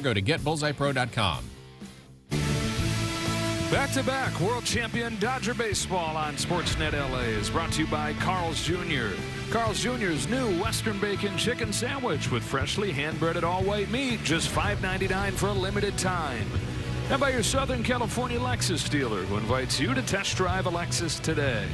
Go to getbullseyepro.com. Back-to-back world champion Dodger baseball on SportsNet LA is brought to you by Carl's Jr. Carl's Jr.'s new Western Bacon Chicken Sandwich with freshly hand-breaded all-white meat, just $5.99 for a limited time. And by your Southern California Lexus dealer, who invites you to test drive a Lexus today.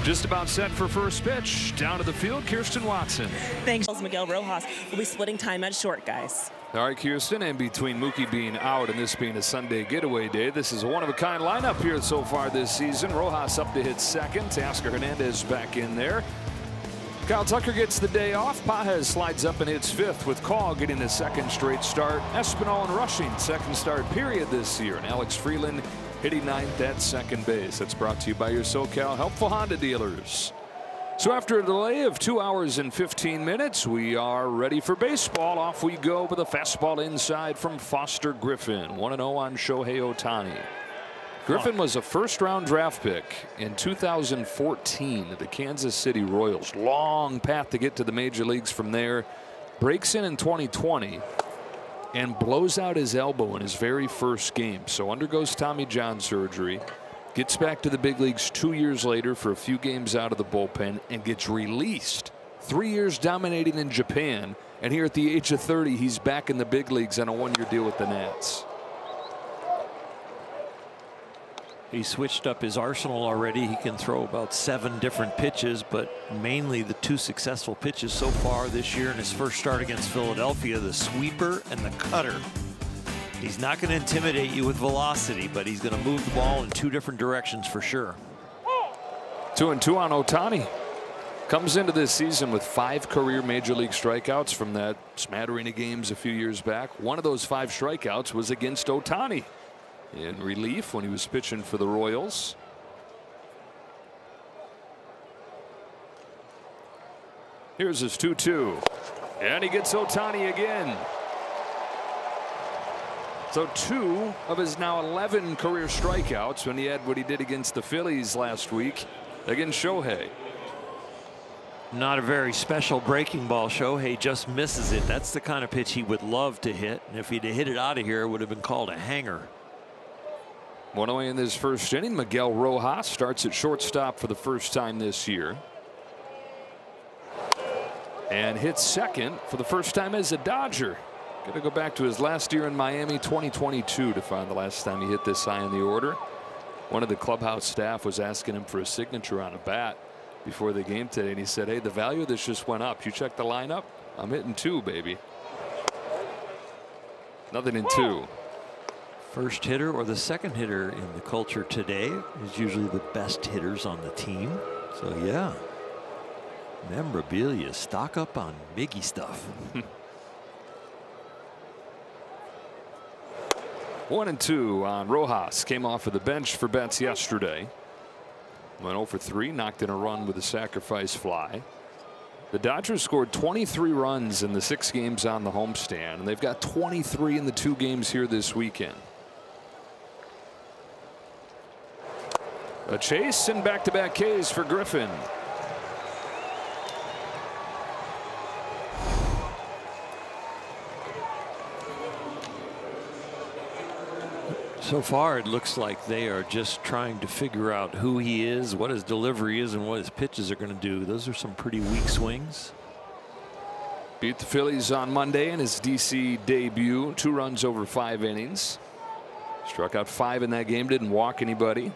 Just about set for first pitch. Down to the field, Kirsten Watson. Thanks. Miguel Rojas will be splitting time at short, guys. All right, Kirsten, and between Mookie being out and this being a Sunday getaway day, this is a one-of-a-kind lineup here so far this season. Rojas up to hit second. Teoscar Hernandez back in there. Kyle Tucker gets the day off. Pages slides up and hits fifth, with Call getting the second straight start. Espinal and Rushing, second start period this year. And Alex Freeland hitting ninth at second base. That's brought to you by your SoCal Helpful Honda dealers. So after a delay of 2 hours and 15 minutes, we are ready for baseball. Off we go with a fastball inside from Foster Griffin. 1-0 on Shohei Ohtani. Griffin was a first-round draft pick in 2014 of the Kansas City Royals. Long path to get to the major leagues from there. Breaks in 2020 and blows out his elbow in his very first game. So undergoes Tommy John surgery. Gets back to the big leagues 2 years later for a few games out of the bullpen and gets released. 3 years dominating in Japan. And here at the age of 30, he's back in the big leagues on a one-year deal with the Nats. He switched up his arsenal already. He can throw about 7 different pitches, but mainly the 2 successful pitches so far this year in his first start against Philadelphia, the sweeper and the cutter. He's not going to intimidate you with velocity, but he's going to move the ball in 2 different directions for sure. 2-2 on Ohtani. Comes into this season with 5 career major league strikeouts from that smattering of games a few years back. One of those 5 strikeouts was against Ohtani in relief when he was pitching for the Royals. Here's his 2-2. And he gets Ohtani again. So 2 of his now 11 career strikeouts when he had what he did against the Phillies last week against Shohei. Not a very special breaking ball. Shohei just misses it. That's the kind of pitch he would love to hit. And if he'd hit it out of here, it would have been called a hanger. 1 away in this first inning. Miguel Rojas starts at shortstop for the first time this year. And hits second for the first time as a Dodger. Got to go back to his last year in Miami, 2022, to find the last time he hit this high in the order. One of the clubhouse staff was asking him for a signature on a bat before the game today, and he said, hey, the value of this just went up. You check the lineup? I'm hitting 2, baby. Nothing in 2. First hitter or the second hitter in the culture today is usually the best hitters on the team. So, yeah. Memorabilia. Stock up on Miggy stuff. 1-2 on Rojas. Came off of the bench for Betts yesterday. Went 0 for 3. Knocked in a run with a sacrifice fly. The Dodgers scored 23 runs in the 6 games on the homestand, and they've got 23 in the 2 games here this weekend. A chase and back-to-back Ks for Griffin. So far, it looks like they are just trying to figure out who he is, what his delivery is, and what his pitches are going to do. Those are some pretty weak swings. Beat the Phillies on Monday in his DC debut. 2 runs over 5 innings. Struck out 5 in that game. Didn't walk anybody.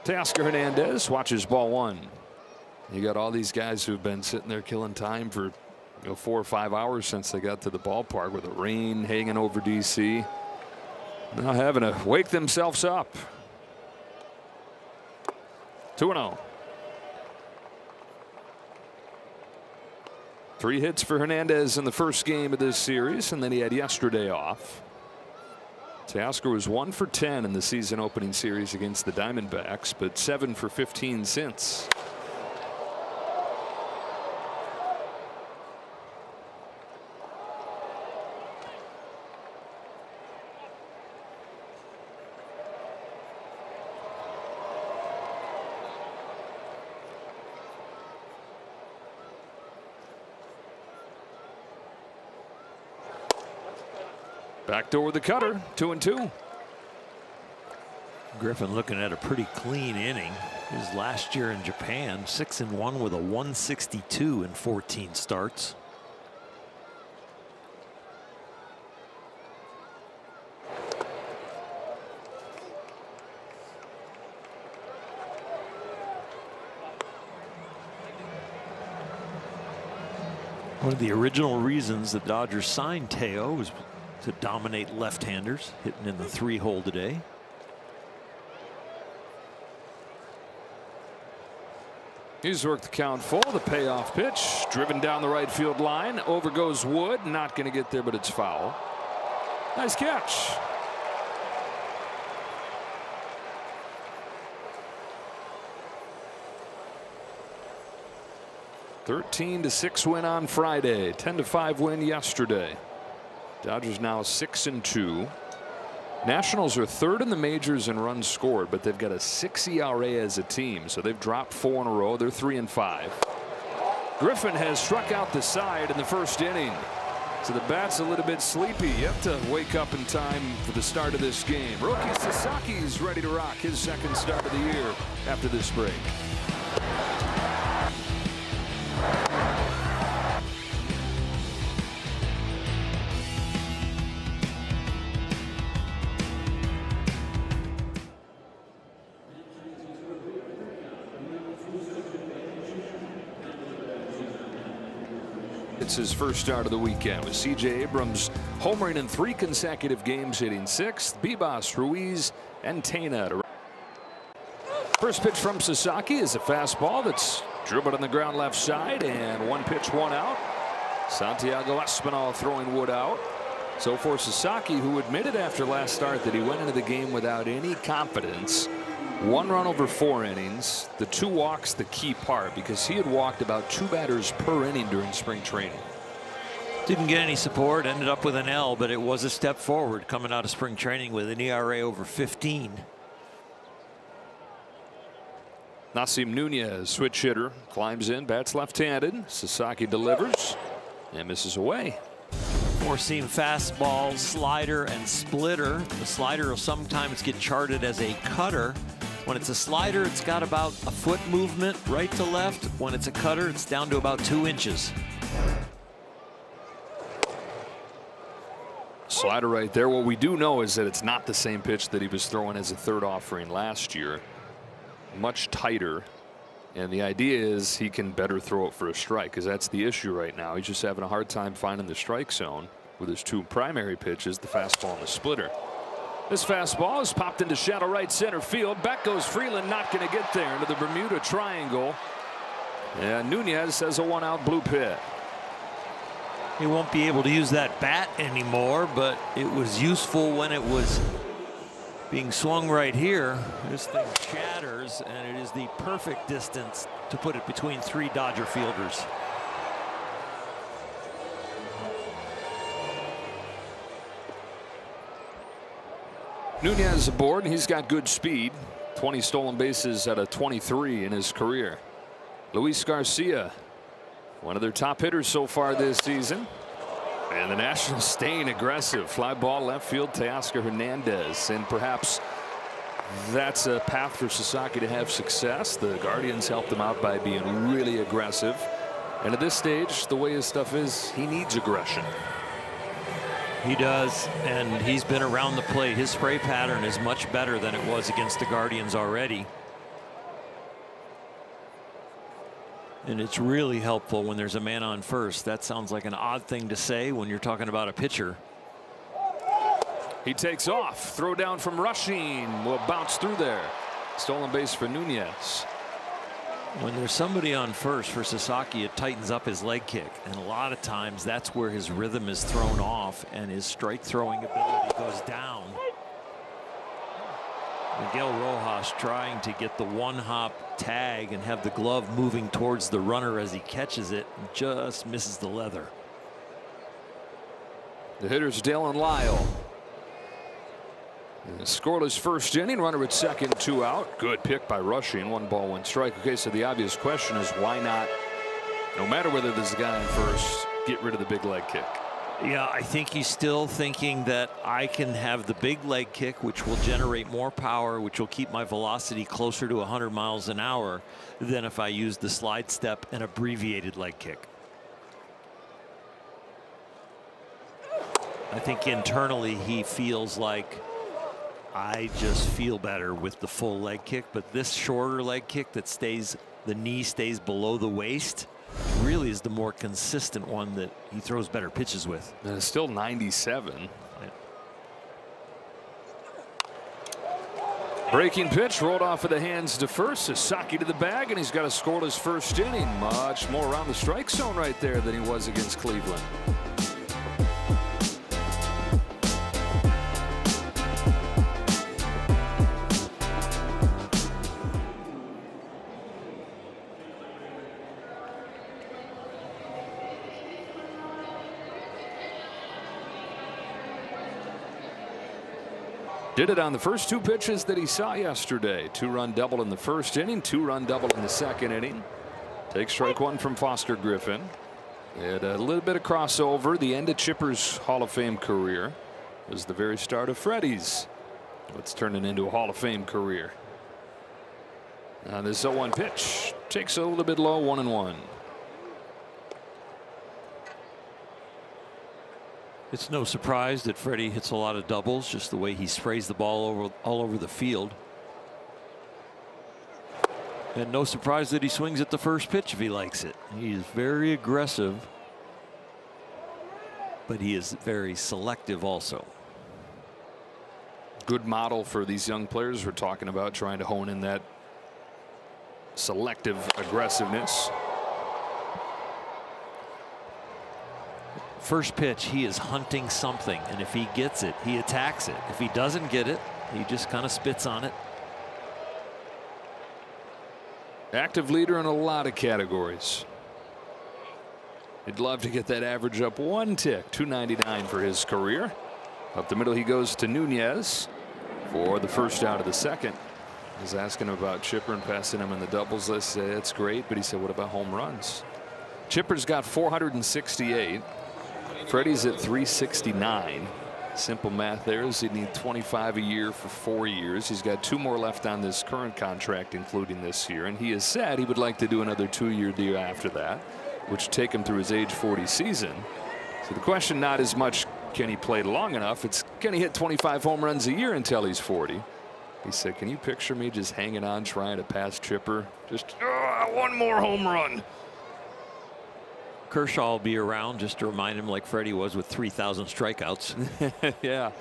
Teoscar Hernandez watches ball 1. You got all these guys who've been sitting there killing time for 4 or 5 hours since they got to the ballpark with the rain hanging over DC. Now having to wake themselves up. 2-0. 3 hits for Hernandez in the first game of this series, and then he had yesterday off. Teoscar was 1 for 10 in the season opening series against the Diamondbacks, but 7 for 15 since. Backdoor the cutter, 2-2. Griffin looking at a pretty clean inning. His last year in Japan, 6-1 with a 162 in 14 starts. One of the original reasons the Dodgers signed Teo was to dominate left-handers, hitting in the 3-hole today. He's worked the count full. The payoff pitch driven down the right field line. Over goes Wood. Not going to get there, but it's foul. Nice catch. (13-6) win on Friday. 10-5 win yesterday. Dodgers now 6-2. Nationals are third in the majors in runs scored, but they've got a 6 ERA as a team, so they've dropped 4 in a row. They're 3-5. Griffin has struck out the side in the first inning, so the bat's a little bit sleepy. You have to wake up in time for the start of this game. Rookie Sasaki's ready to rock his second start of the year after this break. It's his first start of the weekend with C.J. Abrams homering in 3 consecutive games, hitting 6th. Bibas, Ruiz, and Tena. First pitch from Sasaki is a fastball that's dribbled on the ground left side, and 1 pitch, 1 out. Santiago Espinal throwing Wood out. So for Sasaki, who admitted after last start that he went into the game without any confidence, 1 run over 4 innings. The 2 walks the key part, because he had walked about 2 batters per inning during spring training. Didn't get any support, ended up with an L, but it was a step forward coming out of spring training with an ERA over 15. Nasim Nunez, switch hitter, climbs in, bats left-handed. Sasaki delivers and misses away. 4-seam fastball, slider, and splitter. The slider will sometimes get charted as a cutter. When it's a slider, it's got about a foot movement right to left. When it's a cutter, it's down to about 2 inches. Slider right there. What we do know is that it's not the same pitch that he was throwing as a third offering last year. Much tighter. And the idea is he can better throw it for a strike, because that's the issue right now. He's just having a hard time finding the strike zone with his 2 primary pitches, the fastball and the splitter. This fastball is popped into shallow right center field. Back goes Freeland, not going to get there, into the Bermuda Triangle. And Nunez has a 1-out blue pit. He won't be able to use that bat anymore, but it was useful when it was being swung right here. This thing shatters, and it is the perfect distance to put it between 3 Dodger fielders. Nunez aboard, and he's got good speed. 20 stolen bases out of 23 in his career. Luis Garcia, one of their top hitters so far this season. And the Nationals staying aggressive. Fly ball left field, Teoscar Hernandez. And perhaps that's a path for Sasaki to have success. The Guardians helped him out by being really aggressive. And at this stage, the way his stuff is, he needs aggression. He does, and he's been around the plate. His spray pattern is much better than it was against the Guardians already. And it's really helpful when there's a man on first. That sounds like an odd thing to say when you're talking about a pitcher. He takes off. Throw down from Rushing. Will bounce through there. Stolen base for Nunez. When there's somebody on first for Sasaki, it tightens up his leg kick. And a lot of times that's where his rhythm is thrown off and his strike throwing ability goes down. Miguel Rojas trying to get the 1-hop tag and have the glove moving towards the runner as he catches it, and just misses the leather. The hitter's Dalen Lyle. Scoreless first inning, runner at second, 2 out. Good pick by Rushing, 1 ball, 1 strike. Okay, so the obvious question is, why not, no matter whether there's a guy in first, get rid of the big leg kick? Yeah, I think he's still thinking that I can have the big leg kick, which will generate more power, which will keep my velocity closer to 100 miles an hour than if I use the slide step and abbreviated leg kick. I think internally he feels like I just feel better with the full leg kick, but this shorter leg kick that stays, the knee stays below the waist, really is the more consistent one that he throws better pitches with. And it's still 97. Breaking pitch rolled off of the hands to first. Sasaki to the bag, and he's got a scoreless first inning. Much more around the strike zone right there than he was against Cleveland. Did it on the first two pitches that he saw yesterday. 2-run double in the first inning, 2-run double in the second inning. Take strike one from Foster Griffin. Had a little bit of crossover. The end of Chipper's Hall of Fame career was the very start of Freddie's. What's turning into a Hall of Fame career. Now this 0-1 pitch takes a little bit low, 1-1. It's no surprise that Freddie hits a lot of doubles, just the way he sprays the ball all over the field. And no surprise that he swings at the first pitch if he likes it. He is very aggressive, but he is very selective also. Good model for these young players. We're talking about trying to hone in that selective aggressiveness. First pitch, he is hunting something, and if he gets it, he attacks it. If he doesn't get it, he just kind of spits on it. Active leader in a lot of categories. He'd love to get that average up one tick. 299 for his career. Up the middle he goes to Nunez for the first out of the second. He's asking him about Chipper and passing him in the doubles list. That's great, but he said, what about home runs? Chipper's got 468. Freddie's at 369. Simple math there is he'd need 25 a year for 4 years. He's got 2 more left on this current contract, including this year, and he has said he would like to do another 2-year deal after that, which would take him through his age 40 season. So the question not as much can he play long enough, it's can he hit 25 home runs a year until he's 40. He said, can you picture me just hanging on trying to pass Chipper, just one more home run. Kershaw will be around just to remind him, like Freddie was with 3,000 strikeouts. Yeah,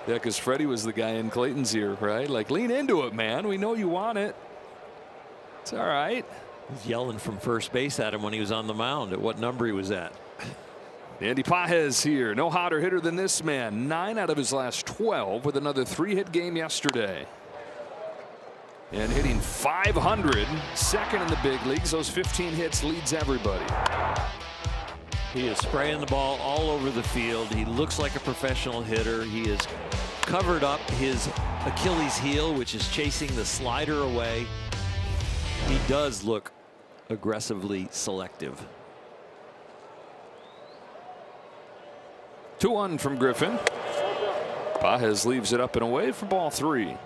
because Freddie was the guy in Clayton's ear, right? Like, lean into it, man. We know you want it. It's all right. He's yelling from first base at him when he was on the mound at what number he was at. Andy Pages here. No hotter hitter than this man. 9 out of his last 12 with another 3-hit game yesterday. And hitting 500, second in the big leagues. Those 15 hits leads everybody. He is spraying the ball all over the field. He looks like a professional hitter. He has covered up his Achilles heel, which is chasing the slider away. He does look aggressively selective. 2-1 from Griffin. Pages leaves it up and away for ball 3.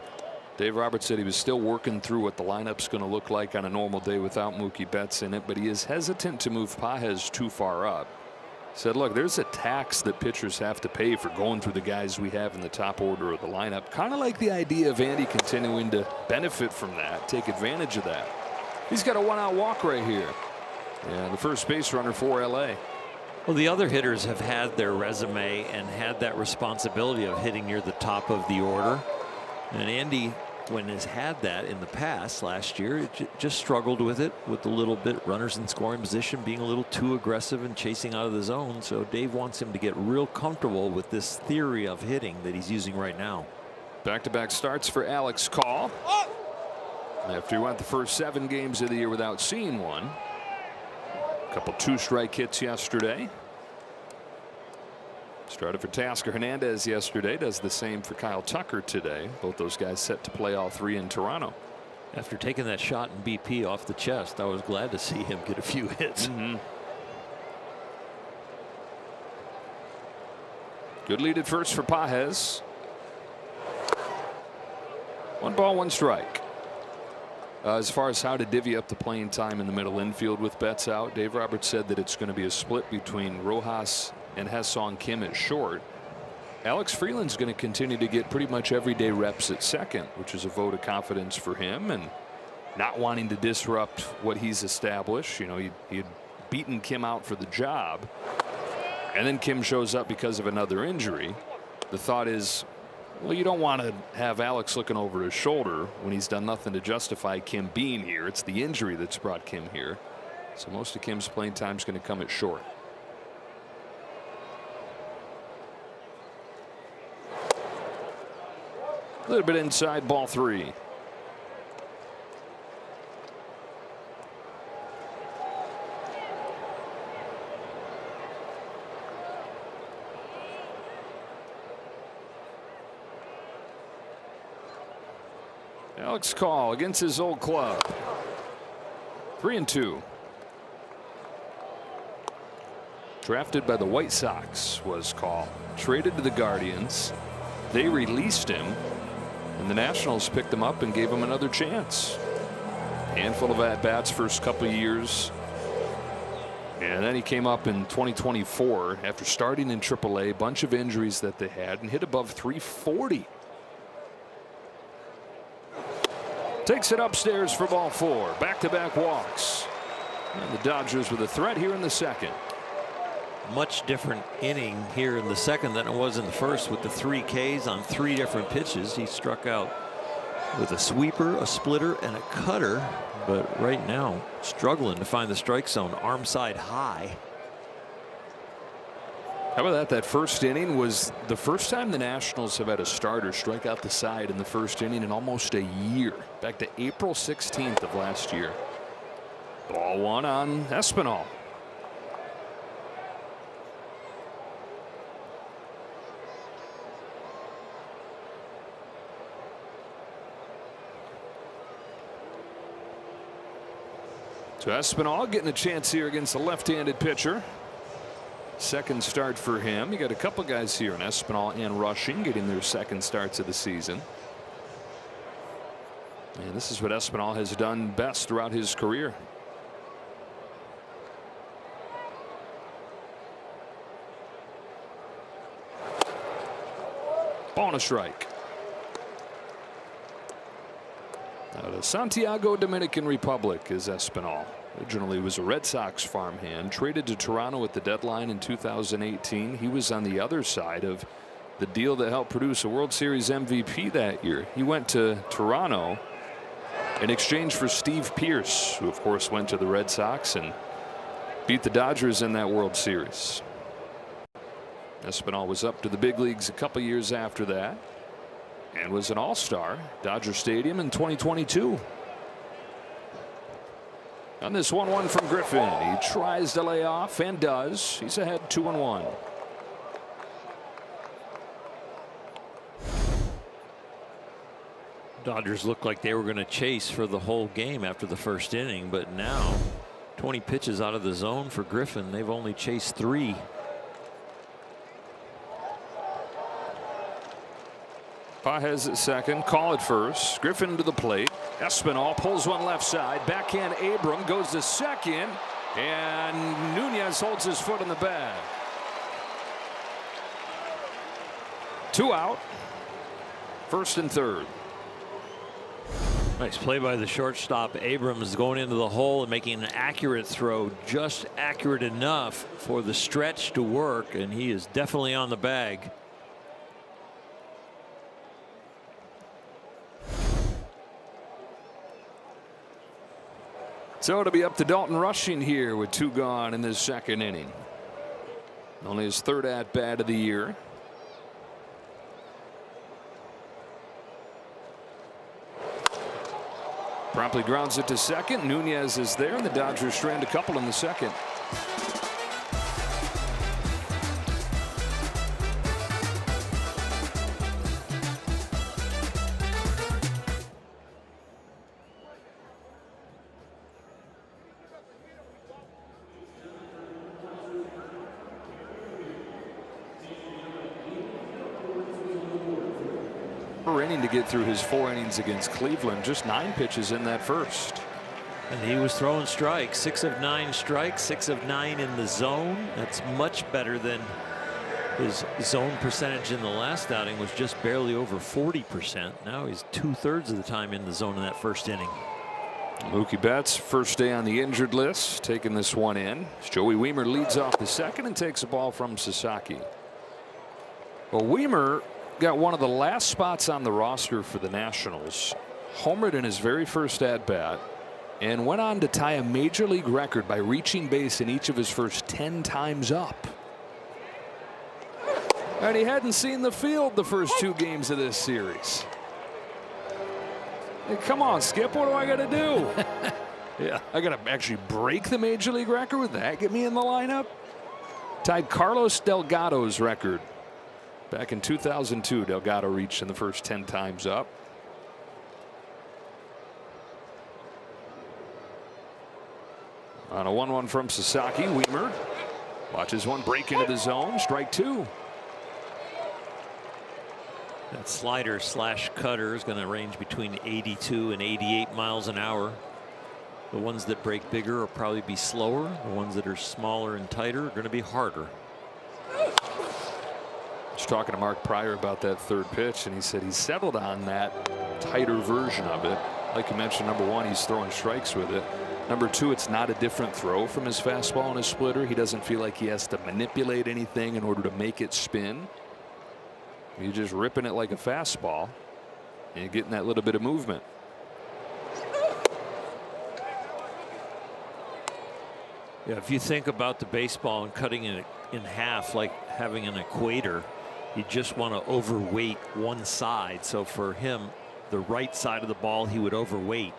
Dave Roberts said he was still working through what the lineup's going to look like on a normal day without Mookie Betts in it, but he is hesitant to move Pages too far up. Said, look, there's a tax that pitchers have to pay for going through the guys we have in the top order of the lineup. Kind of like the idea of Andy continuing to benefit from that, take advantage of that. He's got a 1-out walk right here. Yeah, the first base runner for LA. Well, the other hitters have had their resume and had that responsibility of hitting near the top of the order. And Andy, when has had that in the past, last year, just struggled with it, with a little bit runners in scoring position, being a little too aggressive and chasing out of the zone. So Dave wants him to get real comfortable with this theory of hitting that he's using right now. Back-to-back starts for Alex Call. After he went the first 7 games of the year without seeing one. A couple 2-strike hits yesterday. Started for Tasker Hernandez yesterday, does the same for Kyle Tucker today. Both those guys set to play all 3 in Toronto. After taking that shot in BP off the chest, I was glad to see him get a few hits. Good lead at first for Pages. 1 ball, 1 strike. As far as how to divvy up the playing time in the middle infield with Betts out, Dave Roberts said that it's going to be a split between Rojas and Ha-Seong Kim at short. Alex Freeland's going to continue to get pretty much everyday reps at second, which is a vote of confidence for him and not wanting to disrupt what he's established. You know, he had beaten Kim out for the job, and then Kim shows up because of another injury. The thought is, well, you don't want to have Alex looking over his shoulder when he's done nothing to justify Kim being here. It's the injury that's brought Kim here. So most of Kim's playing time is going to come at short. A little bit inside, ball 3. Alex Call against his old club. 3-2. Drafted by the White Sox was Call. Traded to the Guardians. They released him, and the Nationals picked him up and gave him another chance. Handful of at-bats first couple of years. And then he came up in 2024 after starting in AAA. Bunch of injuries that they had, and hit above 340. Takes it upstairs for ball 4. Back-to-back walks. And the Dodgers with a threat here in the second. Much different inning here in the second than it was in the first, with the 3 Ks on 3 different pitches. He struck out with a sweeper, a splitter, and a cutter, but right now struggling to find the strike zone. Arm side high. How about that? That first inning was the first time the Nationals have had a starter strike out the side in the first inning in almost a year. Back to April 16th of last year. Ball 1 on Espinal. So Espinal getting a chance here against a left-handed pitcher. Second start for him. You got a couple guys here in Espinal and Rushing getting their second starts of the season. And this is what Espinal has done best throughout his career. Ball and a strike. Out of Santiago, Dominican Republic is Espinal. Originally was a Red Sox farmhand, traded to Toronto at the deadline in 2018. He was on the other side of the deal that helped produce a World Series MVP that year. He went to Toronto in exchange for Steve Pearce, who of course went to the Red Sox and beat the Dodgers in that World Series. Espinal was up to the big leagues a couple years after that and was an all-star Dodger Stadium in 2022. On this 1-1 from Griffin, he tries to lay off and does. He's ahead 2-1. Dodgers looked like they were going to chase for the whole game after the first inning, but now 20 pitches out of the zone for Griffin. They've only chased 3. Pages at second, Call at first. Griffin to the plate. Espinal pulls one left side. Backhand Abram goes to second, and Nunez holds his foot in the bag. 2 out. First and third. Nice play by the shortstop. Abrams going into the hole and making an accurate throw, just accurate enough for the stretch to work, and he is definitely on the bag. So it'll be up to Dalton Rushing here with 2 gone in this second inning. Only his 3rd at-bat of the year. Promptly grounds it to second. Nunez is there, and the Dodgers strand a couple in the second. per inning to get through his 4 innings against Cleveland. Just 9 pitches in that first. And he was throwing strikes. 6 of 9 strikes, 6 of 9 in the zone. That's much better than his zone percentage in the last outing was just barely over 40%. Now he's 2/3 of the time in the zone in that first inning. Mookie Betts, first day on the injured list, taking this one in. Joey Wiemer leads off the second and takes a ball from Sasaki. Well, Wiemer got one of the last spots on the roster for the Nationals. Homered in his very first at-bat and went on to tie a major league record by reaching base in each of his first 10 times up. And he hadn't seen the field the first 2 games of this series. Hey, come on, Skip, what do I got to do? Yeah, I got to actually break the major league record with that. Get me in the lineup. Tied Carlos Delgado's record. Back in 2002, Delgado reached in the first 10 times up. On a 1-1 from Sasaki, Wiemer watches one break into the zone. Strike 2. That slider slash cutter is going to range between 82 and 88 miles an hour. The ones that break bigger will probably be slower. The ones that are smaller and tighter are going to be harder. I was talking to Mark Pryor about that third pitch, and he said he's settled on that tighter version of it. Like you mentioned, number 1, he's throwing strikes with it. Number 2, it's not a different throw from his fastball and his splitter. He doesn't feel like he has to manipulate anything in order to make it spin. You're just ripping it like a fastball and you're getting that little bit of movement. Yeah, if you think about the baseball and cutting it in half like having an equator, you just want to overweight one side. So for him, the right side of the ball he would overweight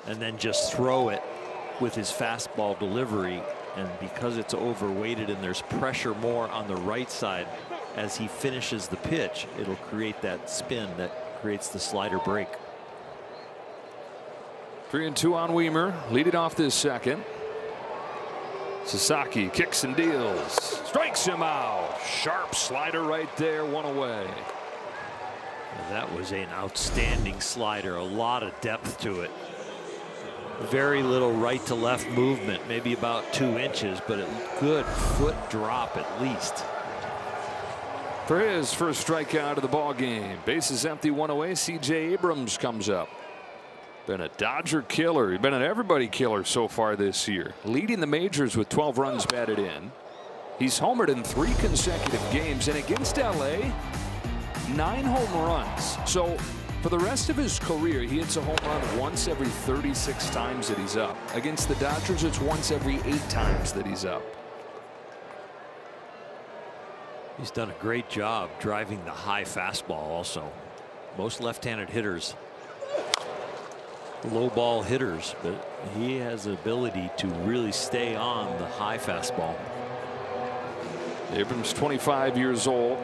and then just throw it with his fastball delivery. And because it's overweighted and there's pressure more on the right side, as he finishes the pitch, it'll create that spin that creates the slider break. 3-2 on Wiemer. Lead it off this second. Sasaki kicks and deals. Strikes him out. Sharp slider right there. 1 away. That was an outstanding slider. A lot of depth to it. Very little right to left movement. Maybe about 2 inches, but a good foot drop at least. For his first strikeout of the ball game. Bases empty, 1 away. C.J. Abrams comes up. Been a Dodger killer. He's been an everybody killer so far this year. Leading the majors with 12 runs batted in. He's homered in 3 consecutive games. And against L.A., 9 home runs. So for the rest of his career, he hits a home run once every 36 times that he's up. Against the Dodgers, it's once every 8 times that he's up. He's done a great job driving the high fastball also. Most left-handed hitters, low ball hitters, but he has the ability to really stay on the high fastball. Abrams, 25 years old.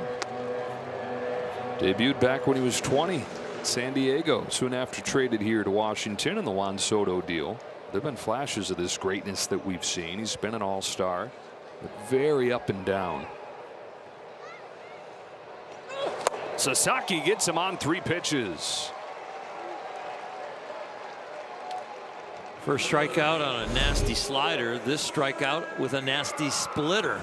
Debuted back when he was 20. San Diego, soon after traded here to Washington in the Juan Soto deal. There have been flashes of this greatness that we've seen. He's been an all-star, but very up and down. Sasaki gets him on 3 pitches. First strikeout on a nasty slider. This strikeout with a nasty splitter.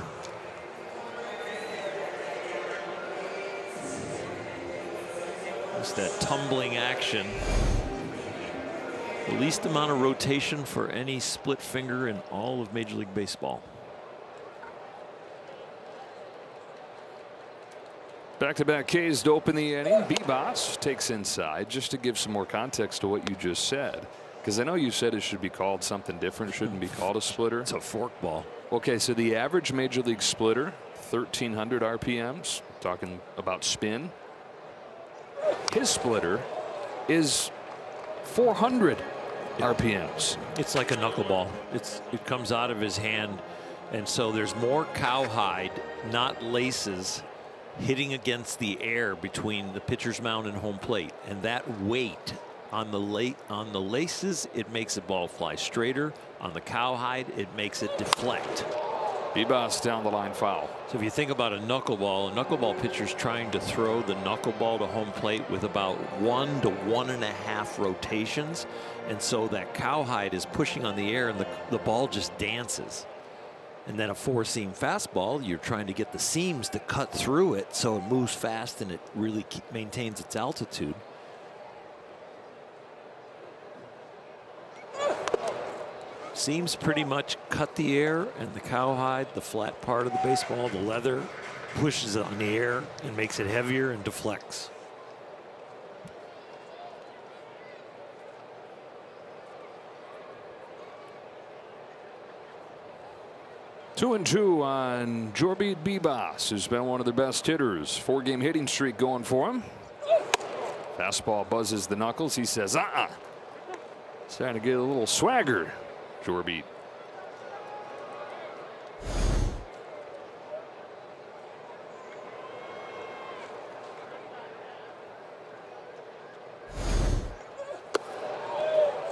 Just that tumbling action. The least amount of rotation for any split finger in all of Major League Baseball. Back-to-back Ks to open the inning. Bebas takes inside, just to give some more context to what you just said. Because I know you said it should be called something different. It shouldn't be called a splitter. It's a fork ball. Okay, so the average Major League splitter, 1,300 RPMs. Talking about spin. His splitter is 400 RPMs. It's like a knuckleball. It comes out of his hand, and so there's more cowhide, not laces, hitting against the air between the pitcher's mound and home plate, and that weight on the laces, it makes the ball fly straighter. On the cowhide, it makes it deflect. Bebas down the line foul. So if you think about a knuckleball pitcher's trying to throw the knuckleball to home plate with about 1 to 1.5 rotations. And so that cowhide is pushing on the air and the ball just dances. And then a 4-seam fastball, you're trying to get the seams to cut through it so it moves fast and it really maintains its altitude. Seams pretty much cut the air, and the cowhide, the flat part of the baseball, the leather, pushes it on the air and makes it heavier and deflects. Two and two on Jorbit Bebas, who's been one of their best hitters. 4-game hitting streak going for him. Fastball buzzes the knuckles. He says, He's trying to get a little swagger, Jorbit.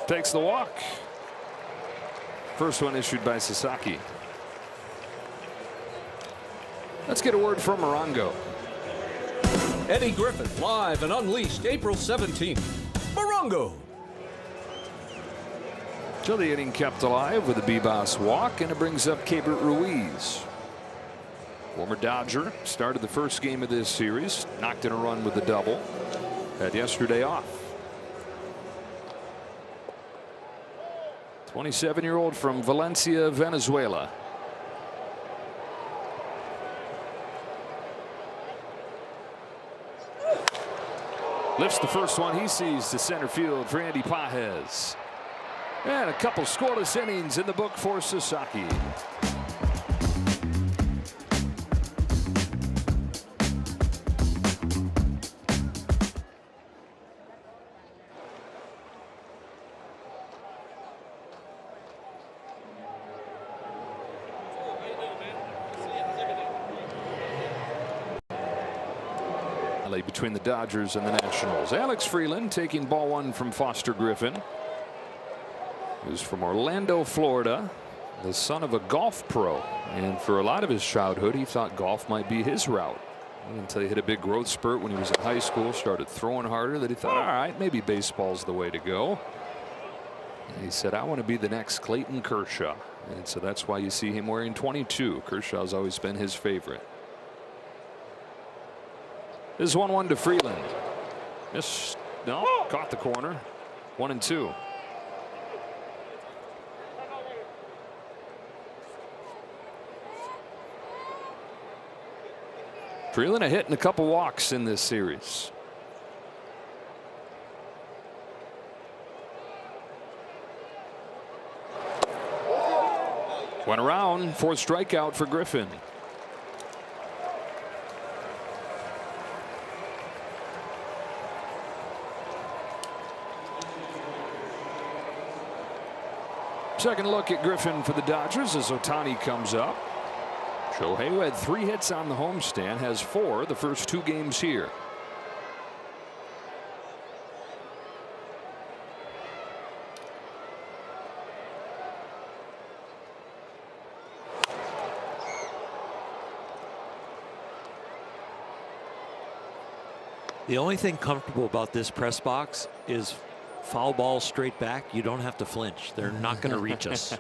Takes the walk. First one issued by Sasaki. Let's get a word from Morongo. Eddie Griffin, live and unleashed April 17th. Morongo. So the inning kept alive with a Bebas walk, and it brings up Keibert Ruiz. Former Dodger, started the first game of this series, knocked in a run with a double. Had yesterday off. 27-year-old from Valencia, Venezuela. Lifts the first one he sees to center field for Andy Pages. And a couple scoreless innings in the book for Sasaki. Between the Dodgers and the Nationals. Alex Freeland taking ball one from Foster Griffin, who's from Orlando, Florida, the son of a golf pro. And for a lot of his childhood, he thought golf might be his route. Until he hit a big growth spurt when he was in high school, started throwing harder, that he thought, all right, maybe baseball's the way to go. And he said, I want to be the next Clayton Kershaw. And so that's why you see him wearing 22. Kershaw's always been his favorite. This is 1-1 to Freeland. No, caught the corner. 1-2. Freeland a hit and a couple walks in this series. Went around, fourth strikeout for Griffin. Second look at Griffin for the Dodgers as Ohtani comes up. Shohei, who had 3 hits on the homestand, has 4 the first 2 games here. The only thing comfortable about this press box is foul ball straight back. You don't have to flinch. They're not going to reach us.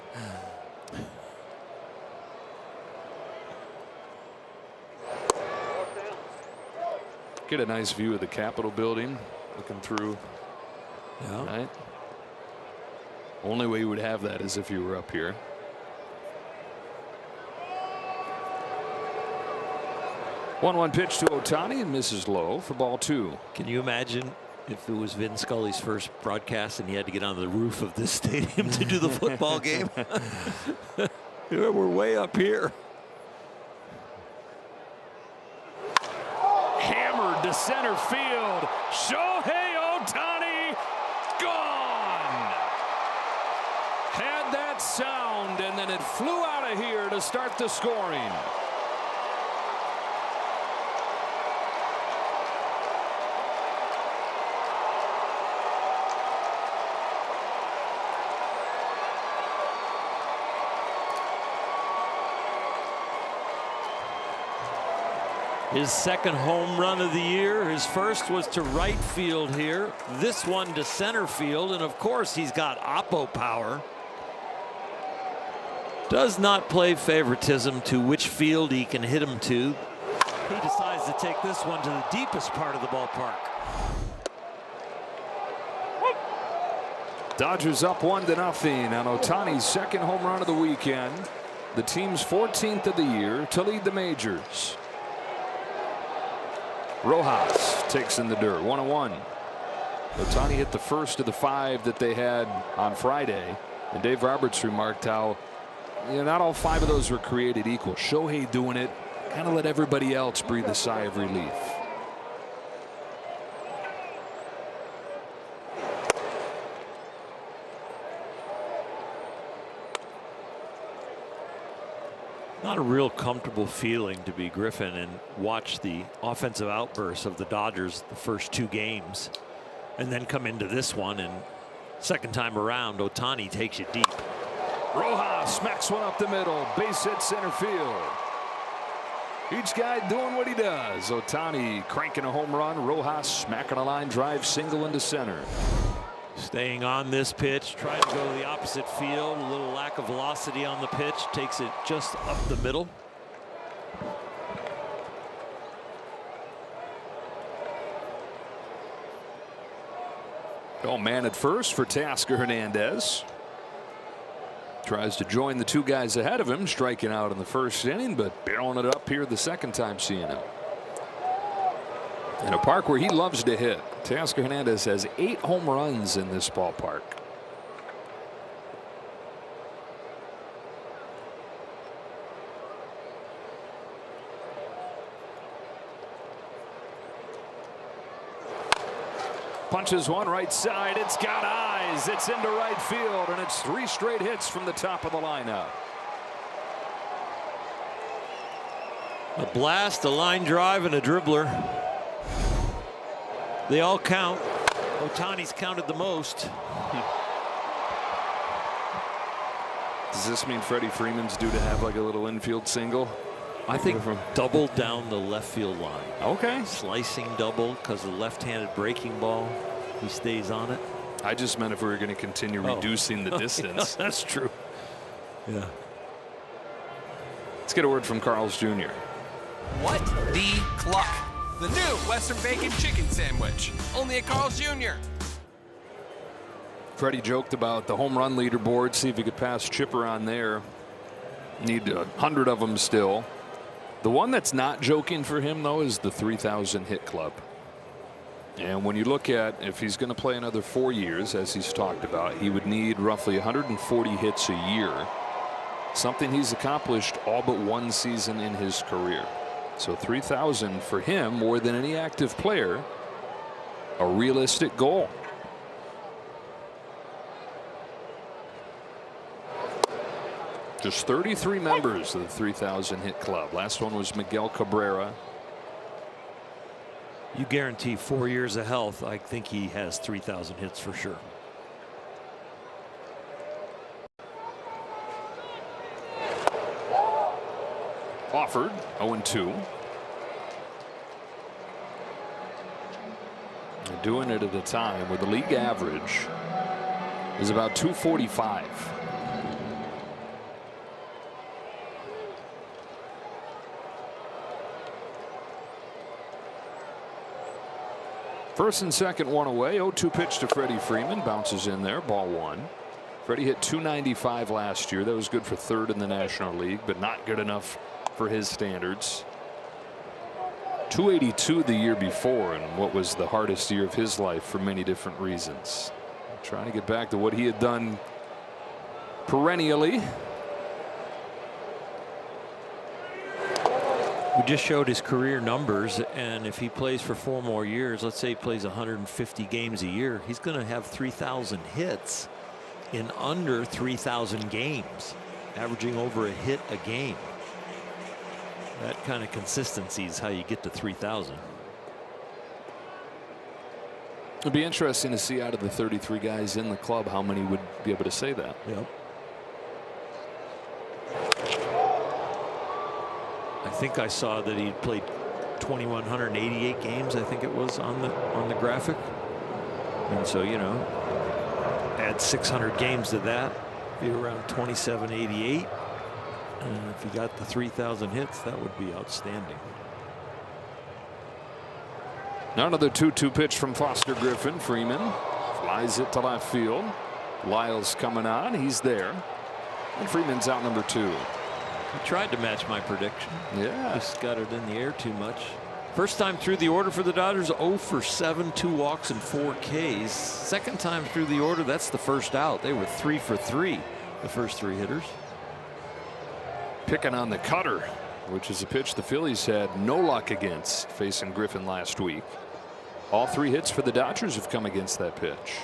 Get a nice view of the Capitol building looking through. Yeah. Right. Only way you would have that is if you were up here. One pitch to Ohtani and misses low for ball 2. Can you imagine if it was Vin Scully's first broadcast and he had to get on the roof of this stadium to do the football game? We're way up here. Hammered to center field. Shohei Ohtani gone. Had that sound and then it flew out of here to start the scoring. His second home run of the year. His first was to right field here. This one to center field. And of course, he's got oppo power. Does not play favoritism to which field he can hit him to. He decides to take this one to the deepest part of the ballpark. Dodgers up 1-0 on Ohtani's second home run of the weekend. The team's 14th of the year to lead the majors. Rojas takes in the dirt, 1-1. Ohtani hit the first of the 5 that they had on Friday. And Dave Roberts remarked how not all 5 of those were created equal. Shohei doing it kind of let everybody else breathe a sigh of relief. Not a real comfortable feeling to be Griffin and watch the offensive outbursts of the Dodgers the first 2 games and then come into this one, and second time around Ohtani takes you deep. Rojas smacks one up the middle, base hit center field. Each guy doing what he does. Ohtani cranking a home run, Rojas smacking a line drive single into center. Staying on this pitch, trying to go to the opposite field. A little lack of velocity on the pitch, takes it just up the middle. Oh, man at first for Teoscar Hernandez. Tries to join the 2 guys ahead of him, striking out in the first inning, but barreling it up here the second time seeing him. In a park where he loves to hit. Teoscar Hernandez has 8 home runs in this ballpark. Punches one right side. It's got eyes. It's into right field, and it's 3 straight hits from the top of the lineup. A blast, a line drive, and a dribbler. They all count. Ohtani's counted the most. Does this mean Freddie Freeman's due to have like a little infield single? I think double down the left field line. Okay. Slicing double because of the left-handed breaking ball. He stays on it. I just meant if we were going to continue reducing the distance. That's true. Yeah. Let's get a word from Carl's Jr. What the cluck? The new Western Bacon Chicken Sandwich. Only at Carl's Jr. Freddie joked about the home run leaderboard. See if he could pass Chipper on there. Need 100 of them still. The one that's not joking for him, though, is the 3,000 hit club. And when you look at if he's going to play another 4 years, as he's talked about, he would need roughly 140 hits a year. Something he's accomplished all but 1 season in his career. So 3,000 for him, more than any active player, a realistic goal. Just 33 members of the 3,000 hit club. Last one was Miguel Cabrera. You guarantee 4 years of health. I think he has 3,000 hits for sure. Offered 0-2. Doing it at a time where the league average is about 245. First and second, one away. 0-2 pitch to Freddie Freeman. Bounces in there. Ball 1. Freddie hit 295 last year. That was good for 3rd in the National League, but not good enough for his standards. 282 the year before, and what was the hardest year of his life for many different reasons. Trying to get back to what he had done perennially. We just showed his career numbers, and if he plays for 4 more years, let's say he plays 150 games a year, he's going to have 3,000 hits in under 3,000 games, averaging over a hit a game. That kind of consistency is how you get to 3,000. It'd be interesting to see out of the 33 guys in the club how many would be able to say that. Yep. I think I saw that he played 2,188 games, I think it was on the graphic. And so, you know, add 600 games to that, be around 2,788. And if you got the 3,000 hits, that would be outstanding. Another 2-2 pitch from Foster Griffin. Freeman flies it to left field. Lyles coming on. He's there. And Freeman's out number 2. He tried to match my prediction. Yeah. Just got it in the air too much. First time through the order for the Dodgers, 0 for 7, 2 walks and 4 Ks. Second time through the order, that's the first out. They were 3 for 3, the first 3 hitters. Picking on the cutter, which is a pitch the Phillies had no luck against facing Griffin last week. All 3 hits for the Dodgers have come against that pitch.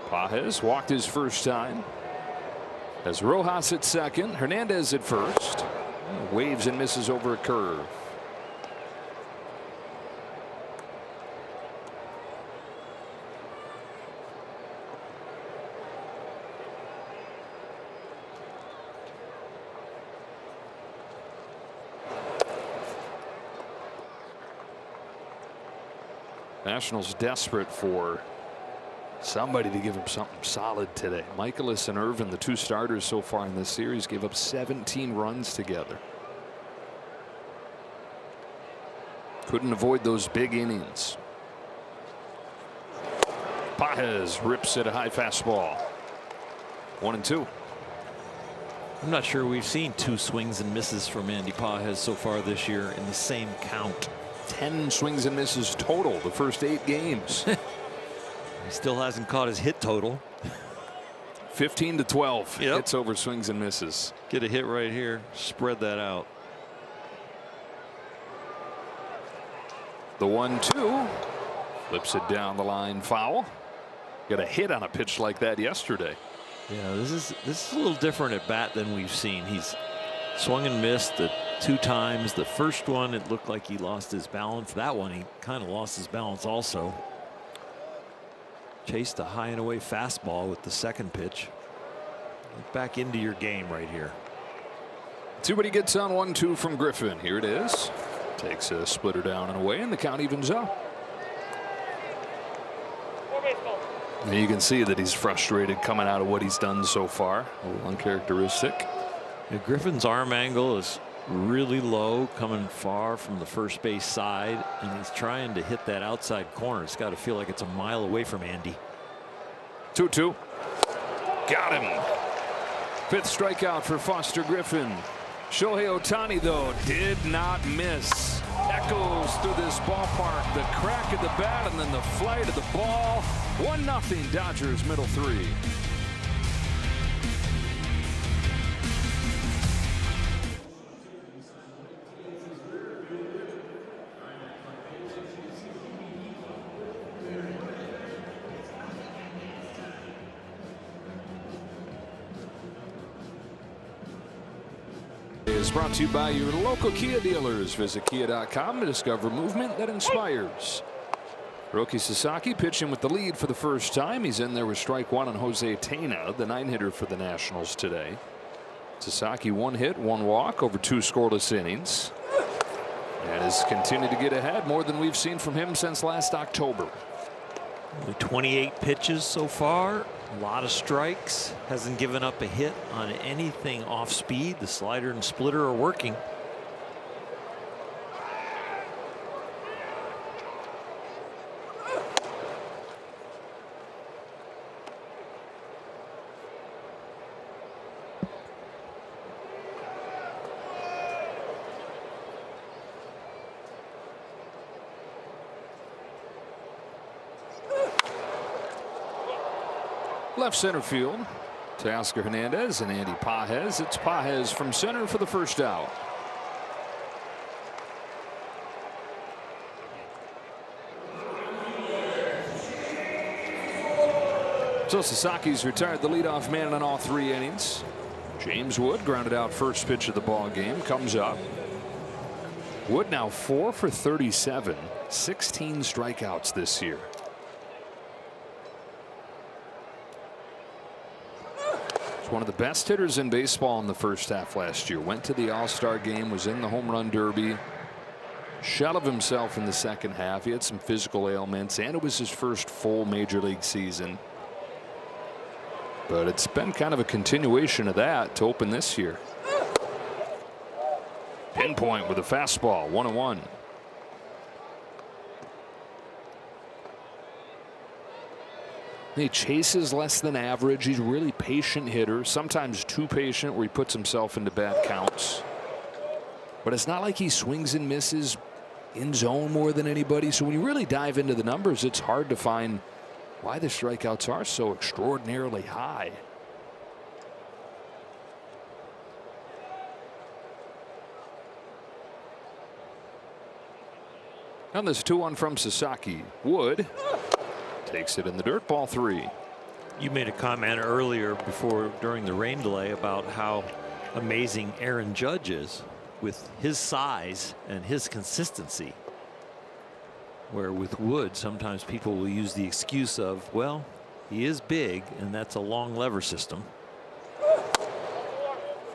Pages walked his first time. As Rojas at second, Hernandez at first. Waves and misses over a curve. Nationals desperate for somebody to give him something solid today. Michaelis and Irvin, the 2 starters so far in this series, gave up 17 runs together. Couldn't avoid those big innings. Pages rips at a high fastball. 1-2. I'm not sure we've seen 2 swings and misses from Andy Pages so far this year in the same count. 10 swings and misses total the first 8 games. He still hasn't caught his hit total. 15-12 Yep. hits over swings and misses. Get a hit right here, spread that out. The 1-2 flips it down the line, foul. Got a hit on a pitch like that yesterday. Yeah, this is a little different at bat than we've seen. He's swung and missed the 2 times. The first one, it looked like he lost his balance. That one, he kind of lost his balance also. Chased a high and away fastball with the second pitch. Get back into your game right here. See what he gets on 1-2 from Griffin. Here it is. Takes a splitter down and away, and the count evens up. And you can see that he's frustrated coming out of what he's done so far. A little uncharacteristic. Yeah, Griffin's arm angle is really low, coming far from the first base side, and he's trying to hit that outside corner. It's got to feel like it's a mile away from Andy. 2-2. Got him. 5th strikeout for Foster Griffin. Shohei Ohtani, though, did not miss. Echoes through this ballpark. The crack of the bat and then the flight of the ball. 1-0 Dodgers, middle 3. Is brought to you by your local Kia dealers. Visit kia.com to discover movement that inspires. Roki Sasaki pitching with the lead for the first time. He's in there with strike 1 on Jose Tena, the 9-hitter for the Nationals today. Sasaki 1 hit, 1 walk over 2 scoreless innings, and has continued to get ahead more than we've seen from him since last October. Only 28 pitches so far. A lot of strikes. Hasn't given up a hit on anything off speed. The slider and splitter are working. Left center field. Teoscar Hernandez and Andy Pages. It's Pages from center for the first out. So Sasaki's retired the leadoff man in all 3 innings. James Wood grounded out first pitch of the ball game. Comes up. Wood now 4 for 37. 16 strikeouts this year. One of the best hitters in baseball in the first half last year. Went to the All-Star game, was in the home run derby. shell of himself in the second half. He had some physical ailments, and it was his first full major league season. But it's been kind of a continuation of that to open this year. Pinpoint with a fastball, 1-1. He chases less than average. He's a really patient hitter, sometimes too patient where he puts himself into bad counts. But it's not like he swings and misses in zone more than anybody. So when you really dive into the numbers, it's hard to find why the strikeouts are so extraordinarily high. On this 2-1 from Sasaki, Wood takes it in the dirt, ball 3. You made a comment earlier during the rain delay about how amazing Aaron Judge is with his size and his consistency. Where with Wood, sometimes people will use the excuse of, well, he is big and that's a long lever system.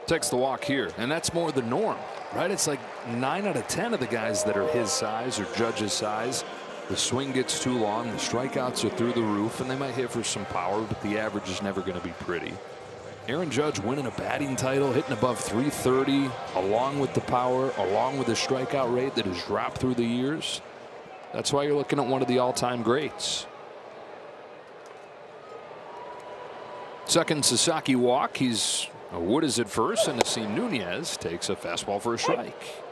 Takes the walk here, and that's more the norm, right? It's like 9 out of 10 of the guys that are his size or Judge's size. The swing gets too long, the strikeouts are through the roof, and they might hit for some power, but the average is never going to be pretty. Aaron Judge winning a batting title, hitting above 330, along with the power, along with the strikeout rate that has dropped through the years. That's why you're looking at one of the all-time greats. Second Sasaki walk. Wood is at first, and Asim Nunez takes a fastball for a strike.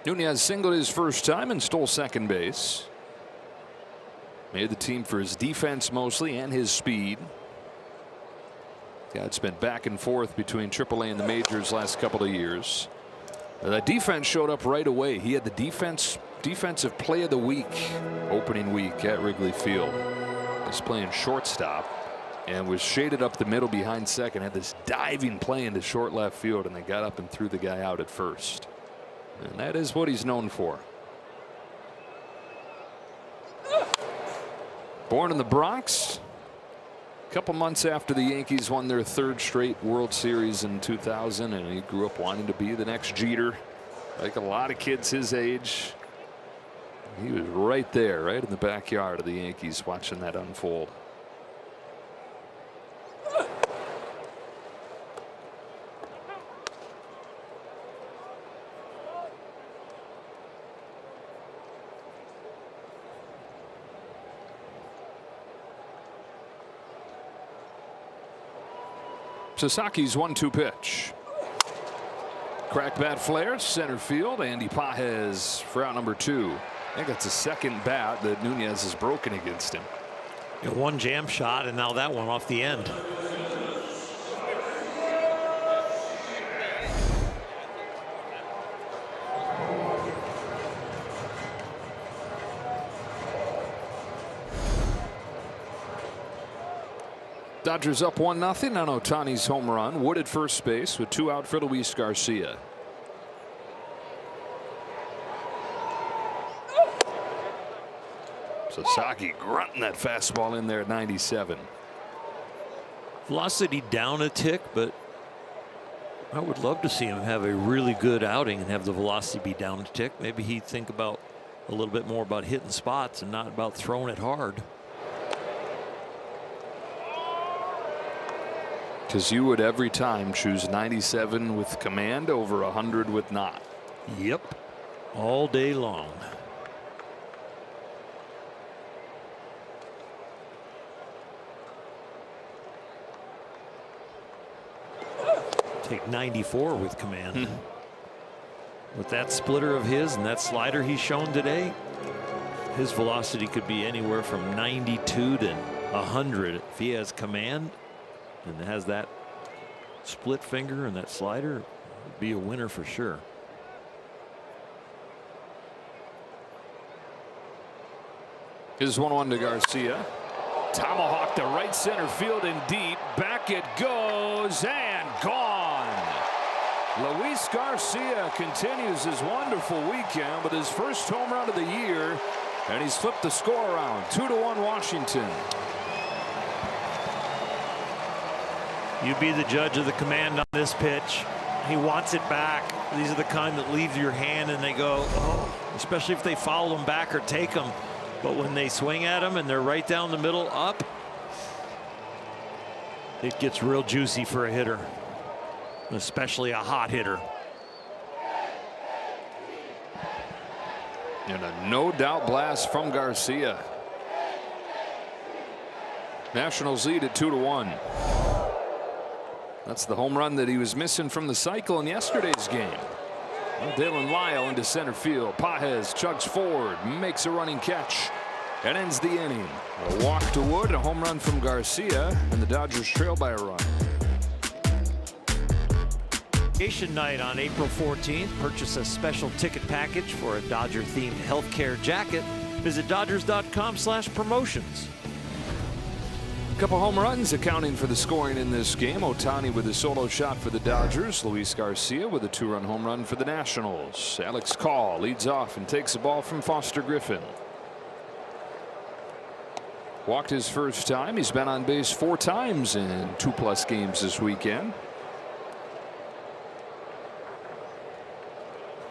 Nunez singled his first time and stole second base. Made the team for his defense mostly and his speed. Yeah, it's been back and forth between AAA and the majors last couple of years. That defense showed up right away. He had the defensive play of the week opening week at Wrigley Field. He's playing shortstop and was shaded up the middle behind second. Had this diving play into short left field, and they got up and threw the guy out at first. And that is what he's known for. Born in the Bronx, a couple months after the Yankees won their 3rd straight World Series in 2000, and he grew up wanting to be the next Jeter, like a lot of kids his age. He was right there, right in the backyard of the Yankees, watching that unfold. Sasaki's 1-2 pitch. Crack bat flare, center field. Andy Pages for out number 2. I think that's the second bat that Nunez has broken against him. One jam shot, and now that one off the end. Dodgers up 1-0 on Ohtani's home run. Wood at first base with 2 out for Luis Garcia. Sasaki grunting that fastball in there at 97. Velocity down a tick, but I would love to see him have a really good outing and have the velocity be down a tick. Maybe he'd think about a little bit more about hitting spots and not about throwing it hard. Because you would every time choose 97 with command over 100 with not. Yep. All day long. Take 94 with command. With that splitter of his and that slider he's shown today, his velocity could be anywhere from 92 to 100 if he has command and has that split finger and that slider. Would be a winner for sure. Here's 1-1 to Garcia. Tomahawk to right center field and deep. Back it goes and gone. Luis Garcia continues his wonderful weekend with his first home run of the year, and he's flipped the score around. 2-1 Washington. You be the judge of the command on this pitch. He wants it back. These are the kind that leave your hand and they go, oh, especially if they foul them back or take them. But when they swing at them and they're right down the middle, up, it gets real juicy for a hitter, especially a hot hitter. And a no-doubt blast from Garcia. Nationals lead at 2-1. That's the home run that he was missing from the cycle in yesterday's game. Well, Dylan Lyle into center field. Pages chugs forward, makes a running catch, and ends the inning. A walk to Wood, a home run from Garcia, and the Dodgers trail by a run. Night on April 14th. Purchase a special ticket package for a Dodger-themed healthcare jacket. Visit Dodgers.com/promotions. A couple home runs accounting for the scoring in this game. Ohtani with a solo shot for the Dodgers. Luis Garcia with a 2-run home run for the Nationals. Alex Call leads off and takes the ball from Foster Griffin. Walked his first time. He's been on base 4 times in 2+ games this weekend.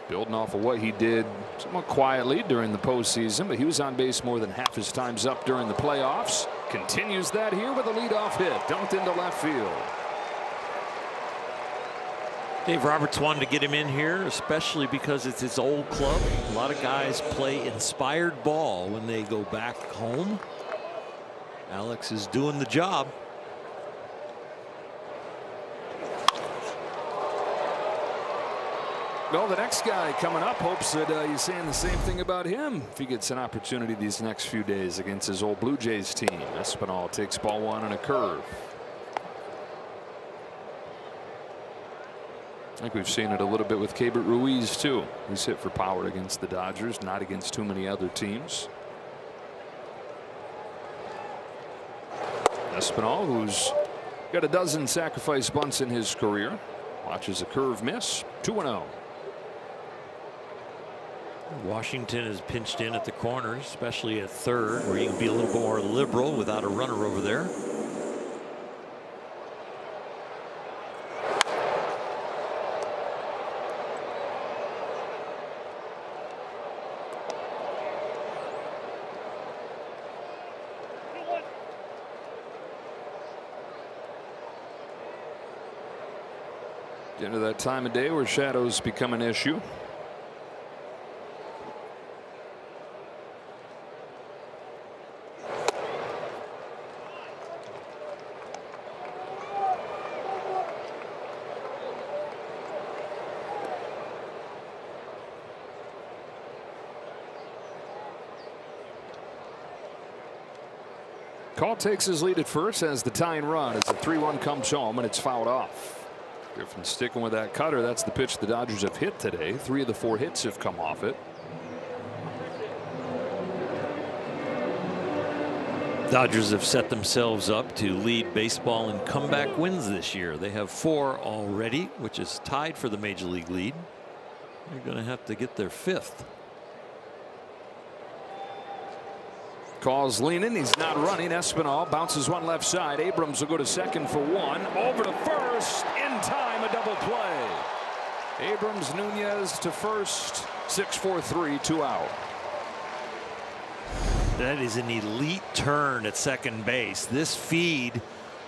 Building off of what he did somewhat quietly during the postseason, but he was on base more than half his times up during the playoffs. Continues that here with a leadoff hit, dumped into left field. Dave Roberts wanted to get him in here, especially because it's his old club. A lot of guys play inspired ball when they go back home. Alex is doing the job. Well, the next guy coming up hopes that he's saying the same thing about him if he gets an opportunity these next few days against his old Blue Jays team. Espinal takes ball 1 on a curve. I think we've seen it a little bit with Keibert Ruiz too. He's hit for power against the Dodgers, not against too many other teams. Espinal, who's got a dozen sacrifice bunts in his career, watches a curve miss. 2-0. Washington is pinched in at the corner, especially at third, where you can be a little more liberal without a runner over there. Into that time of day where shadows become an issue. Call takes his lead at first as the tying run as the 3-1 comes home and it's fouled off. Griffin sticking with that cutter. That's the pitch the Dodgers have hit today. 3 of the 4 hits have come off it. Dodgers have set themselves up to lead baseball in comeback wins this year. They have 4 already, which is tied for the major league lead. They're going to have to get their 5th. Call's leaning. He's not running. Espinal bounces one left side. Abrams will go to second for 1. Over to first. In time, a double play. Abrams, Nunez to first. 6-4-3, 2 out. That is an elite turn at second base. This feed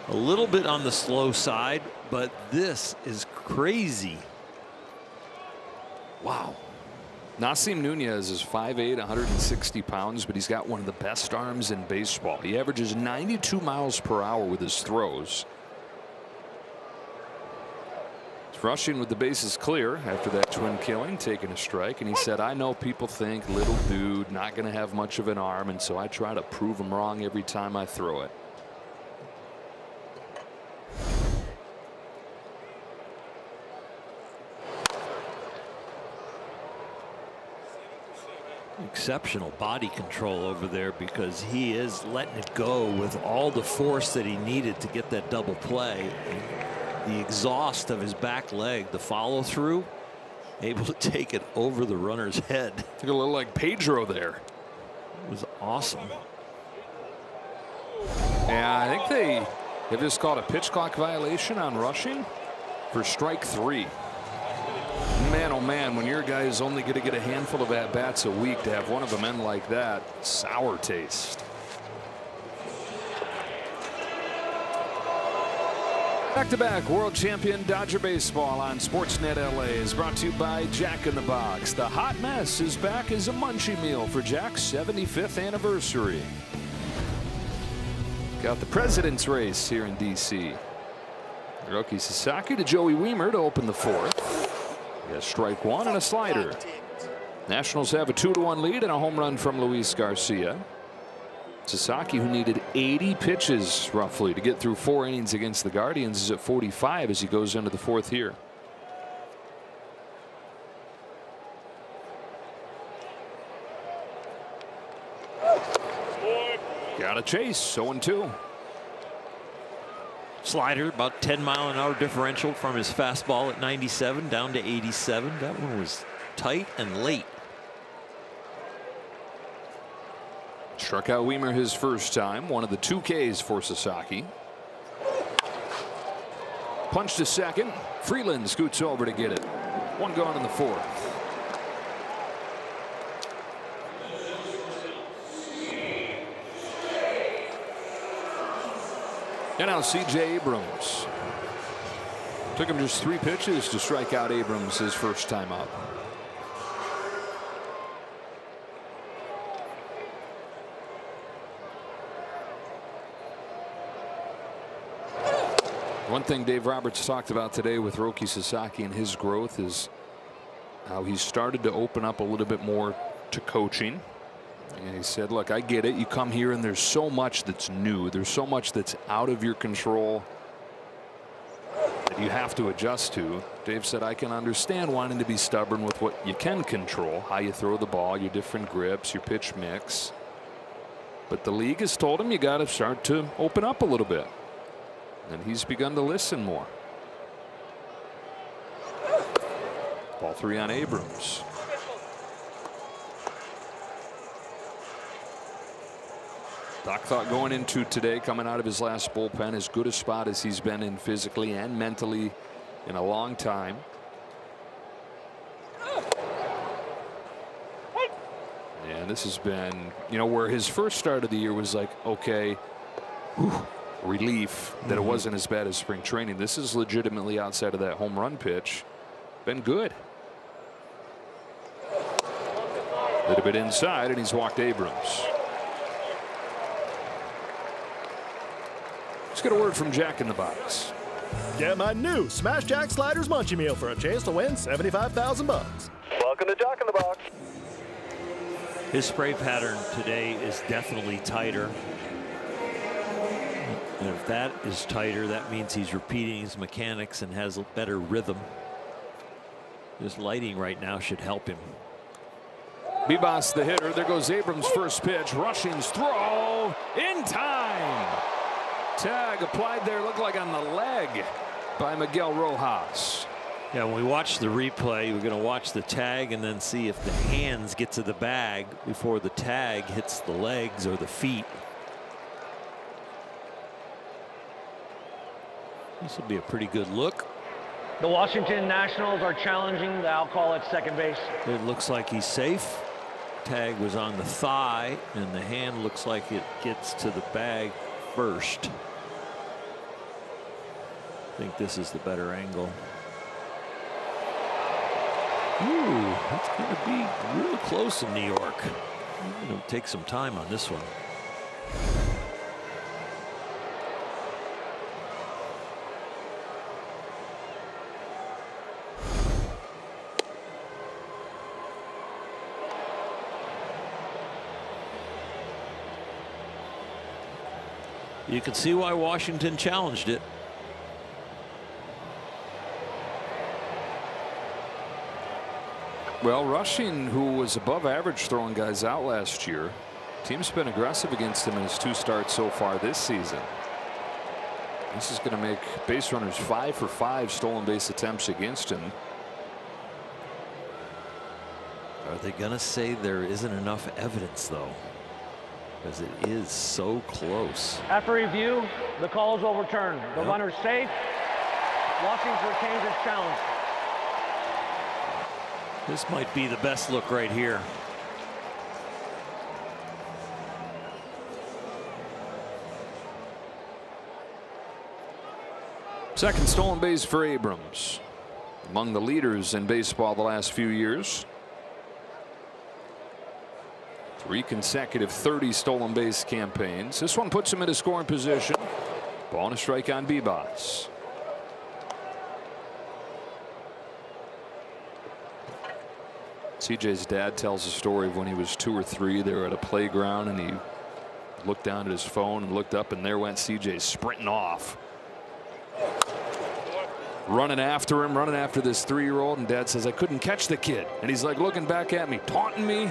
a little bit on the slow side, but this is crazy. Wow. Nasim Nunez is 5'8", 160 pounds, but he's got one of the best arms in baseball. He averages 92 miles per hour with his throws. He's rushing with the bases clear after that twin killing, taking a strike, and he said, I know people think little dude, not going to have much of an arm, and so I try to prove them wrong every time I throw it. Exceptional body control over there because he is letting it go with all the force that he needed to get that double play. The exhaust of his back leg, the follow through, able to take it over the runner's head. Look a little like Pedro there. It was awesome. Yeah, I think they have just called a pitch clock violation on rushing for strike 3. Man, oh man, when your guy is only going to get a handful of at-bats a week, to have one of them end like that, sour taste. Back-to-back world champion Dodger baseball on SportsNet LA is brought to you by Jack in the Box. The hot mess is back as a munchie meal for Jack's 75th anniversary. Got the president's race here in D.C. Hiroki Sasaki to Joey Wiemer to open the fourth. He has strike one and a slider. Nationals have a 2-1 lead and a home run from Luis Garcia. Sasaki, who needed 80 pitches roughly to get through 4 innings against the Guardians, is at 45 as he goes into the fourth here. Got a chase, 0-2. Slider, about 10-mile-an-hour differential from his fastball at 97 down to 87. That one was tight and late. Struck out Wiemer his first time, one of the 2 Ks for Sasaki. Punch to second. Freeland scoots over to get it. 1 gone in the fourth. And now C.J. Abrams. Took him just 3 pitches to strike out Abrams his first time up. One thing Dave Roberts talked about today with Hiroki Sasaki and his growth is how he started to open up a little bit more to coaching. And he said, look, I get it. You come here and there's so much that's new. There's so much that's out of your control that you have to adjust to. Dave said, I can understand wanting to be stubborn with what you can control, how you throw the ball, your different grips, your pitch mix. But the league has told him you got to start to open up a little bit. And he's begun to listen more. Ball 3 on Abrams. Doc thought going into today, coming out of his last bullpen, as good a spot as he's been in physically and mentally in a long time. And this has been, you know, where his first start of the year was like, okay, relief that it wasn't as bad as spring training. This is legitimately, outside of that home run pitch, been good. A little bit inside, and he's walked Abrams. Let's get a word from Jack in the Box. Get my new Smash Jack Sliders Munchie Meal for a chance to win $75,000. Welcome to Jack in the Box. His spray pattern today is definitely tighter. And if that is tighter, that means he's repeating his mechanics and has a better rhythm. His lighting right now should help him. Bebas the hitter. There goes Abrams' first pitch. Rushing's throw in time. Tag applied there, looked like on the leg by Miguel Rojas. Yeah, when we watch the replay, we're going to watch the tag and then see if the hands get to the bag before the tag hits the legs or the feet. This will be a pretty good look. The Washington Nationals are challenging the out call at second base. It looks like he's safe. Tag was on the thigh, and the hand looks like it gets to the bag first. I think this is the better angle. Ooh, that's going to be real close in New York. I'm going to take some time on this one. You can see why Washington challenged it. Well, Rushing, who was above average throwing guys out last year, team's been aggressive against him in his 2 starts so far this season. This is going to make base runners 5 for 5 stolen base attempts against him. Are they going to say there isn't enough evidence, though? Because it is so close. After review, the call is overturned. The runner's safe. Washington retains its challenge. This might be the best look right here. Second stolen base for Abrams. Among the leaders in baseball the last few years. 3 consecutive 30 stolen base campaigns. This one puts him in a scoring position. Ball and a strike on Bibas. CJ's dad tells a story of when he was 2 or 3. They were at a playground and he looked down at his phone and looked up, and there went CJ sprinting off. Running after him, running after this 3-year-old, and Dad says, I couldn't catch the kid. And he's like looking back at me, taunting me.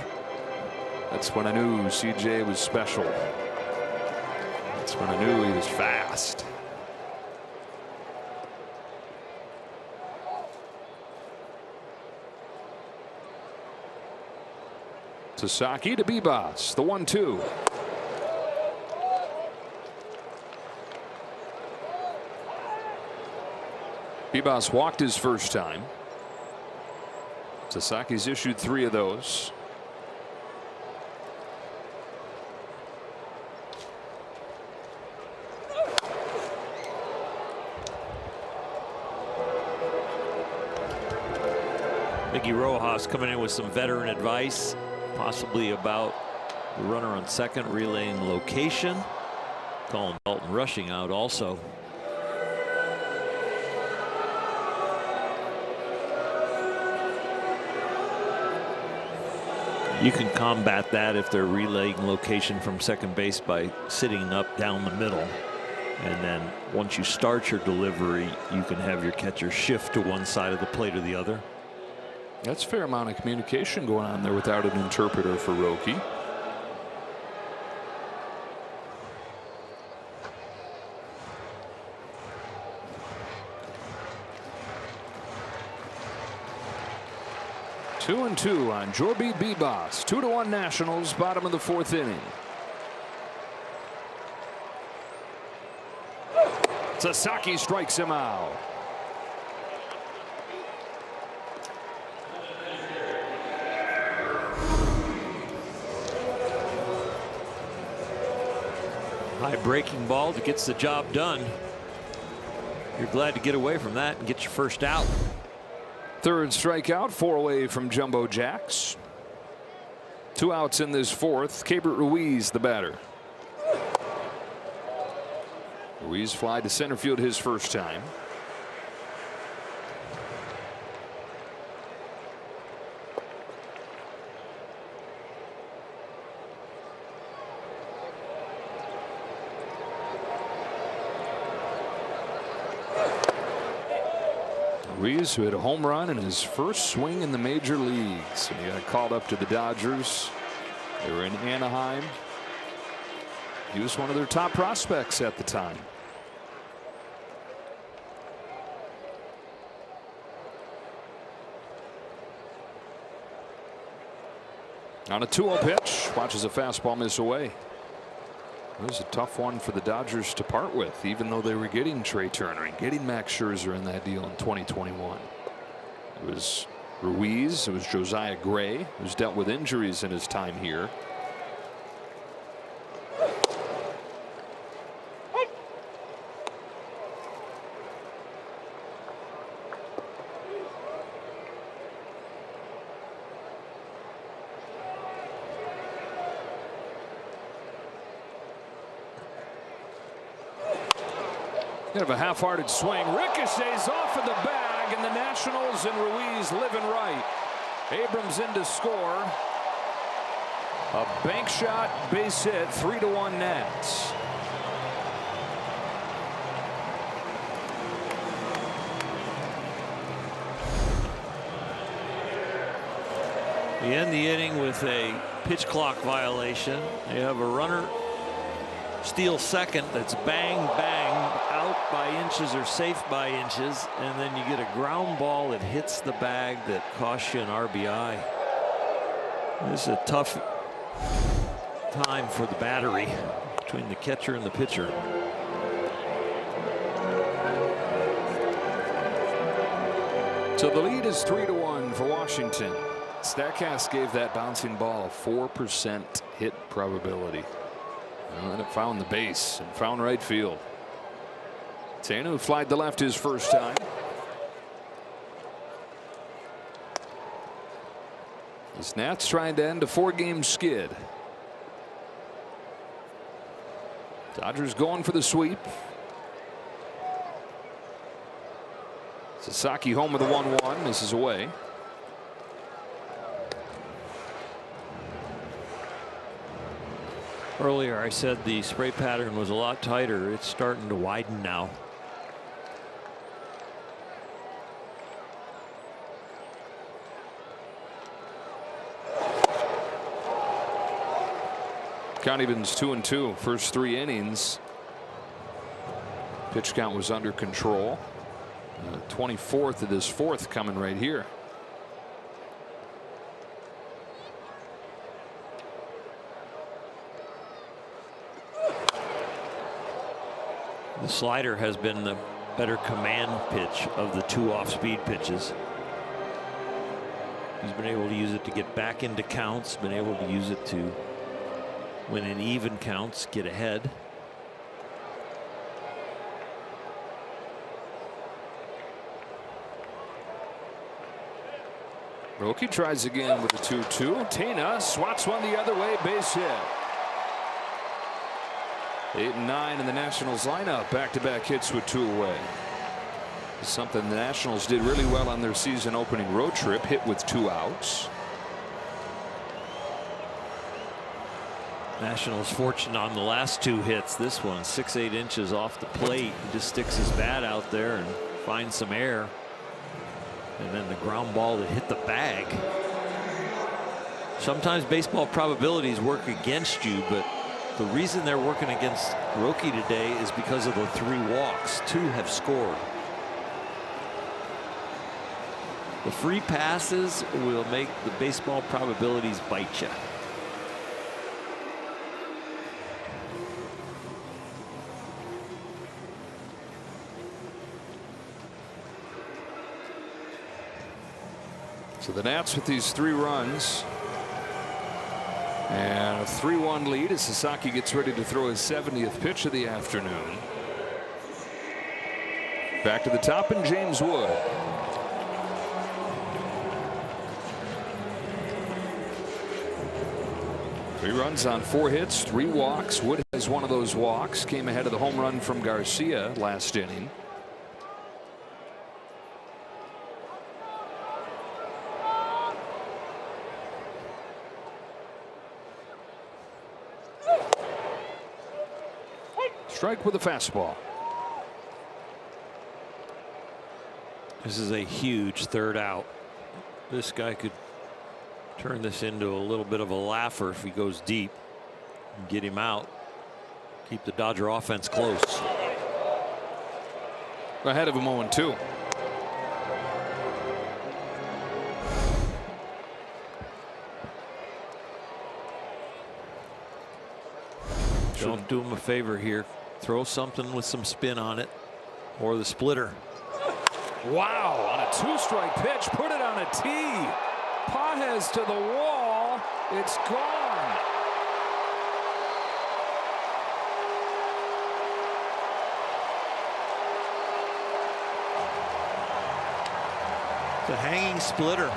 That's when I knew CJ was special. That's when I knew he was fast. Sasaki to Bibas, the 1-2. Bibas walked his first time. Sasaki's issued 3 of those. Mickey Rojas coming in with some veteran advice, possibly about the runner on second relaying location. Colin Dalton rushing out also. You can combat that if they're relaying location from second base by sitting up down the middle. And then once you start your delivery, you can have your catcher shift to one side of the plate or the other. That's a fair amount of communication going on there without an interpreter for Roki. Two and 2 on Jorby Bibas. 2-1 Nationals, bottom of the 4th inning. Sasaki strikes him out. High breaking ball that gets the job done. You're glad to get away from that and get your first out. 3rd strikeout, 4 away from Jumbo Jacks. 2 outs in this 4th. Keibert Ruiz, the batter. Ruiz fly to center field his first time. Ruiz, who had a home run in his first swing in the major leagues. And he got called up to the Dodgers. They were in Anaheim. He was one of their top prospects at the time. On a 2-0 pitch, watches a fastball miss away. It was a tough one for the Dodgers to part with, even though they were getting Trey Turner and getting Max Scherzer in that deal in 2021. It was Ruiz, it was Josiah Gray, who's dealt with injuries in his time here. Kind of a half-hearted swing. Ricochets off of the bag, and the Nationals and Ruiz living right. Abrams in to score. A bank shot, base hit, 3-1 Nats. We end the inning with a pitch clock violation. You have a runner steal second that's bang bang out by inches or safe by inches, and then you get a ground ball that hits the bag that costs you an RBI. This is a tough time for the battery between the catcher and the pitcher. So the lead is 3-1 for Washington. Statcast gave that bouncing ball a 4% hit probability. And then it found the base and found right field. Tanu flied to left his first time. The Nats trying to end a 4-game skid. Dodgers going for the sweep. Sasaki home with a 1-1. This is away. Earlier I said the spray pattern was a lot tighter. It's starting to widen now. Count evens 2-2. First 3 innings. Pitch count was under control. 24th of this 4th coming right here. The slider has been the better command pitch of the 2 off-speed pitches. He's been able to use it to get back into counts, been able to use it to, when in even counts, get ahead. Roki tries again with a 2-2. Tina swats one the other way, base hit. 8 and 9 in the Nationals lineup. Back-to-back hits with 2 away. Something the Nationals did really well on their season opening road trip. Hit with 2 outs. Nationals fortunate on the last 2 hits. This one 6-8 inches off the plate. He just sticks his bat out there and finds some air. And then the ground ball that hit the bag. Sometimes baseball probabilities work against you, but the reason they're working against Roki today is because of the 3 walks. 2 have scored. The free passes will make the baseball probabilities bite you. So the Nats with these 3 runs and a 3-1 lead as Sasaki gets ready to throw his 70th pitch of the afternoon. Back to the top and James Wood. Three runs on 4 hits, 3 walks. Wood has one of those walks. Came ahead of the home run from Garcia last inning. Strike with a fastball. This is a huge 3rd out. This guy could turn this into a little bit of a laugher if he goes deep and get him out. Keep the Dodger offense close. Ahead of him 0-2. Don't do him a favor here. Throw something with some spin on it, or the splitter. Wow, on a 2-strike pitch, put it on a tee. Pages to the wall. It's gone. The hanging splitter.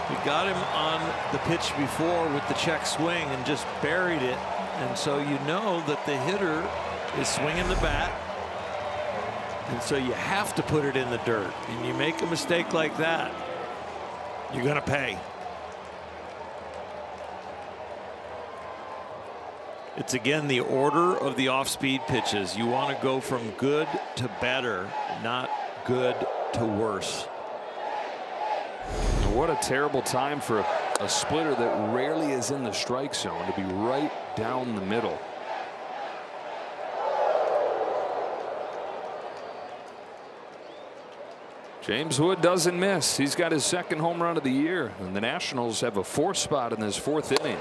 He got him on the pitch before with the check swing and just buried it. And so you know that the hitter is swinging the bat. And so you have to put it in the dirt. And you make a mistake like that, you're going to pay. It's again the order of the off-speed pitches. You want to go from good to better, not good to worse. What a terrible time for a splitter that rarely is in the strike zone to be right down the middle. James Wood doesn't miss. He's got his 2nd home run of the year, and the Nationals have a 4th spot in this 4th inning.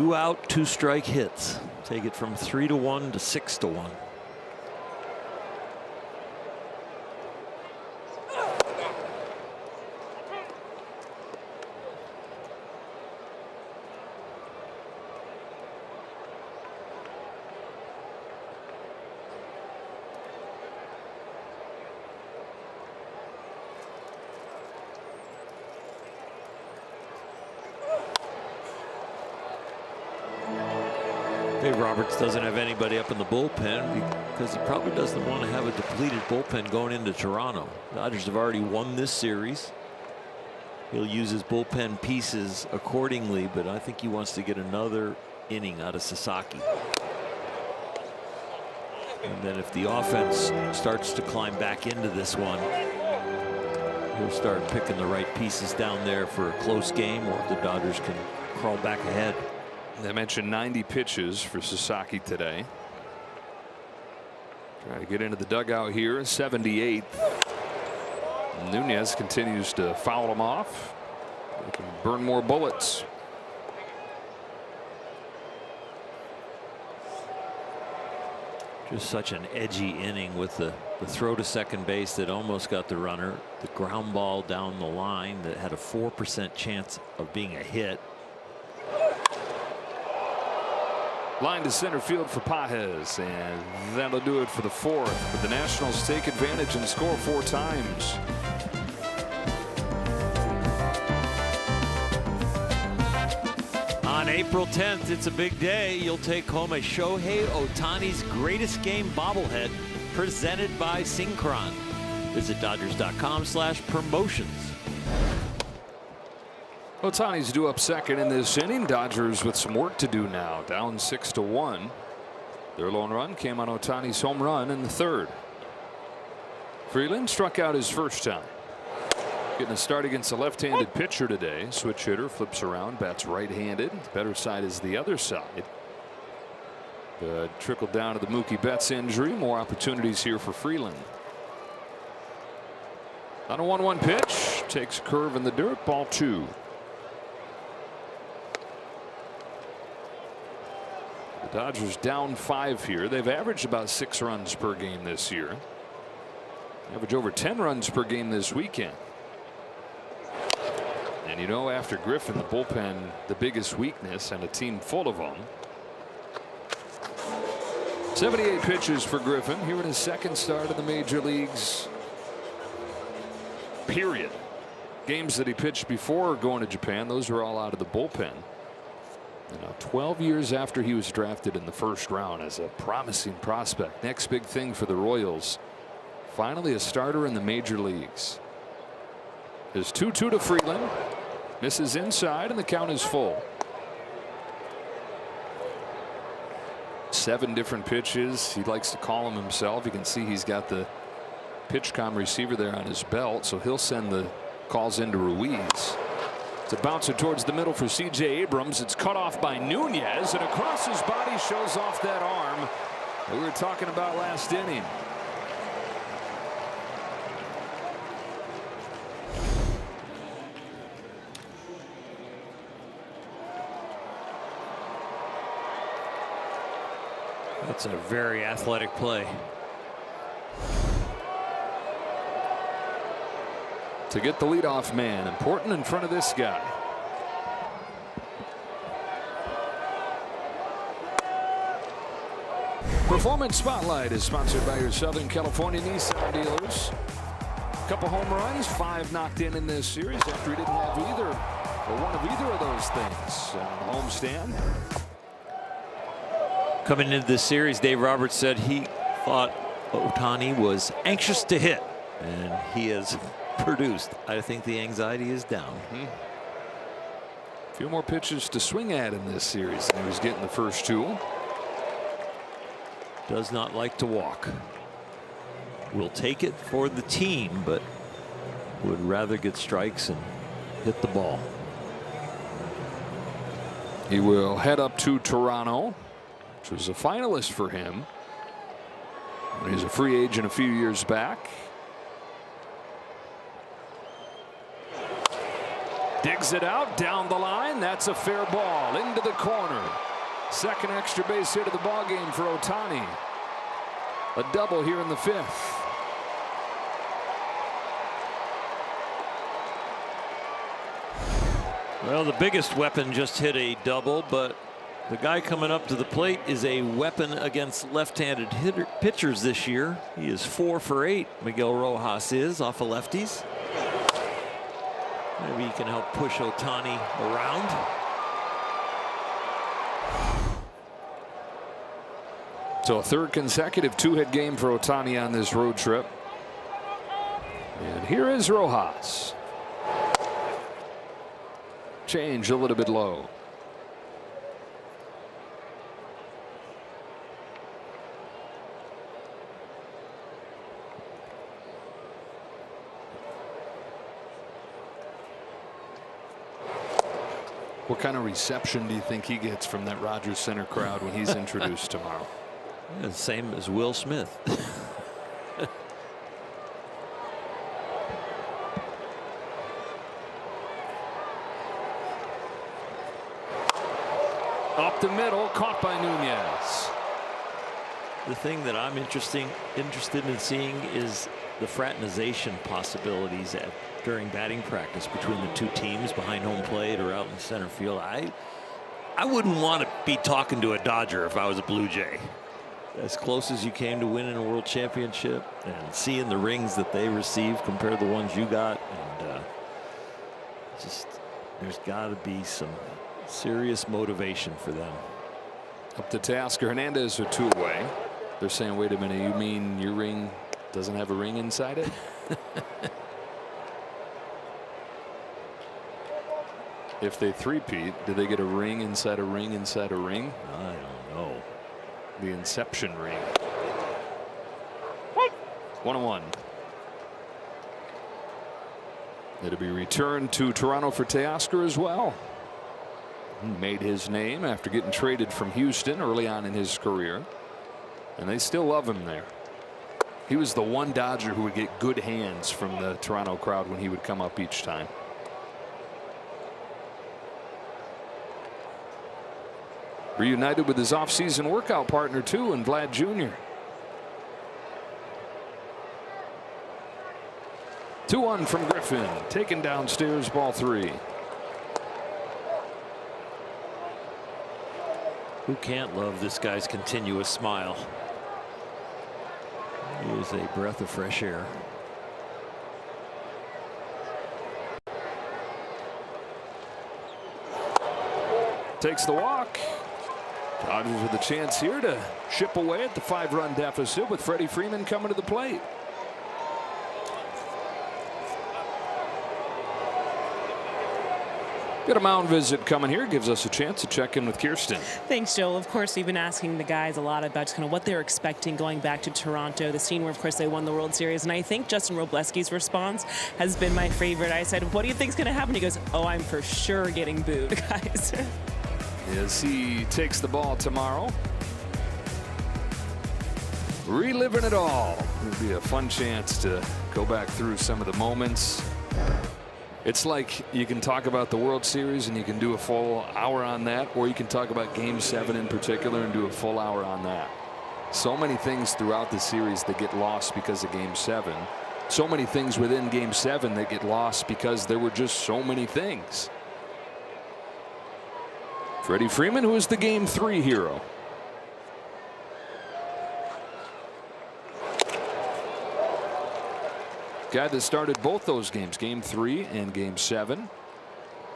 2 out, 2 strike hits. Take it from 3-1 to 6-1. Dave Roberts doesn't have anybody up in the bullpen because he probably doesn't want to have a depleted bullpen going into Toronto. The Dodgers have already won this series. He'll use his bullpen pieces accordingly, but I think he wants to get another inning out of Sasaki. And then if the offense starts to climb back into this one, he'll start picking the right pieces down there for a close game, or if the Dodgers can crawl back ahead. They mentioned 90 pitches for Sasaki today. Trying to get into the dugout here. 78th. Nunez continues to foul him off. They can burn more bullets. Just such an edgy inning with the throw to second base that almost got the runner. The ground ball down the line that had a 4% chance of being a hit. Line to center field for Pages, and that'll do it for the 4th. But the Nationals take advantage and score 4 times. On April 10th, it's a big day. You'll take home a Shohei Ohtani's greatest game bobblehead presented by Synchron. Visit Dodgers.com/promotions. Ohtani's due up second in this inning. Dodgers with some work to do now, down 6-1. Their lone run came on Ohtani's home run in the 3rd. Freeland struck out his first time. Getting a start against a left-handed pitcher today. Switch hitter, flips around, bats right-handed. Better side is the other side. But trickled down to the Mookie Betts injury. More opportunities here for Freeland. On a 1-1 pitch, takes a curve in the dirt, ball 2. The Dodgers down 5 here. They've averaged about 6 runs per game this year. Average over 10 runs per game this weekend. And you know, after Griffin, the bullpen, the biggest weakness, and a team full of them. 78 pitches for Griffin here in his 2nd start in the major leagues. Period. Games that he pitched before going to Japan, those were all out of the bullpen. You know, 12 years after he was drafted in the 1st round as a promising prospect. Next big thing for the Royals. Finally a starter in the major leagues. There's 2-2 to Freeland. Misses inside and the count is full. 7 different pitches. He likes to call them himself. You can see he's got the PitchCom receiver there on his belt, so he'll send the calls into Ruiz. It's a bouncer towards the middle for C.J. Abrams. It's cut off by Nunez, and across his body shows off that arm that we were talking about last inning. That's a very athletic play. To get the leadoff man, important in front of this guy. Performance Spotlight is sponsored by your Southern California Nissan dealers. A couple home runs, 5 knocked in this series after he didn't have either or one of either of those things on the homestand. Coming into this series, Dave Roberts said he thought Ohtani was anxious to hit, and he has produced. I think the anxiety is down. A few more pitches to swing at in this series than he was getting the first 2. Does not like to walk. Will take it for the team, but would rather get strikes and hit the ball. He will head up to Toronto, which was a finalist for him. He's a free agent a few years back. Digs it out down the line. That's a fair ball into the corner. Second extra base hit of the ball game for Ohtani. A double here in the 5th. Well, the biggest weapon just hit a double, but the guy coming up to the plate is a weapon against left-handed pitchers this year. He is 4 for 8. Miguel Rojas is off of lefties. Maybe he can help push Ohtani around. So a third consecutive 2-hit game for Ohtani on this road trip. And here is Rojas. Change a little bit low. What kind of reception do you think he gets from that Rogers Center crowd when he's introduced tomorrow? Yeah, same as Will Smith. Up the middle, caught by Nunez. The thing that I'm interested in seeing is the fraternization possibilities during batting practice between the two teams behind home plate or out in center field. I wouldn't want to be talking to a Dodger if I was a Blue Jay. As close as you came to winning a world championship and seeing the rings that they received compared to the ones you got, and just there's got to be some serious motivation for them. Up to Tasker. Hernandez are 2 away. They're saying, wait a minute, you mean your ring doesn't have a ring inside it? If they three-peat, do they get a ring inside a ring inside a ring? I don't know. The Inception ring. 1-1. It'll be returned to Toronto for Teoscar as well. He made his name after getting traded from Houston early on in his career, and they still love him there. He was the one Dodger who would get good hands from the Toronto crowd when he would come up each time. Reunited with his offseason workout partner too, and Vlad Jr. 2-1 from Griffin, taken downstairs, ball 3. Who can't love this guy's continuous smile? He is a breath of fresh air. Takes the walk. Dodgers with a chance here to chip away at the 5-run deficit with Freddie Freeman coming to the plate. Got a mound visit coming here. Gives us a chance to check in with Kirsten. Thanks, Joel. Of course, we've been asking the guys a lot about just kind of what they're expecting going back to Toronto, the scene where, of course, they won the World Series. And I think Justin Robleski's response has been my favorite. I said, what do you think's going to happen? He goes, oh, I'm for sure getting booed, guys. As he takes the ball tomorrow. Reliving it all. It'll be a fun chance to go back through some of the moments. It's like you can talk about the World Series and you can do a full hour on that, or you can talk about Game 7 in particular and do a full hour on that. So many things throughout the series that get lost because of Game 7. So many things within Game 7 that get lost because there were just so many things. Freddie Freeman, who is the Game 3 hero. Guy that started both those games, Game 3 and Game 7,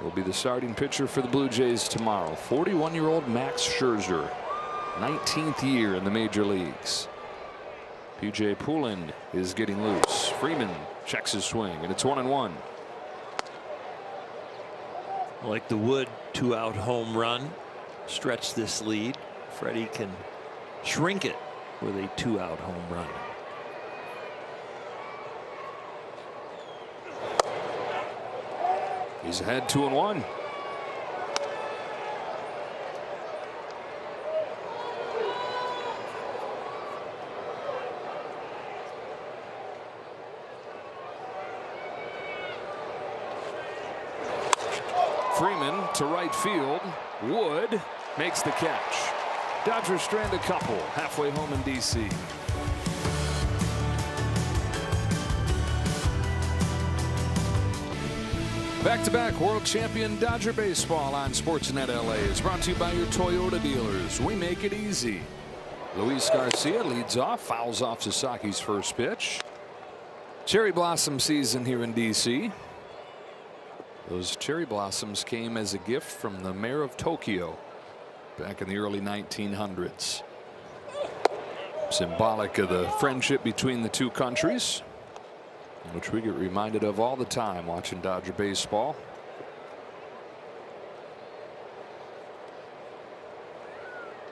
will be the starting pitcher for the Blue Jays tomorrow. 41-year-old Max Scherzer, 19th year in the major leagues. P.J. Poulin is getting loose. Freeman checks his swing, and it's 1-1. Like the Wood 2-out home run, stretch this lead. Freddie can shrink it with a 2-out home run. He's ahead 2-1. Freeman to right field. Wood makes the catch. Dodgers strand a couple halfway home in D.C. Back-to-back world champion Dodger baseball on SportsNet LA is brought to you by your Toyota dealers. We make it easy. Luis Garcia leads off, fouls off Sasaki's first pitch. Cherry blossom season here in D.C. Those cherry blossoms came as a gift from the mayor of Tokyo back in the early 1900s. Symbolic of the friendship between the two countries, which we get reminded of all the time watching Dodger baseball.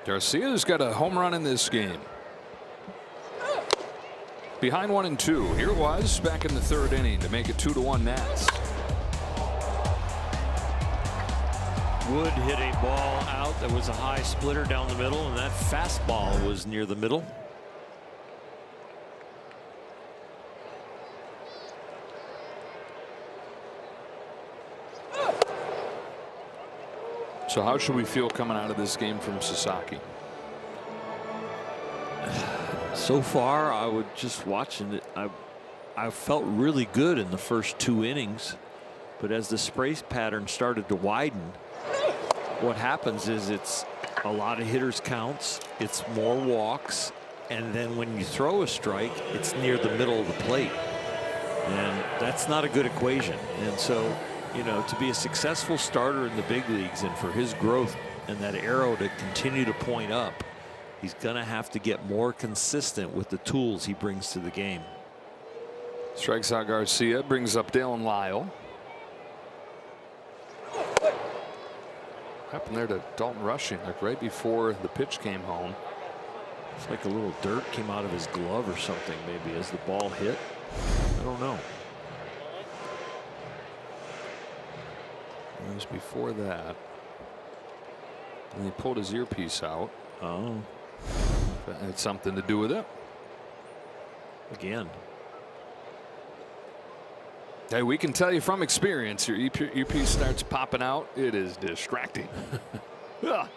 Garcia's got a home run in this game. Behind 1-2. Here it was back in the third inning to make it 2-1 Nats. Wood hit a ball out that was a high splitter down the middle, and that fastball was near the middle. So how should we feel coming out of this game from Sasaki? So far, I would just watching it. I felt really good in the first 2 innings, but as the spray pattern started to widen, what happens is it's a lot of hitters counts, it's more walks, and then when you throw a strike, it's near the middle of the plate, and that's not a good equation. And so, you know, to be a successful starter in the big leagues and for his growth and that arrow to continue to point up, he's going to have to get more consistent with the tools he brings to the game. Strikes out Garcia, brings up Dalen Lyle. What happened there to Dalton Rushing, like right before the pitch came home? It's like a little dirt came out of his glove or something, maybe, as the ball hit. I don't know. It was before that. And he pulled his earpiece out. Oh. That had something to do with it. Again. Hey, we can tell you from experience, your earpiece starts popping out, it is distracting. Ah.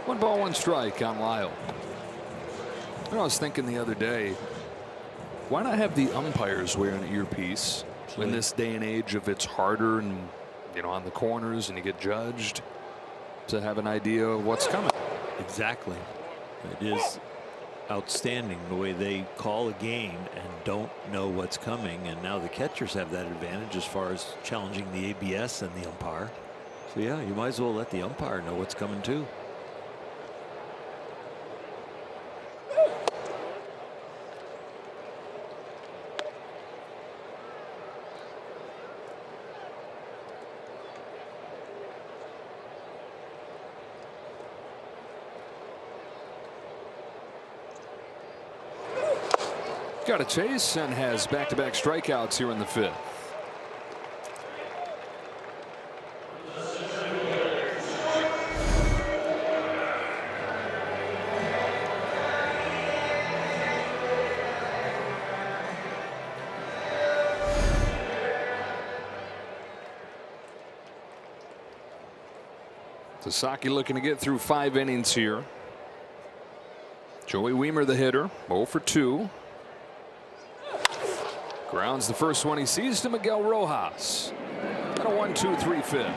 One ball, one strike on Lyle. I was thinking the other day, why not have the umpires wear an earpiece in this day and age of it's harder and, you know, on the corners and you get judged, to have an idea of what's coming? Exactly. It is outstanding the way they call a game and don't know what's coming, and now the catchers have that advantage as far as challenging the ABS and the umpire. So yeah, you might as well let the umpire know what's coming too. Got a chase and has back-to-back strikeouts here in the fifth. Sasaki looking to get through 5 innings here. Joey Wiemer, the hitter, 0 for 2. Grounds the first one he sees to Miguel Rojas. And a 1-2-3 fifth.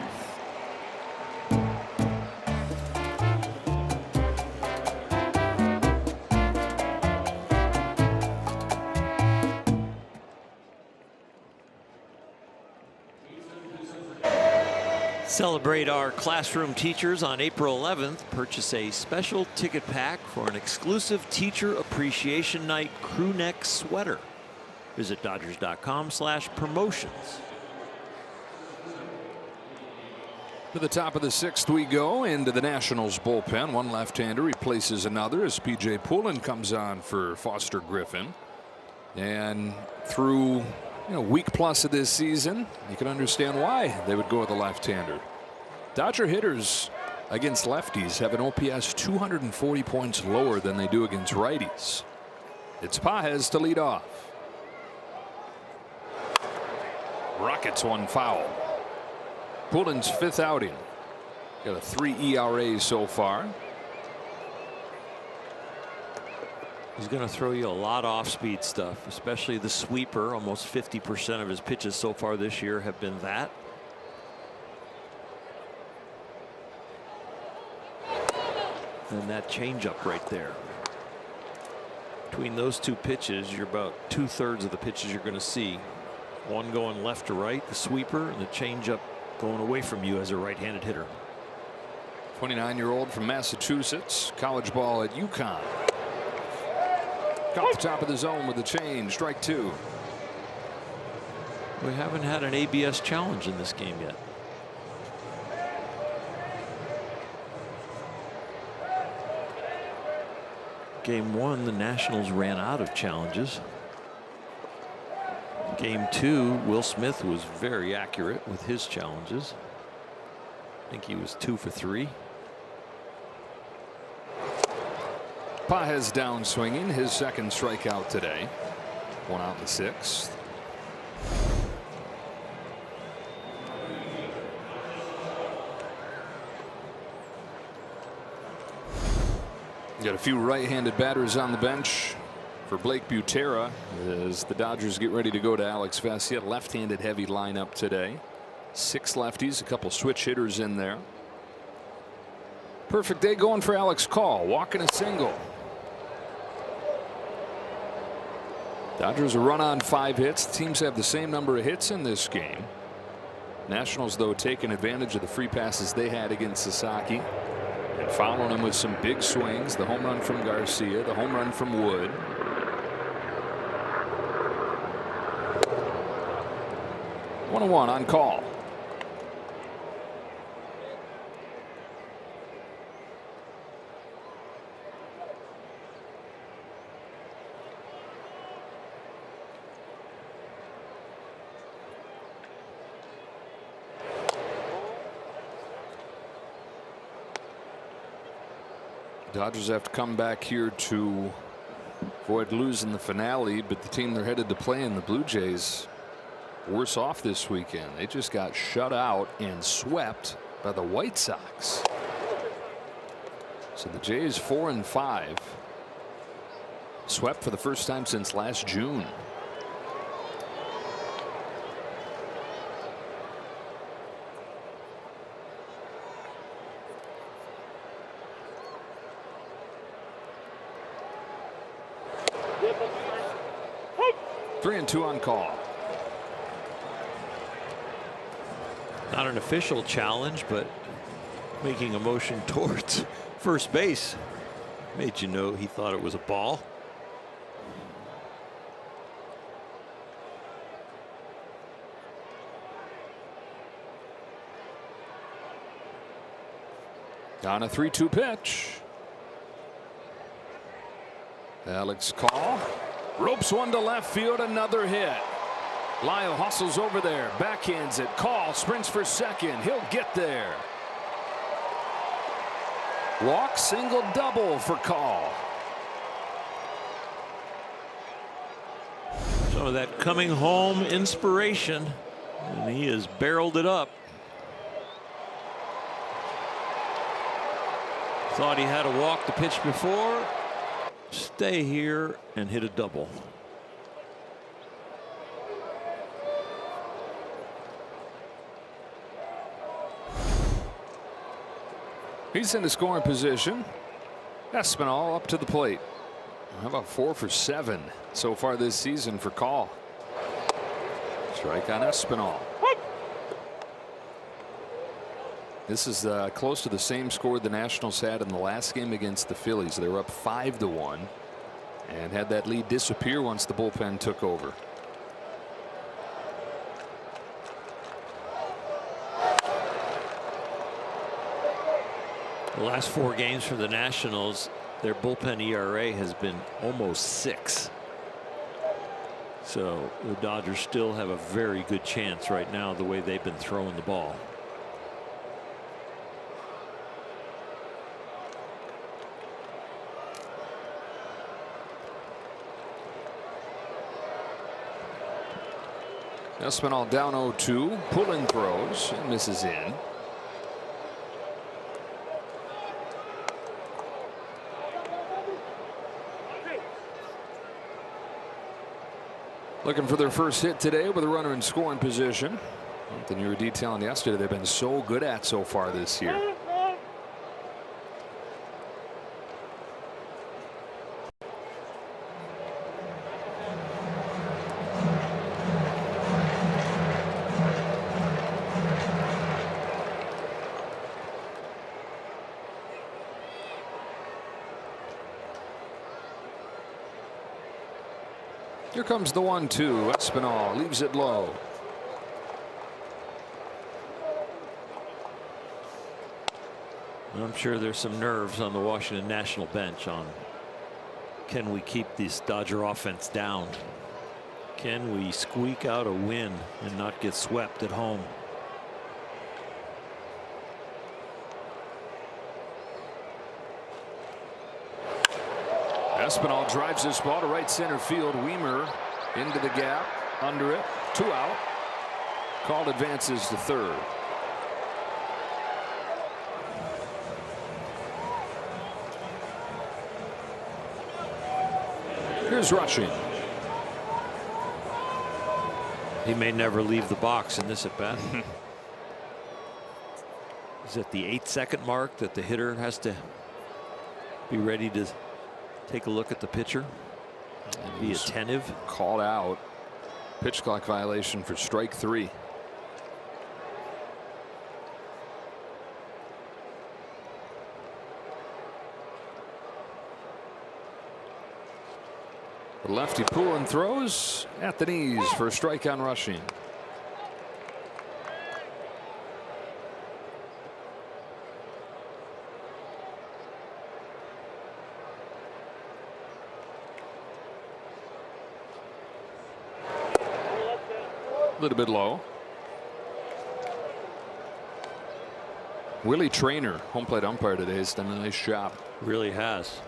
Celebrate our classroom teachers on April 11th. Purchase a special ticket pack for an exclusive Teacher Appreciation Night crew neck sweater. Visit Dodgers.com/promotions. To the top of the 6th we go, into the Nationals bullpen. One left-hander replaces another as P.J. Pullen comes on for Foster Griffin. And through week plus of this season, you can understand why they would go with a left-hander. Dodger hitters against lefties have an OPS 240 points lower than they do against righties. It's Pages to lead off. Rockets one foul. Pullen's 5th outing. Got a 3 ERA so far. He's going to throw you a lot of off-speed stuff, especially the sweeper. Almost 50% of his pitches so far this year have been that. And that changeup right there. Between those 2 pitches, you're about 2/3 of the pitches you're going to see. One going left to right, the sweeper, and the changeup going away from you as a right-handed hitter. 29-year-old from Massachusetts, college ball at UConn. Off the top of the zone with a change, strike 2. We haven't had an ABS challenge in this game yet. Game 1, the Nationals ran out of challenges. Game 2, Will Smith was very accurate with his challenges. I think he was 2 for 3. Pages down swinging, his 2nd strikeout today. 1 out in the 6th. Got a few right-handed batters on the bench for Blake Butera as the Dodgers get ready to go to Alex Vesia. Left-handed heavy lineup today. 6 lefties, a couple switch hitters in there. Perfect day going for Alex Call, walking a single. Dodgers a run on 5 hits. The teams have the same number of hits in this game. Nationals, though, taking advantage of the free passes they had against Sasaki and following them with some big swings. The home run from Garcia, the home run from Wood. One and one on Call. Dodgers have to come back here to avoid losing the finale, but the team they're headed to play in, the Blue Jays, worse off this weekend. They just got shut out and swept by the White Sox. So the Jays 4-5, swept for the first time since last June. Three and two on Call. Not an official challenge, but making a motion towards first base made you know he thought it was a ball. On a 3-2 pitch. Alex Call ropes one to left field, another hit. Lyle hustles over there, backhands it. Call sprints for second. He'll get there. Walk, single, double for Call. Some of that coming home inspiration, and he has barreled it up. Thought he had to walk the pitch before. Stay here and hit a double. He's in the scoring position. Espinal up to the plate. How about 4 for 7 so far this season for Call? Strike on Espinal. This is close to the same score the Nationals had in the last game against the Phillies. They were up 5-1 and had that lead disappear once the bullpen took over. The last 4 games for the Nationals, their bullpen ERA has been almost 6. So the Dodgers still have a very good chance right now, the way they've been throwing the ball. Espinal down 0-2. Pulling throws and misses in. Looking for their first hit today with a runner in scoring position. Something you were detailing yesterday they've been so good at so far this year. Here comes the 1-2. Espinal leaves it low. I'm sure there's some nerves on the Washington National bench on, can we keep this Dodger offense down? Can we squeak out a win and not get swept at home? Espinal drives this ball to right center field. Weimer into the gap, under it, 2 out. Called advances to third. Here's Rushing. He may never leave the box in this at bat. Is it the 8-second mark that the hitter has to be ready to take a look at the pitcher? Be attentive. Called out. Pitch clock violation for strike 3. The lefty pulling throws at the knees for a strike on Rushing. A little bit low. Willie Traynor, home plate umpire today, has done a nice job. Really has.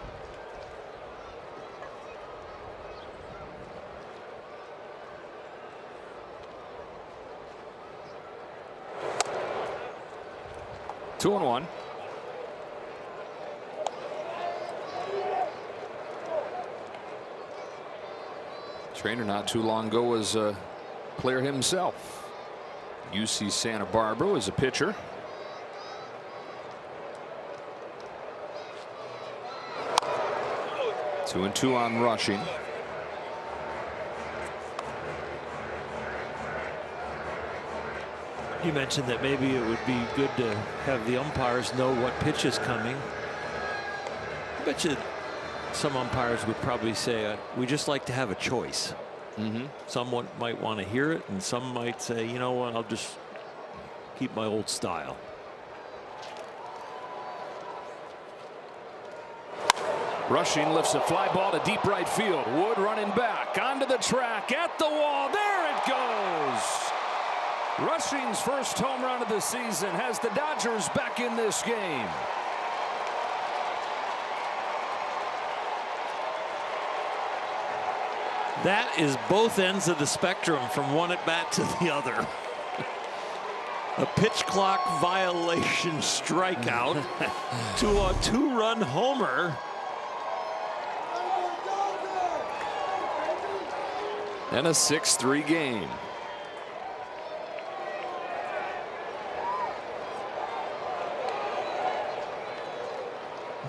Two and one. Traynor not too long ago was a player himself. UC Santa Barbara as a pitcher. Two and two on Rushing. You mentioned that maybe it would be good to have the umpires know what pitch is coming. I bet you some umpires would probably say, we just like to have a choice. Someone might want to hear it, and some might say, you know what, I'll just keep my old style. Rushing lifts a fly ball to deep right field. Wood running back onto the track at the wall. There it goes. Rushing's first home run of the season has the Dodgers back in this game. That is both ends of the spectrum from one at bat to the other. A pitch clock violation strikeout to a 2-run homer. And a 6-3 game.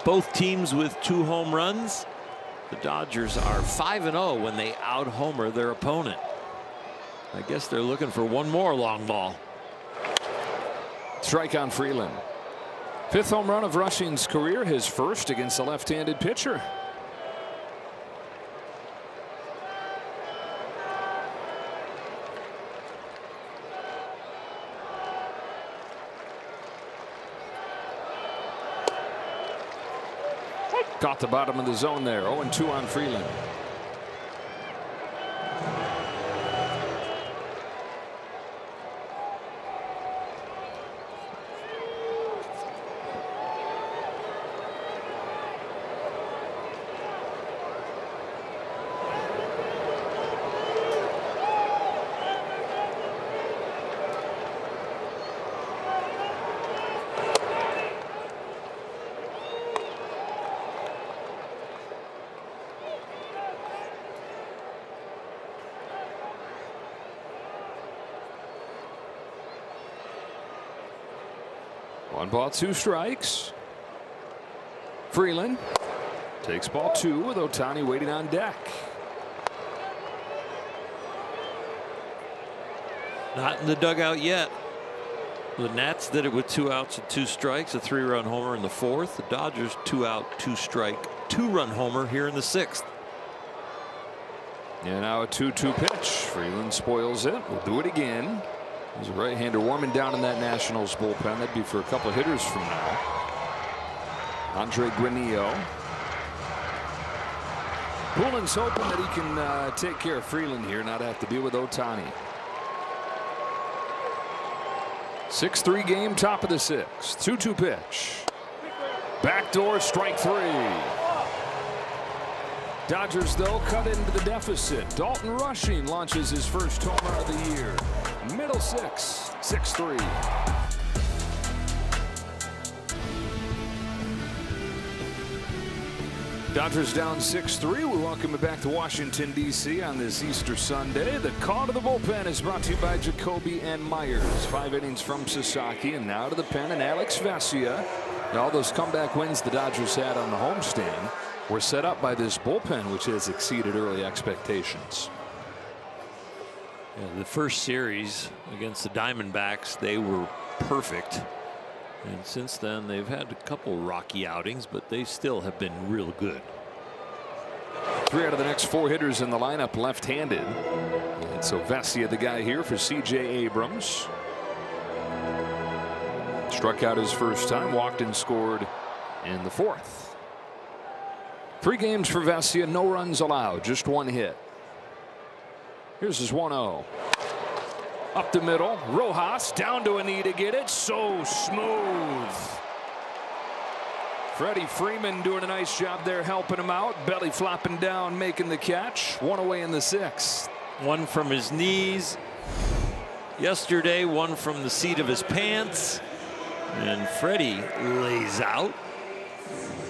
Both teams with 2 home runs. The Dodgers are 5-0 when they out-homer their opponent. I guess they're looking for one more long ball. Strike on Freeland. 5th home run of Rushing's career, his first against a left-handed pitcher. Caught the bottom of the zone there. 0-2 on Freeland. 1 ball, 2 strikes. Freeland takes ball 2 with Ohtani waiting on deck. Not in the dugout yet. The Nats did it with 2 outs and 2 strikes, a 3-run homer in the 4th. The Dodgers 2 out, 2 strike, 2-run homer here in the 6th. And now a 2-2 pitch. Freeland spoils it. We'll do it again. There's a right-hander warming down in that Nationals bullpen. That'd be for a couple of hitters from now. Andre Granillo. Poulin's hoping that he can take care of Freeland here, not have to deal with Ohtani. 6-3 game, top of the 6th. 2-2 pitch. Backdoor, strike 3. Dodgers, though, cut into the deficit. Dalton Rushing launches his first homer of the year. Middle 6, 6-3. Dodgers down 6-3. We welcome you back to Washington, D.C. on this Easter Sunday. The call to the bullpen is brought to you by Jacoby and Myers. 5 innings from Sasaki, and now to the pen and Alex Vesia. And all those comeback wins the Dodgers had on the homestand were set up by this bullpen, which has exceeded early expectations. Yeah, the first series against the Diamondbacks, they were perfect. And since then, they've had a couple rocky outings, but they still have been real good. 3 out of the next 4 hitters in the lineup left-handed. And so Vesia, the guy here for C.J. Abrams. Struck out his first time, walked and scored in the 4th. 3 games for Vesia, no runs allowed, just 1 hit. Here's his 1-0. Up the middle, Rojas down to a knee to get it. So smooth. Freddie Freeman doing a nice job there, helping him out. Belly flopping down, making the catch. 1 away in the 6th. 1 from his knees yesterday, 1 from the seat of his pants. And Freddie lays out.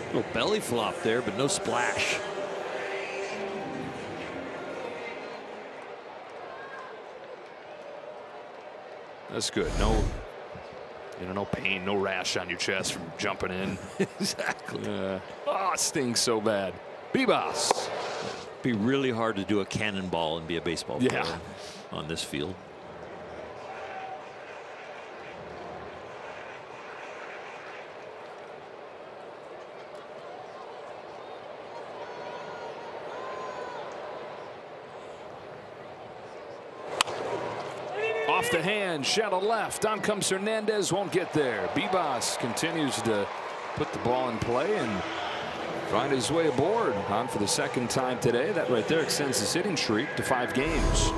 Little belly flop there, but no splash. That's good. No, no pain, no rash on your chest from jumping in. Exactly. Oh, it stings so bad. Bebas. Be really hard to do a cannonball and be a baseball player on this field. Off the hand, shallow left. On comes Hernandez, won't get there. Bebas continues to put the ball in play and find his way aboard. On for the 2nd time today. That right there extends his hitting streak to 5 games.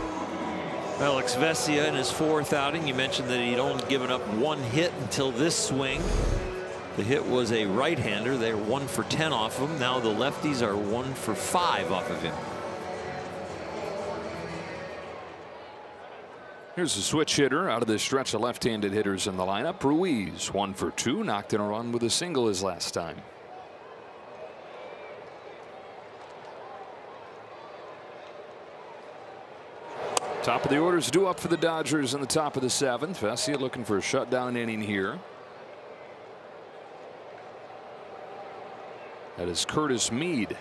Alex Vesia in his 4th outing. You mentioned that he'd only given up 1 hit until this swing. The hit was a right-hander. They're 1 for 10 off him. Now the lefties are 1 for 5 off of him. Here's a switch hitter out of this stretch of left-handed hitters in the lineup. Ruiz, 1 for 2, knocked in a run with a single his last time. Top of the order is due up for the Dodgers in the top of the 7th. Vesia looking for a shutdown inning here. That is Curtis Mead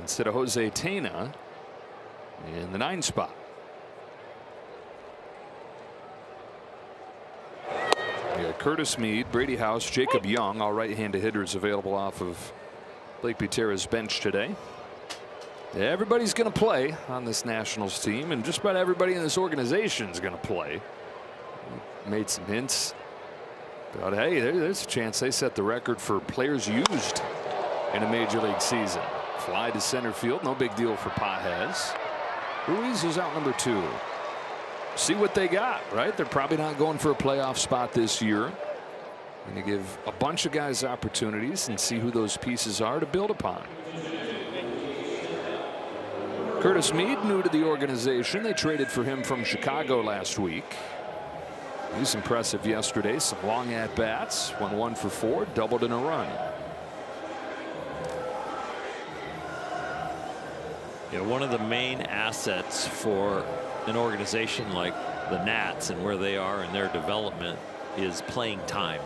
instead of Jose Tena in the 9 spot. Curtis Mead, Brady House, Jacob Young, all right-handed hitters available off of Blake Butera's bench today. Everybody's going to play on this Nationals team, and just about everybody in this organization is going to play. Made some hints about, hey, there's a chance they set the record for players used in a major league season. Fly to center field, no big deal for Pajes. Ruiz is out number 2. See what they got, right? They're probably not going for a playoff spot this year. Going to give a bunch of guys opportunities and see who those pieces are to build upon. Curtis Mead, new to the organization. They traded for him from Chicago last week. He was impressive yesterday. Some long at-bats. Went 1 for 4, doubled in a run. Yeah, one of the main assets for an organization like the Nats and where they are in their development is playing time.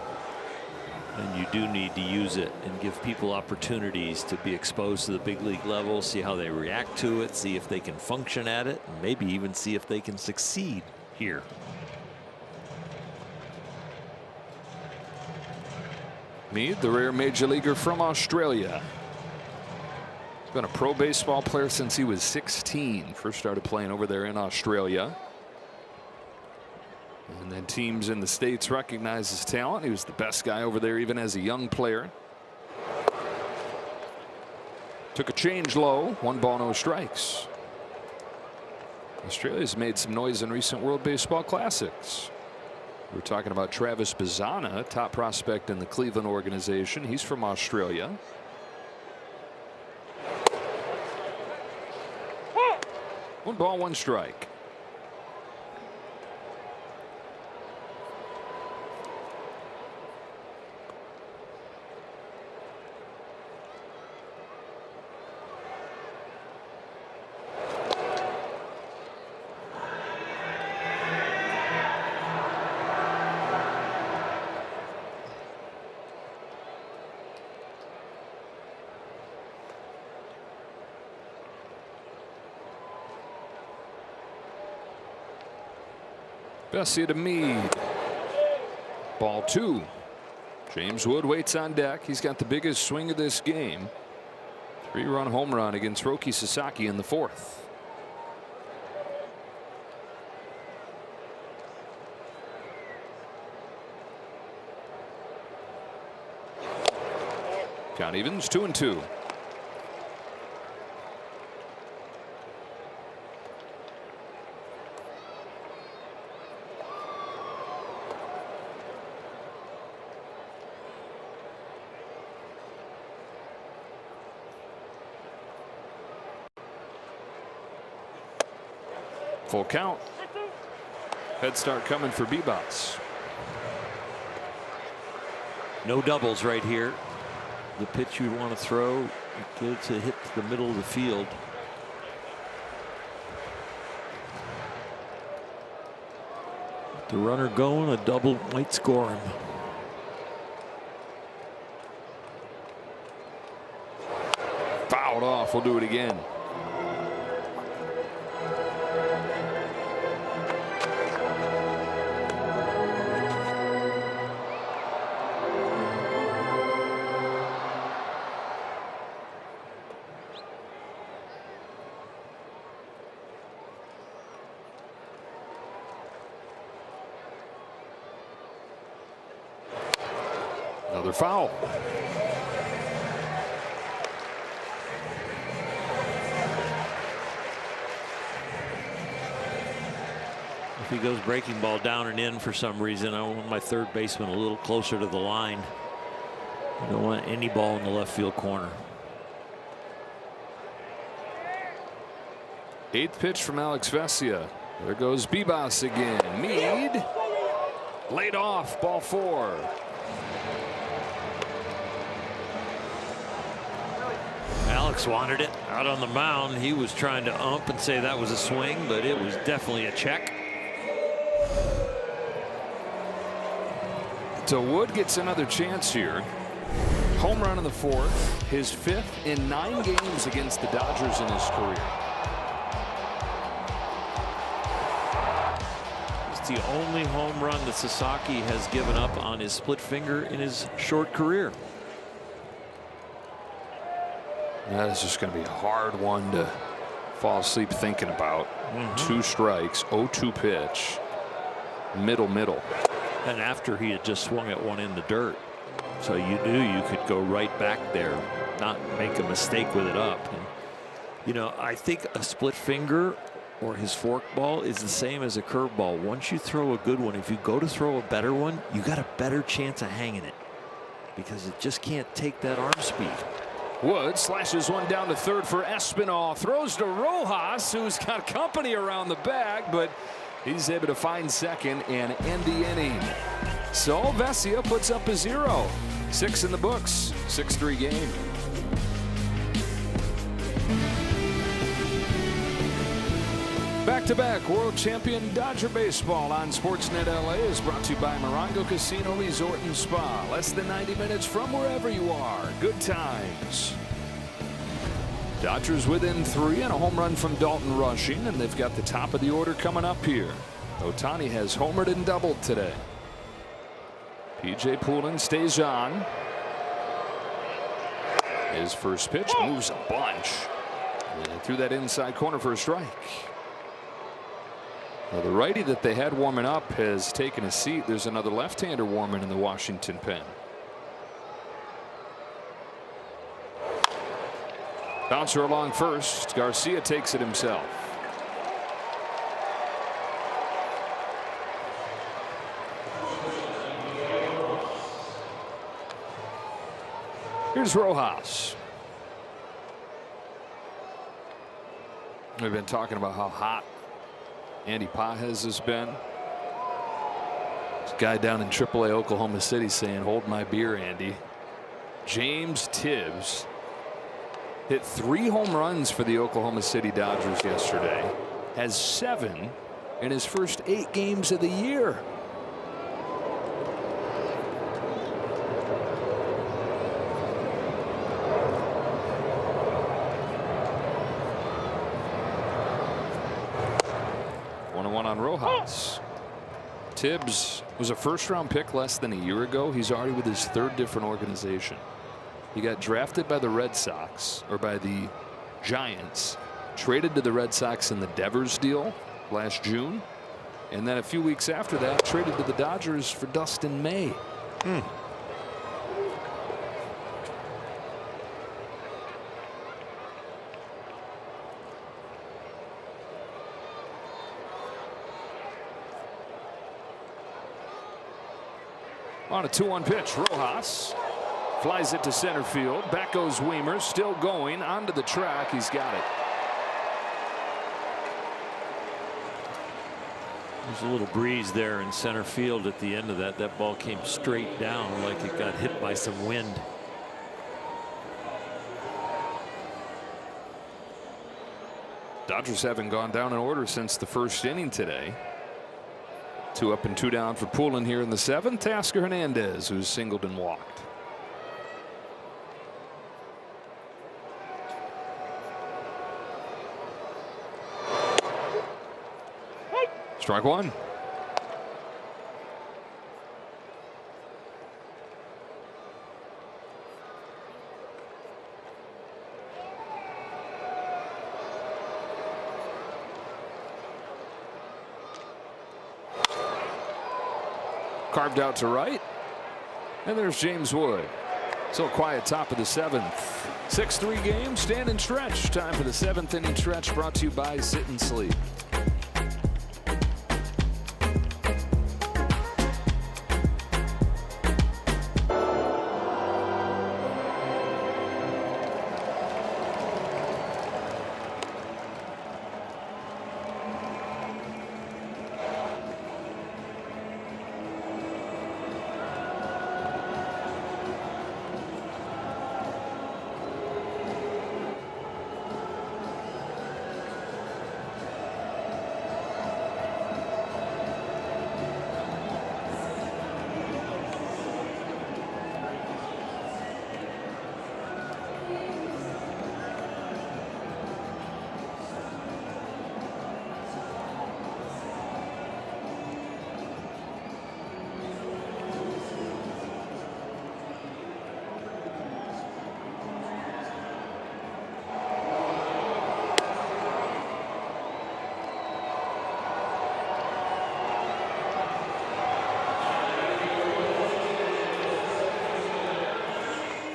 And you do need to use it and give people opportunities to be exposed to the big league level, see how they react to it, see if they can function at it, and maybe even see if they can succeed here. Mead, the rare major leaguer from Australia. He's been a pro baseball player since he was 16. First started playing over there in Australia. And then teams in the States recognize his talent. He was the best guy over there even as a young player. Took a change low. 1 ball, no strikes. Australia's made some noise in recent World Baseball Classics. We're talking about Travis Bazzana, top prospect in the Cleveland organization. He's from Australia. One ball, one strike. Bessie to Mead. Ball 2. James Wood waits on deck. He's got the biggest swing of this game. 3-run home run against Roki Sasaki in the 4th. Count evens 2-2. Full count. Head start coming for Bebas. No doubles right here. The pitch you want to throw, get it to hit the middle of the field. The runner going, a double might score him. Fouled off. We'll do it again. Another foul. If he goes breaking ball down and in for some reason, I want my third baseman a little closer to the line. I don't want any ball in the left field corner. 8th pitch from Alex Vesia. There goes Bebas again. Mead laid off. Ball 4. Alex wanted it out on the mound. He was trying to ump and say that was a swing, but it was definitely a check. So Wood gets another chance here. Home run in the 4th. His 5th in 9 games against the Dodgers in his career. It's the only home run that Sasaki has given up on his split finger in his short career. That is just going to be a hard one to fall asleep thinking about. 2 strikes, 0-2 pitch. Middle. And after he had just swung at one in the dirt. So you knew you could go right back there, not make a mistake with it up. And, you know, I think a split finger or his forkball is the same as a curveball. Once you throw a good one, if you go to throw a better one, you got a better chance of hanging it because it just can't take that arm speed. Wood slashes one down to third for Espinal. Throws to Rojas, who's got company around the bag, but he's able to find second and end the inning. So Vesia puts up a 0. 6 in the books. 6-3 game. Back-to-back world champion Dodger baseball on SportsNet LA is brought to you by Morongo Casino Resort and Spa. Less than 90 minutes from wherever you are. Good times. Dodgers within 3 and a home run from Dalton rushing, and they've got the top of the order coming up here. Ohtani has homered and doubled today. P.J. Poulin stays on. His first pitch moves a bunch. And threw that inside corner for a strike. Well, the righty that they had warming up has taken a seat. There's another left-hander warming in the Washington pen. Bouncer along first. Garcia takes it himself. Here's Rojas. We've been talking about how hot Andy Pages has been. This guy down in AAA Oklahoma City saying, "Hold my beer, Andy." James Tibbs hit 3 home runs for the Oklahoma City Dodgers yesterday. Has 7 in his first 8 games of the year. On Rojas. Tibbs was a first-round pick less than a year ago. He's already with his 3rd different organization. He got drafted by the Red Sox, or by the Giants, traded to the Red Sox in the Devers deal last June, and then a few weeks after that traded to the Dodgers for Dustin May. On a 2-1 pitch, Rojas flies it to center field. Back goes Weimer, still going onto the track. He's got it. There's a little breeze there in center field at the end of that. That ball came straight down like it got hit by some wind. Dodgers haven't gone down in order since the first inning today. 2 up and 2 down for Poulin here in the 7th. Teoscar Hernandez, who's singled and walked. Strike 1. Carved out to right. And there's James Wood. So quiet top of the 7th. 6-3 game, stand and stretch. Time for the 7th inning stretch, brought to you by Sit and Sleep.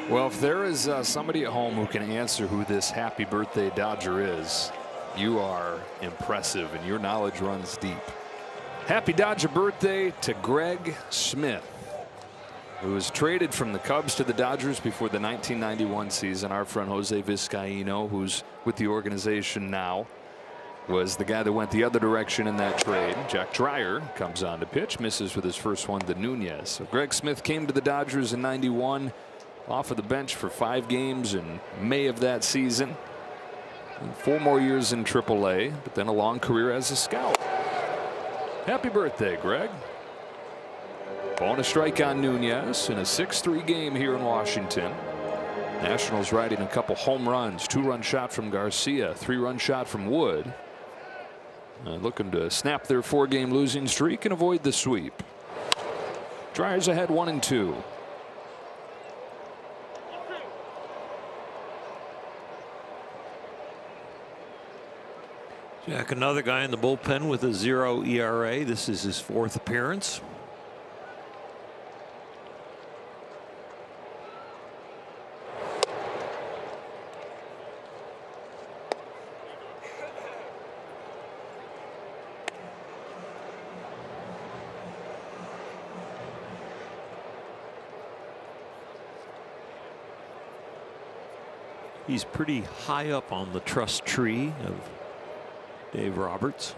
Well, if there is somebody at home who can answer who this happy birthday Dodger is, you are impressive and your knowledge runs deep. Happy Dodger birthday to Greg Smith, who was traded from the Cubs to the Dodgers before the 1991 season. Our friend Jose Vizcaino, who's with the organization now, was the guy that went the other direction in that trade. Jack Dreyer comes on to pitch, misses with his first one to Nunez. So Greg Smith came to the Dodgers in '91. Off of the bench for 5 games in May of that season. And 4 more years in AAA, but then a long career as a scout. Happy birthday, Greg. Bonus strike on Nunez in a 6-3 game here in Washington. Nationals riding a couple home runs, 2-run shot from Garcia, 3-run shot from Wood. Looking to snap their 4-game losing streak and avoid the sweep. Dryers ahead 1-2. Jack, another guy in the bullpen with a 0 ERA. This is his 4th appearance. He's pretty high up on the trust tree of Dave Roberts.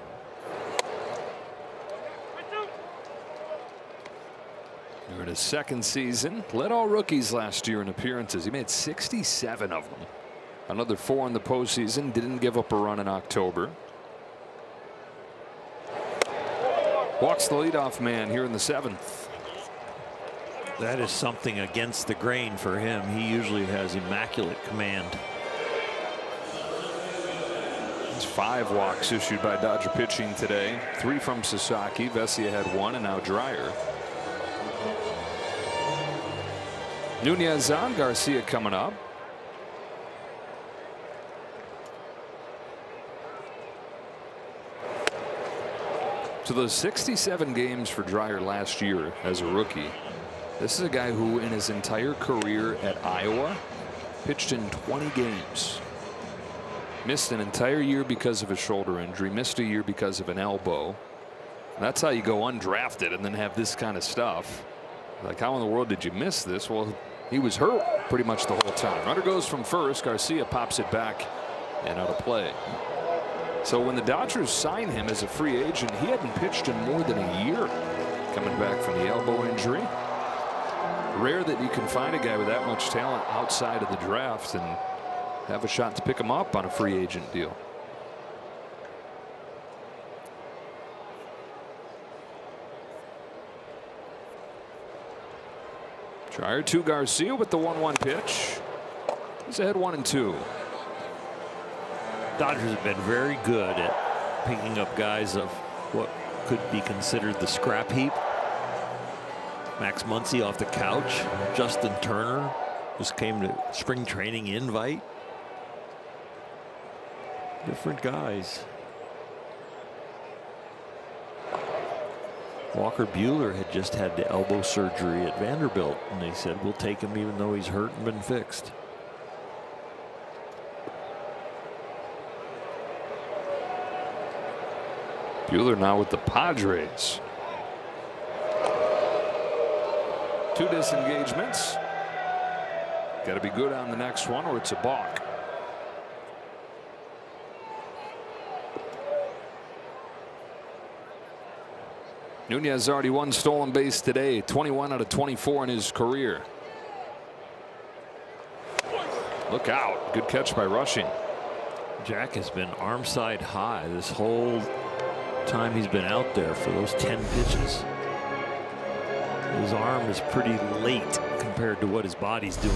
We're in his 2nd season. Led all rookies last year in appearances. He made 67 of them. Another 4 in the postseason. Didn't give up a run in October. Walks the leadoff man here in the 7th. That is something against the grain for him. He usually has immaculate command. 5 walks issued by Dodger pitching today. 3 from Sasaki. Vesia had 1, and now Dreyer. Nunez on. Garcia coming up. So those 67 games for Dreyer last year as a rookie. This is a guy who in his entire career at Iowa pitched in 20 games. Missed an entire year because of a shoulder injury. Missed a year because of an elbow. And that's how you go undrafted and then have this kind of stuff. Like, how in the world did you miss this? Well, he was hurt pretty much the whole time. Runner goes from first. Garcia pops it back and out of play. So when the Dodgers signed him as a free agent, he hadn't pitched in more than a year coming back from the elbow injury. Rare that you can find a guy with that much talent outside of the draft and have a shot to pick him up on a free agent deal. Dreyer to Garcia with the 1-1 pitch. He's ahead 1-2. Dodgers have been very good at picking up guys of what could be considered the scrap heap. Max Muncy off the couch. Justin Turner just came to spring training invite. Different guys. Walker Buehler had just had the elbow surgery at Vanderbilt, and they said we'll take him even though he's hurt and been fixed. Buehler now with the Padres. 2 disengagements. Got to be good on the next one or it's a balk. Nunez already 1 stolen base today, 21 out of 24 in his career. Look out. Good catch by Rushing. Jack has been arm side high this whole time he's been out there for those 10 pitches. His arm is pretty late compared to what his body's doing.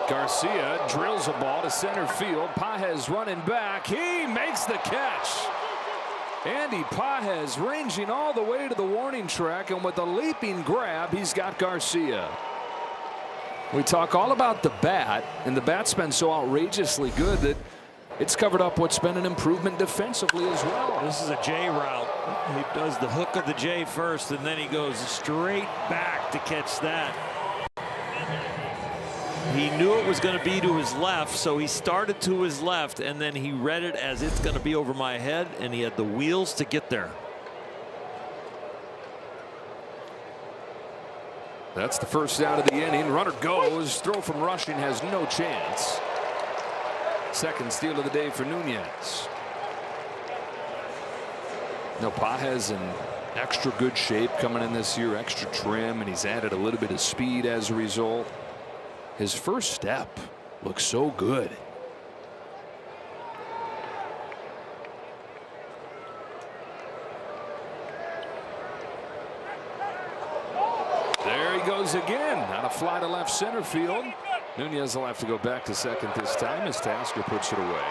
Garcia drills a ball to center field. Pages running back. He makes the catch. Andy Pages ranging all the way to the warning track, and with a leaping grab, he's got Garcia. We talk all about the bat, and the bat's been so outrageously good that it's covered up what's been an improvement defensively as well. This is a J route. He does the hook of the J first, and then he goes straight back to catch that. He knew it was going to be to his left, so he started to his left, and then he read it as it's going to be over my head, and he had the wheels to get there. That's the first out of the inning. Runner goes. Throw from Rushing has no chance. Second steal of the day for Nunez. No, Pages and Extra good shape coming in this year, extra trim, and he's added a little bit of speed as a result. His first step looks so good. There he goes again on a fly to left center field. Nunez will have to go back to second this time as Tasker puts it away.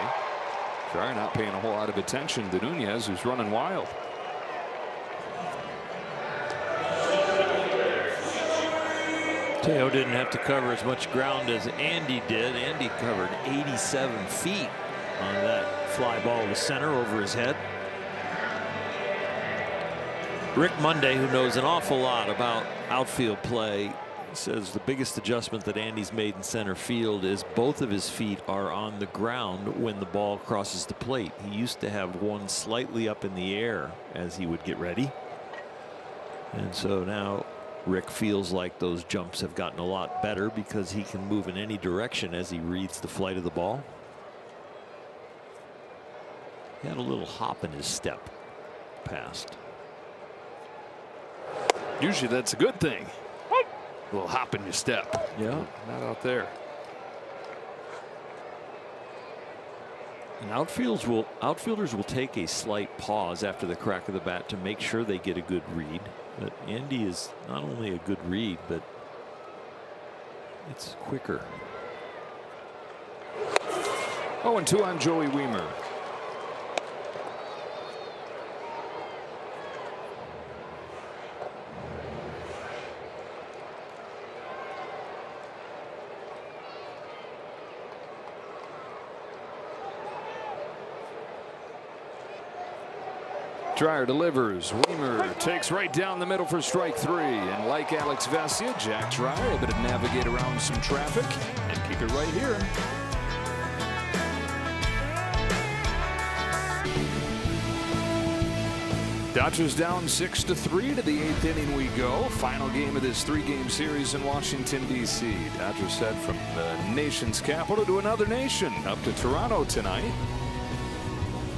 Sorry, not paying a whole lot of attention to Nunez, who's running wild. Teo didn't have to cover as much ground as Andy did. Andy covered 87 feet on that fly ball to center over his head. Rick Monday, who knows an awful lot about outfield play, says the biggest adjustment that Andy's made in center field is both of his feet are on the ground when the ball crosses the plate. He used to have one slightly up in the air as he would get ready. And so now Rick feels like those jumps have gotten a lot better because he can move in any direction as he reads the flight of the ball. He had a little hop in his step past. Usually that's a good thing. A little hop in your step. Yeah. Not out there. And outfielders will take a slight pause after the crack of the bat to make sure they get a good read. But Andy is not only a good read, but it's quicker. 0-2 on Joey Wiemer. Dreyer delivers. Wiemer takes right down the middle for strike 3. And like Alex Vesia, Jack Dreyer able to navigate around some traffic and keep it right here. Dodgers down 6-3 to the 8th inning we go. Final game of this 3-game series in Washington, D.C. Dodgers head from the nation's capital to another nation up to Toronto tonight.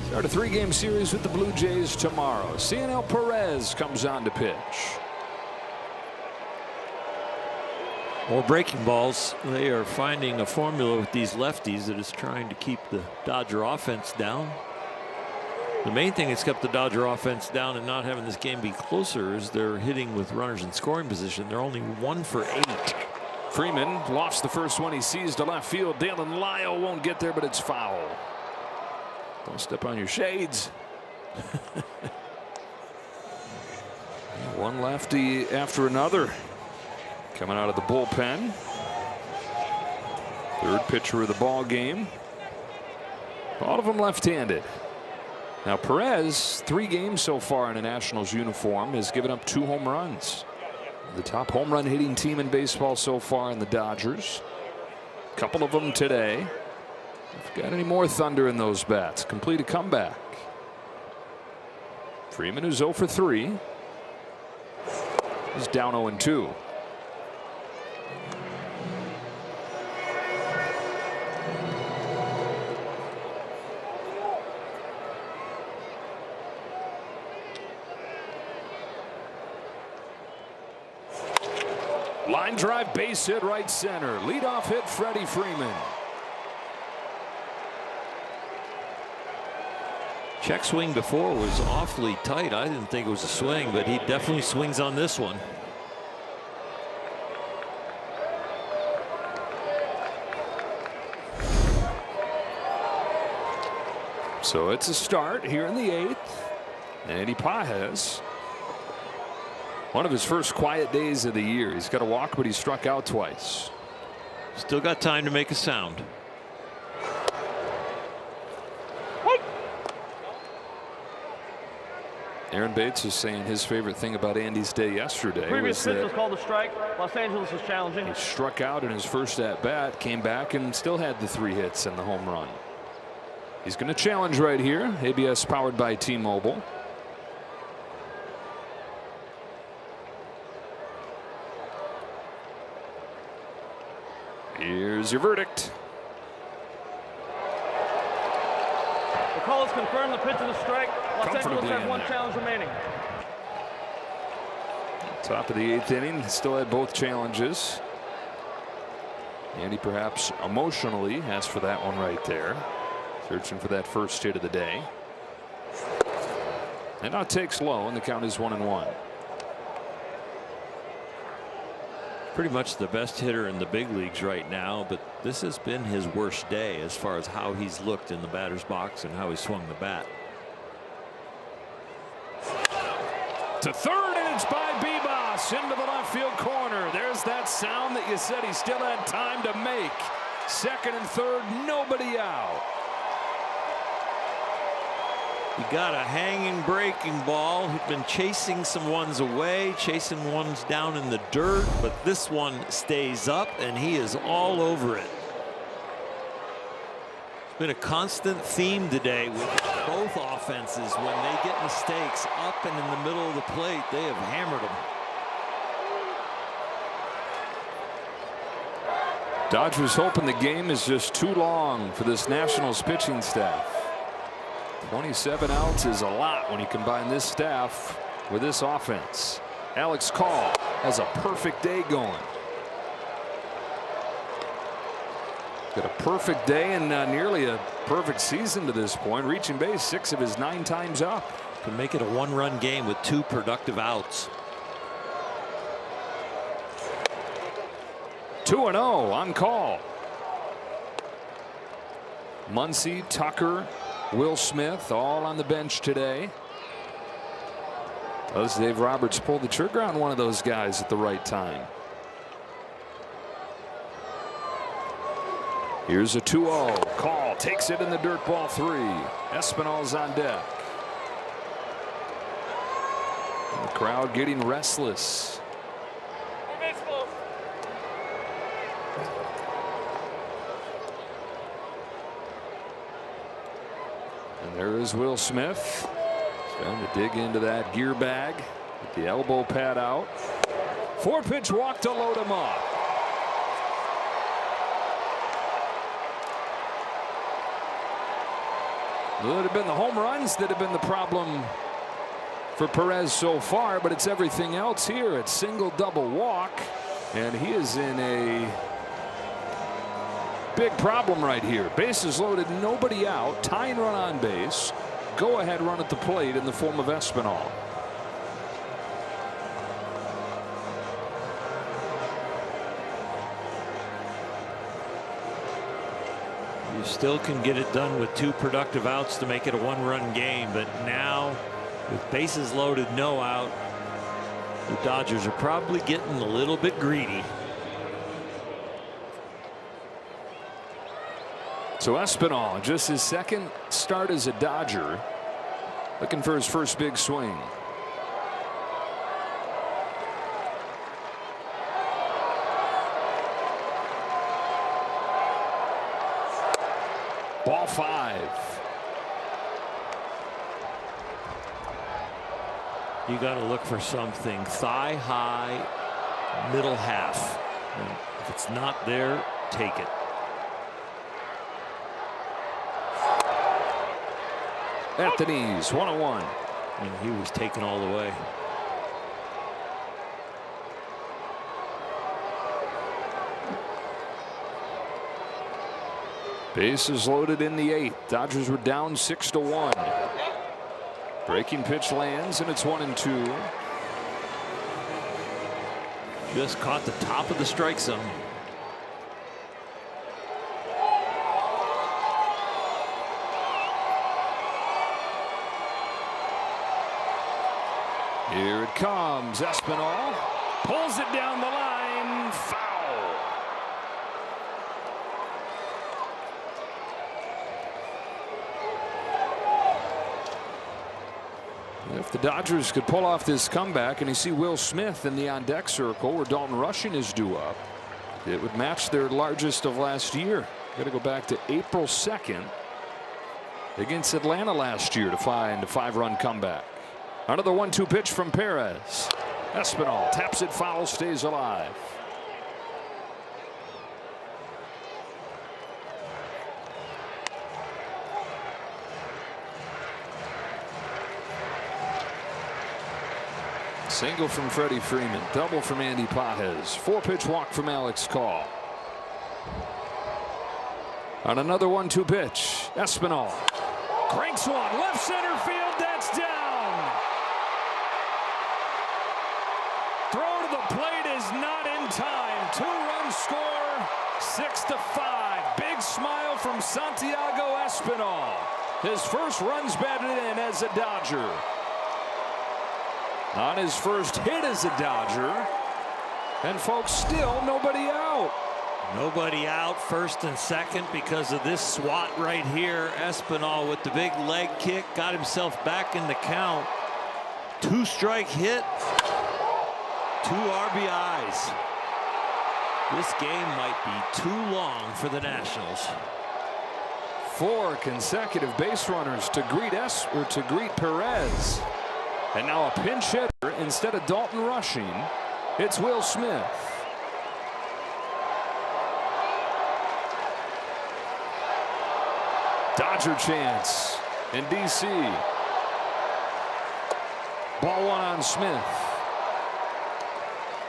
Start a 3-game series with the Blue Jays tomorrow. Cionel Perez comes on to pitch. More breaking balls. They are finding a formula with these lefties that is trying to keep the Dodger offense down. The main thing that's kept the Dodger offense down and not having this game be closer is they're hitting with runners in scoring position. They're only 1 for 8. Freeman lofts the first one he sees to left field. Dalen Lyle won't get there, but it's foul. Don't step on your shades. One lefty after another coming out of the bullpen. Third pitcher of the ball game. All of them left-handed. Now Perez, 3 games so far in a Nationals uniform, has given up 2 home runs. The top home run hitting team in baseball so far in the Dodgers. A couple of them today. If you got any more thunder in those bats, complete a comeback. Freeman, who's 0 for 3, is down 0-2. Line drive, base hit, right center. Leadoff hit, Freddie Freeman. Check swing before was awfully tight. I didn't think it was a swing, but he definitely swings on this one. So it's a start here in the 8th. Andy Pages, one of his first quiet days of the year. He's got a walk, but he struck out twice. Still got time to make a sound. Aaron Bates is saying his favorite thing about Andy's day yesterday Previous was pitch was that called a strike. Los Angeles was challenging. he struck out in his first at bat, came back and still had the 3 hits and the home run. He's going to challenge right here. ABS powered by T-Mobile. Here's your verdict. The call is confirmed. The pitch is a strike. Los Angeles Comfortably has in 1 there. challenge remaining. Top of the 8th inning, still had both challenges. And he perhaps emotionally has for that one right there. Searching for that first hit of the day. And now takes low, and the count is 1-1. Pretty much the best hitter in the big leagues right now, but this has been his worst day as far as how he's looked in the batter's box and how he swung the bat. To third, and it's by Bebas into the left field corner. There's that sound that you said he still had time to make. Second and third, nobody out. He got a hanging breaking ball. He'd been chasing some ones away, chasing ones down in the dirt, but this one stays up and he is all over it. It's been a constant theme today with both offenses. When they get mistakes up and in the middle of the plate, they have hammered them. Dodgers hoping the game is just too long for this Nationals pitching staff. 27 outs is a lot when you combine this staff with this offense. Alex Call has a perfect day going. Got a perfect day and nearly a perfect season to this point, reaching base 6 of his 9 times up. Can make it a 1-run game with 2 productive outs. 2-0 on Call. Muncy, Tucker, Will Smith all on the bench today. Does Dave Roberts pull the trigger on one of those guys at the right time? Here's a 2-0. Call takes it in the dirt, ball 3. Espinal's on deck. And the crowd getting restless. And there is Will Smith. He's trying to dig into that gear bag. Get the elbow pad out. 4-pitch walk to load him up. It would have been the home runs that have been the problem for Perez so far, but it's everything else here. It's single, double walk, and he is in a big problem right here. Bases loaded, nobody out, tying run on base, go ahead run at the plate in the form of Espinal. You still can get it done with 2 productive outs to make it a 1-run game, but now with bases loaded, no out, the Dodgers are probably getting a little bit greedy. So Espinal, just his second start as a Dodger, looking for his first big swing. Ball 5. You got to look for something thigh high, middle half. And if it's not there, take it. At the knees, 1-1. And he was taken all the way. Bases loaded in the 8th. Dodgers were down 6-1. Breaking pitch lands, and it's 1-2. Just caught the top of the strike zone. Here it comes. Espinal pulls it down the line. Foul. If the Dodgers could pull off this comeback, and you see Will Smith in the on-deck circle where Dalton Rushing is due up, it would match their largest of last year. Got to go back to April 2nd against Atlanta last year to find a 5-run comeback. Another 1-2 pitch from Perez. Espinal taps it foul, stays alive. Single from Freddie Freeman. Double from Andy Pajes. 4-pitch walk from Alex Call. On another 1-2 pitch, Espinal cranks one. Left center field. That's down. Throw to the plate is not in time. 2-run score. 6-5. Big smile from Santiago Espinal. His first run's batted in as a Dodger. On his first hit as a Dodger. And folks, still nobody out. Nobody out, first and second, because of this swat right here. Espinal with the big leg kick got himself back in the count. 2-strike hit, 2 RBIs. This game might be too long for the Nationals. 4 consecutive base runners to greet Perez. And now a pinch hitter instead of Dalton rushing. It's Will Smith. Dodger chance in D.C. Ball 1 on Smith.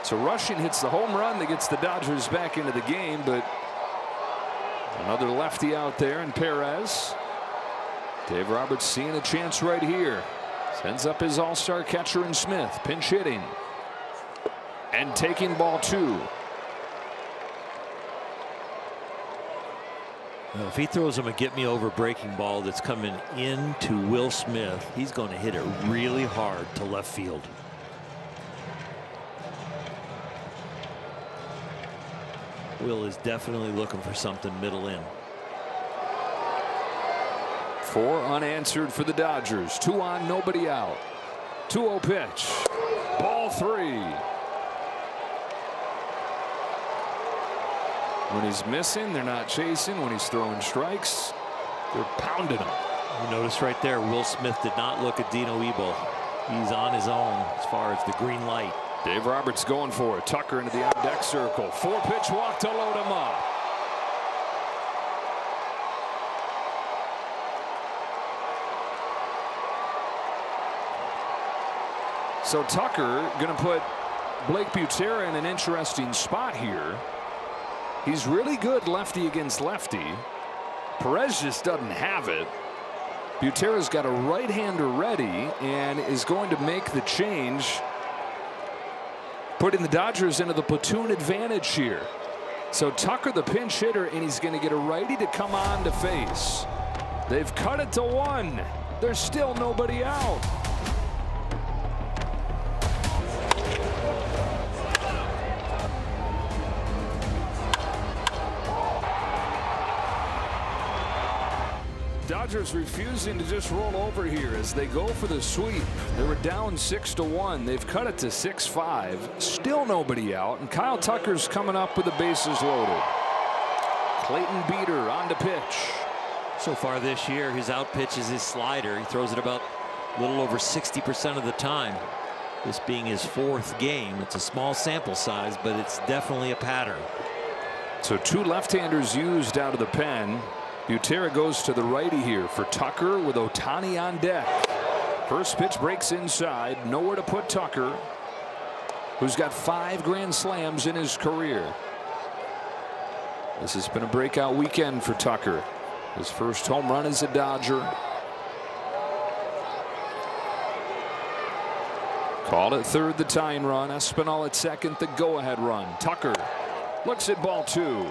So rushing hits the home run that gets the Dodgers back into the game, but another lefty out there in Perez. Dave Roberts seeing a chance right here. Sends up his all-star catcher in Smith. Pinch hitting. And taking ball 2. Well, if he throws him a get-me-over breaking ball that's coming into Will Smith, he's going to hit it really hard to left field. Will is definitely looking for something middle in. 4 unanswered for the Dodgers. 2 on, nobody out. 2-0 pitch. Ball 3. When he's missing, they're not chasing. When he's throwing strikes, they're pounding him. You notice right there, Will Smith did not look at Dino Ebel. He's on his own as far as the green light. Dave Roberts going for it. Tucker into the on-deck circle. 4-pitch walk to load him up. So Tucker going to put Blake Butera in an interesting spot here. He's really good lefty against lefty. Perez just doesn't have it. Butera's got a right-hander ready and is going to make the change, putting the Dodgers into the platoon advantage here. So Tucker the pinch hitter, and he's going to get a righty to come on to face. They've cut it to 1. There's still nobody out. Dodgers refusing to just roll over here as they go for the sweep. They were down 6-1. They've cut it to 6-5. Still nobody out, and Kyle Tucker's coming up with the bases loaded. Clayton Beeter on to pitch. So far this year, his out pitch is his slider. He throws it about a little over 60% of the time. This being his 4th game. It's a small sample size, but it's definitely a pattern. So 2 left-handers used out of the pen. Butera goes to the righty here for Tucker with Ohtani on deck. First pitch breaks inside. Nowhere to put Tucker, who's got 5 grand slams in his career. This has been a breakout weekend for Tucker. His first home run as a Dodger. Called at third, the tying run. Espinal at second, the go-ahead run. Tucker looks at ball 2.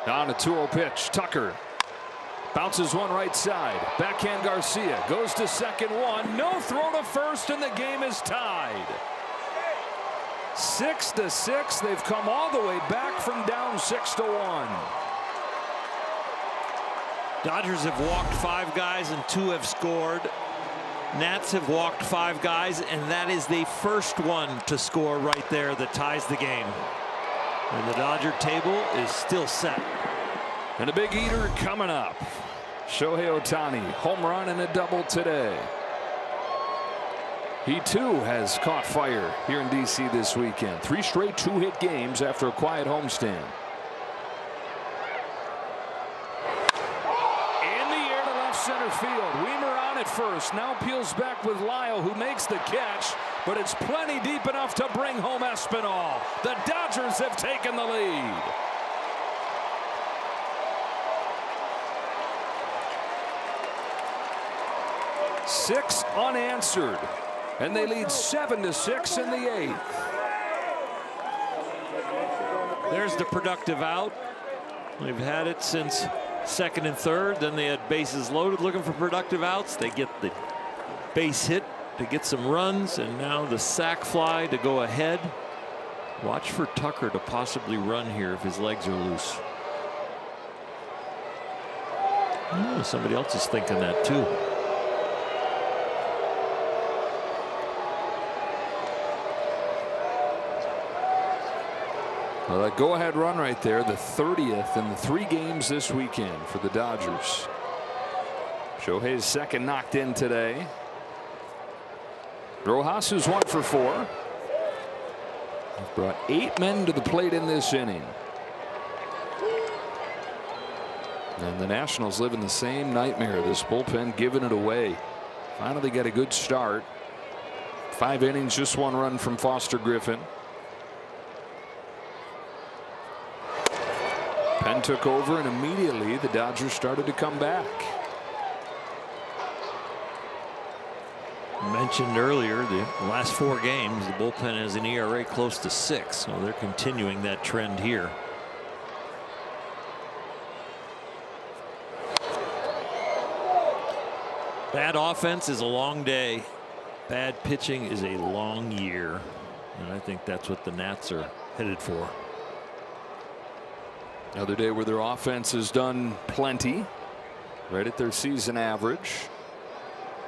On a 2-0 pitch. Tucker bounces one right side. Backhand Garcia goes to second. 1. No throw to first, and the game is tied. 6-6. They've come all the way back from down 6-1. Dodgers have walked 5 guys and 2 have scored. Nats have walked 5 guys, and that is the first one to score right there that ties the game. And the Dodger table is still set. And a big eater coming up. Shohei Ohtani, home run and a double today. He too has caught fire here in D.C. this weekend. 3 straight 2-hit games after a quiet homestand. In the air to left center field. Weimer on at first. Now peels back with Lyle, who makes the catch, but it's plenty deep enough to bring home Espinal. The Dodgers have taken the lead. Six unanswered, and they lead 7-6 in the 8th. There's the productive out. They've had it since 2nd and 3rd. Then they had bases loaded looking for productive outs. They get the base hit to get some runs, and now the sac fly to go ahead. Watch for Tucker to possibly run here if his legs are loose. Oh, somebody else is thinking that too. Well, that go-ahead run right there, the 30th in the 3 games this weekend for the Dodgers. Shohei's second knocked in today. Rojas, who's 1 for 4. He's brought 8 men to the plate in this inning. And the Nationals live in the same nightmare. This bullpen giving it away. Finally got a good start. 5 innings, just 1 run from Foster Griffin. Penn took over, and immediately the Dodgers started to come back. Mentioned earlier, the last 4 games, the bullpen has an ERA close to 6, so they're continuing that trend here. Bad offense is a long day. Bad pitching is a long year, and I think that's what the Nats are headed for. Another day where their offense has done plenty, right at their season average.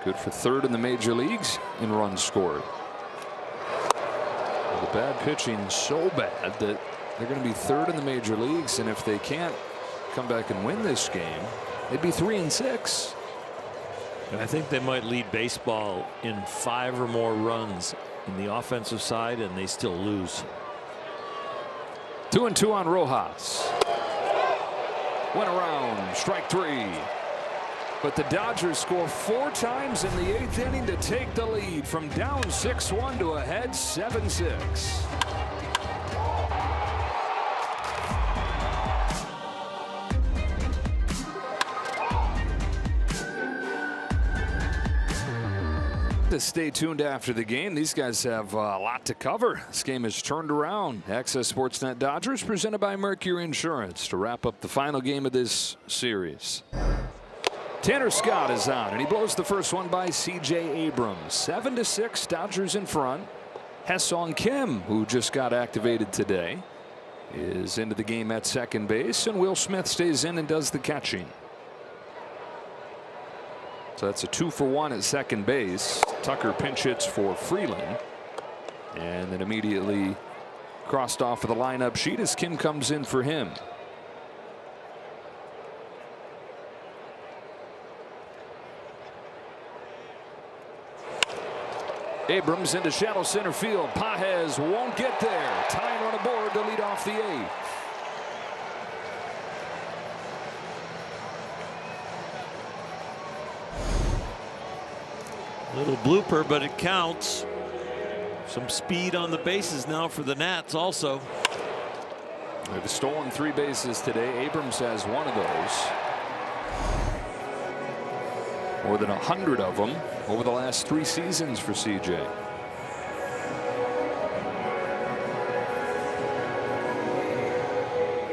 Good for 3rd in the major leagues in runs scored. Well, the bad pitching so bad that they're going to be 3rd in the major leagues, and if they can't come back and win this game, they'd be 3-6. And I think they might lead baseball in 5 or more runs in the offensive side, and they still lose. 2-2 on Rojas. Went around, strike 3. But the Dodgers score 4 times in the 8th inning to take the lead from down 6-1 to ahead 7-6. To stay tuned after the game. These guys have a lot to cover. This game is turned around. Access SportsNet Dodgers presented by Mercury Insurance to wrap up the final game of this series. Tanner Scott is on, and he blows the first one by C.J. Abrams. 7-6, Dodgers in front. Ha-Seong Kim, who just got activated today, is into the game at second base, and Will Smith stays in and does the catching. So that's a 2-for-1 at second base. Tucker pinch hits for Freeland, and then immediately crossed off of the lineup sheet as Kim comes in for him. Abrams into shallow center field. Pages won't get there. Tying run aboard to lead off the 8th. Little blooper, but it counts. Some speed on the bases now for the Nats also. They've stolen 3 bases today. Abrams has 1 of those. More than 100 of them over the last 3 seasons for CJ.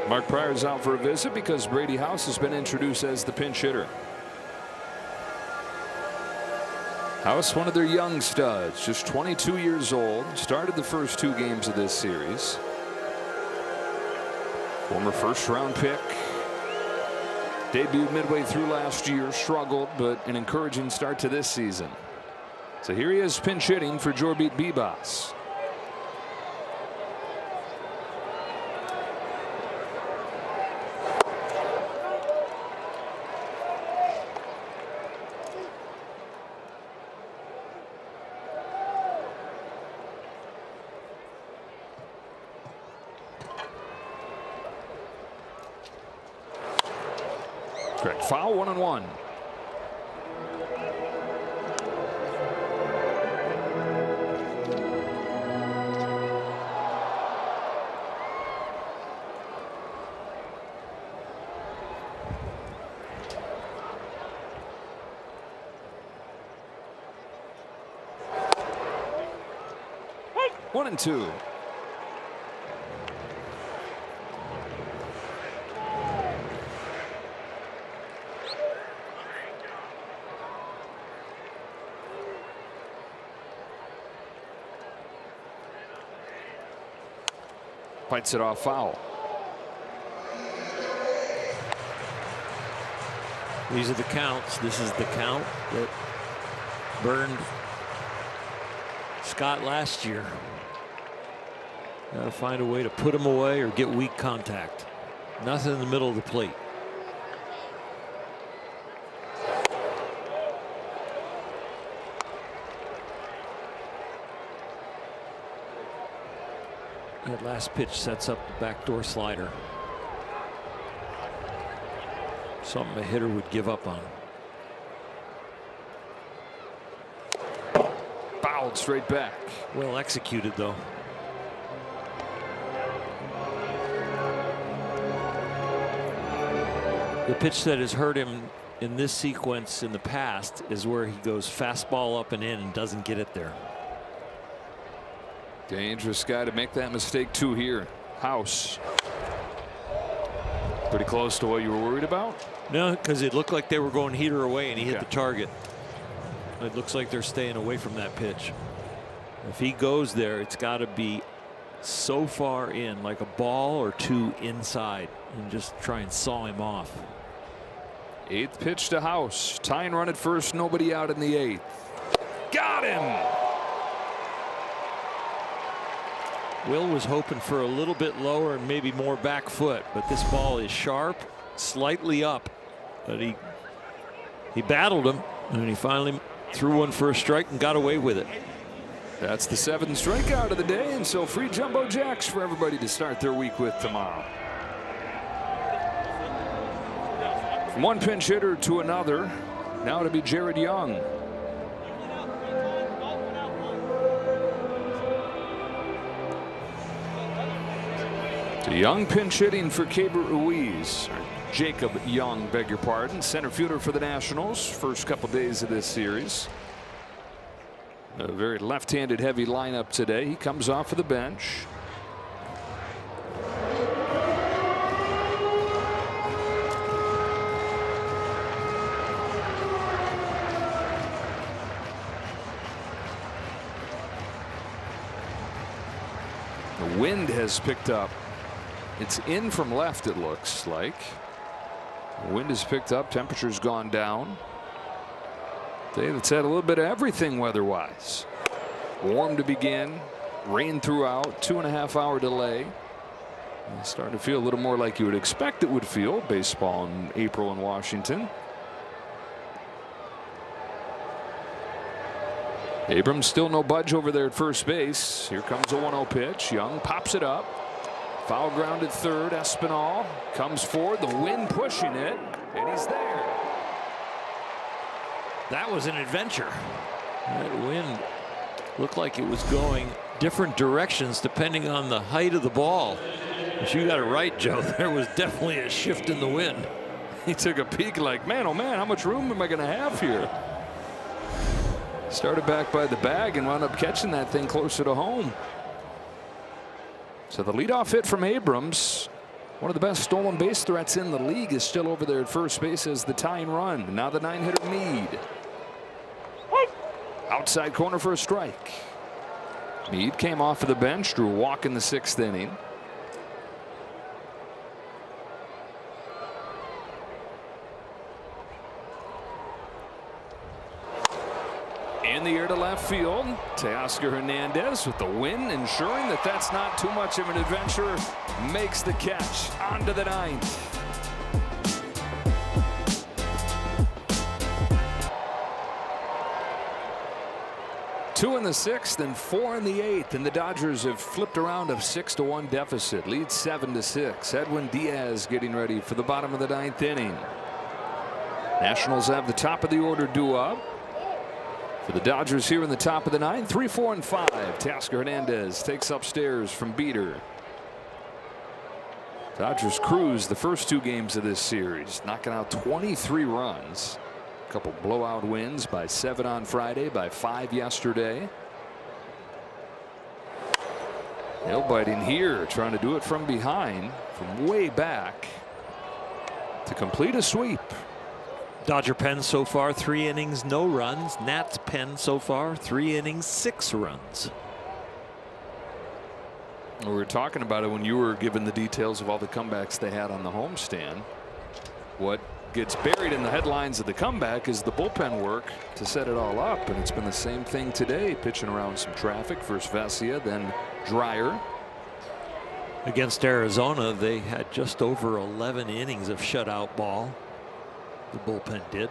Mark Pryor's out for a visit because Brady House has been introduced as the pinch hitter. House, one of their young studs, just 22 years old, started the first 2 games of this series. Former first-round pick. Debuted midway through last year, struggled, but an encouraging start to this season. So here he is pinch hitting for Jorbit Bibas. correct. Foul, 1-1. One and two. Fights it off, foul. These are the counts. This is the count that burned Scott last year. Got to find a way to put him away or get weak contact. Nothing in the middle of the plate. That last pitch sets up the backdoor slider. Something a hitter would give up on. Fouled straight back. Well executed, though. The pitch that has hurt him in this sequence in the past is where he goes fastball up and in and doesn't get it there. Dangerous guy to make that mistake too here. House. Pretty close to what you were worried about? No, because it looked like they were going heater away and he hit the target. It looks like they're staying away from that pitch. If he goes there, it's got to be so far in, like a ball or two inside, and just try and saw him off. 8th pitch to House. Tying run at first, nobody out in the 8th. Got him! Will was hoping for a little bit lower and maybe more back foot, but this ball is sharp, slightly up. But he battled him, and he finally threw one for a strike and got away with it. That's the 7th strikeout of the day, and so free jumbo jacks for everybody to start their week with tomorrow. From one pinch hitter to another, now to be Jared Young. The Young pinch hitting for Keibert Ruiz. Jacob Young, beg your pardon. Center fielder for the Nationals. First couple days of this series. A very left-handed heavy lineup today. He comes off of the bench. The wind has picked up. It's in from left, it looks like. The wind has picked up. Temperature's gone down. Day that's had a little bit of everything weather-wise. Warm to begin. Rain throughout. 2.5-hour delay. It's starting to feel a little more like you would expect it would feel. Baseball in April in Washington. Abrams still no budge over there at first base. Here comes a 1-0 pitch. Young pops it up. Foul ground at third. Espinal comes forward. The wind pushing it. And he's there. That was an adventure. That wind looked like it was going different directions depending on the height of the ball. But you got it right, Joe. There was definitely a shift in the wind. He took a peek like, man, oh man, how much room am I going to have here? Started back by the bag and wound up catching that thing closer to home. So the leadoff hit from Abrams, one of the best stolen base threats in the league, is still over there at first base as the tying run. Now the 9-hitter Meade. Outside corner for a strike. Meade came off of the bench, drew a walk in the 6th inning. In the air to left field. Teoscar Hernandez with the win, ensuring that that's not too much of an adventure. Makes the catch onto the 9th. Two in the 6th and 4 in the 8th, and the Dodgers have flipped around a 6-1 deficit. Lead 7-6. Edwin Diaz getting ready for the bottom of the 9th inning. Nationals have the top of the order due up. For the Dodgers here in the top of the 9th, 3, 4, and 5. Teoscar Hernandez takes upstairs from Beater. Dodgers cruised the first 2 games of this series, knocking out 23 runs. A couple blowout wins by 7 on Friday, by 5 yesterday. Nail biting here, trying to do it from behind, from way back to complete a sweep. Dodger pen so far 3 innings, no runs. Nats pen so far 3 innings, 6 runs. We were talking about it when you were given the details of all the comebacks they had on the homestand. What gets buried in the headlines of the comeback is the bullpen work to set it all up, and it's been the same thing today, pitching around some traffic. First Vesia, then Dreyer. Against Arizona, they had just over 11 innings of shutout ball. The bullpen did.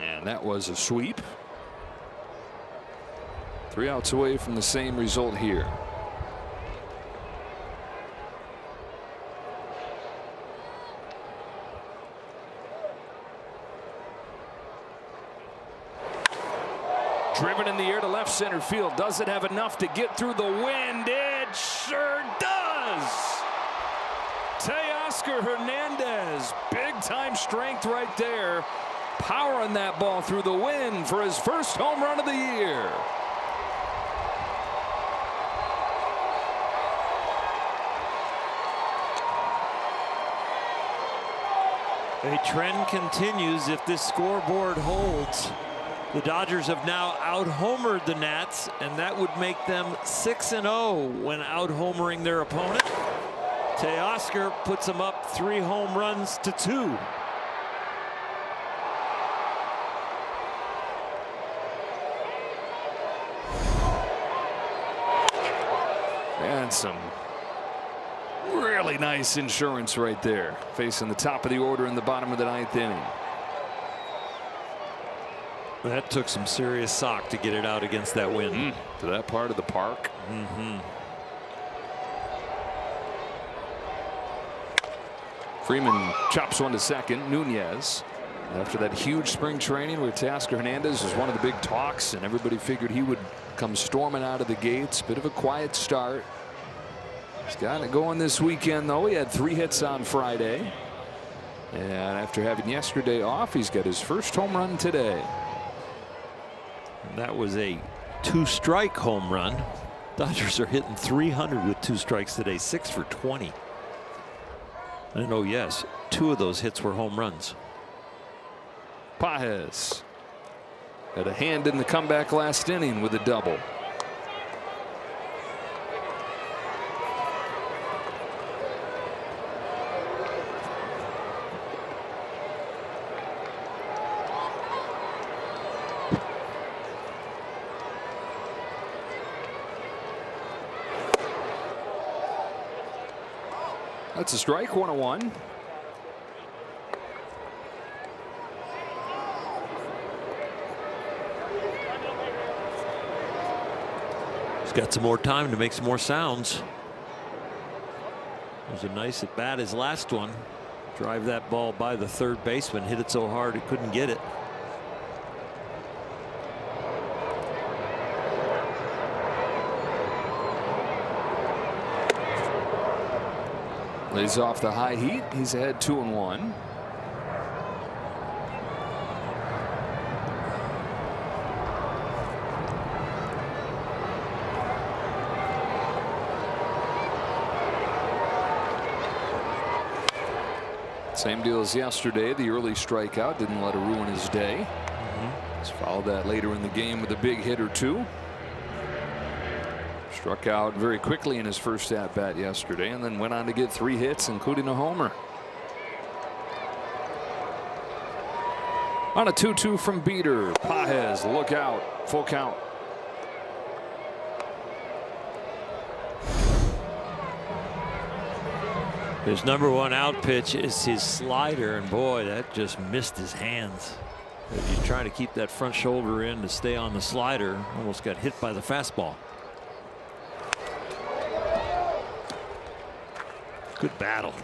And that was a sweep. 3 outs away from the same result here. Driven in the air to left center field. Does it have enough to get through the wind? It sure does. Teoscar Hernandez, big time strength right there, powering that ball through the wind for his first home run of the year. A trend continues if this scoreboard holds. The Dodgers have now out-homered the Nats, and that would make them 6-0 when out-homering their opponent. Teoscar puts them up 3 home runs to 2. And some really nice insurance right there, facing the top of the order in the bottom of the 9th inning. That took some serious sock to get it out against that wind. To that part of the park. Freeman chops one to second. Nunez, after that huge spring training where Teoscar Hernandez was one of the big talks, and everybody figured he would come storming out of the gates. Bit of a quiet start. He's got it going this weekend, though. He had 3 hits on Friday. And after having yesterday off, he's got his first home run today. That was a 2-strike home run. Dodgers are hitting 300 with 2 strikes today, 6 for 20. And oh yes, 2 of those hits were home runs. Pages had a hand in the comeback last inning with a double. That's a strike, 1-1. He's got some more time to make some more sounds. It was a nice at bat, his last one. Drive that ball by the third baseman, hit it so hard he couldn't get it. Lays off the high heat. He's ahead 2-1. Same deal as yesterday. The early strikeout didn't let it ruin his day. He's followed that later in the game with a big hit or 2. Struck out very quickly in his first at bat yesterday, and then went on to get 3 hits, including a homer. On a 2-2 from Beater. Pages, look out, full count. His number 1 out pitch is his slider, and boy, that just missed his hands. He's trying to keep that front shoulder in to stay on the slider. Almost got hit by the fastball. Good battle.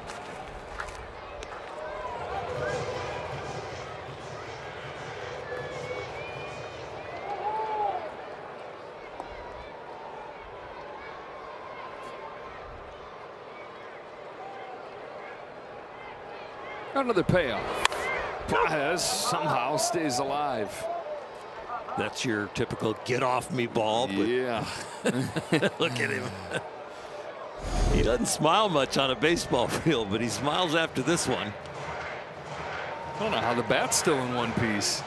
Another payoff. Paez somehow stays alive. That's your typical get off me ball. But yeah. look at him. He doesn't smile much on a baseball field, but he smiles after this one. I don't know how the bat's still in one piece.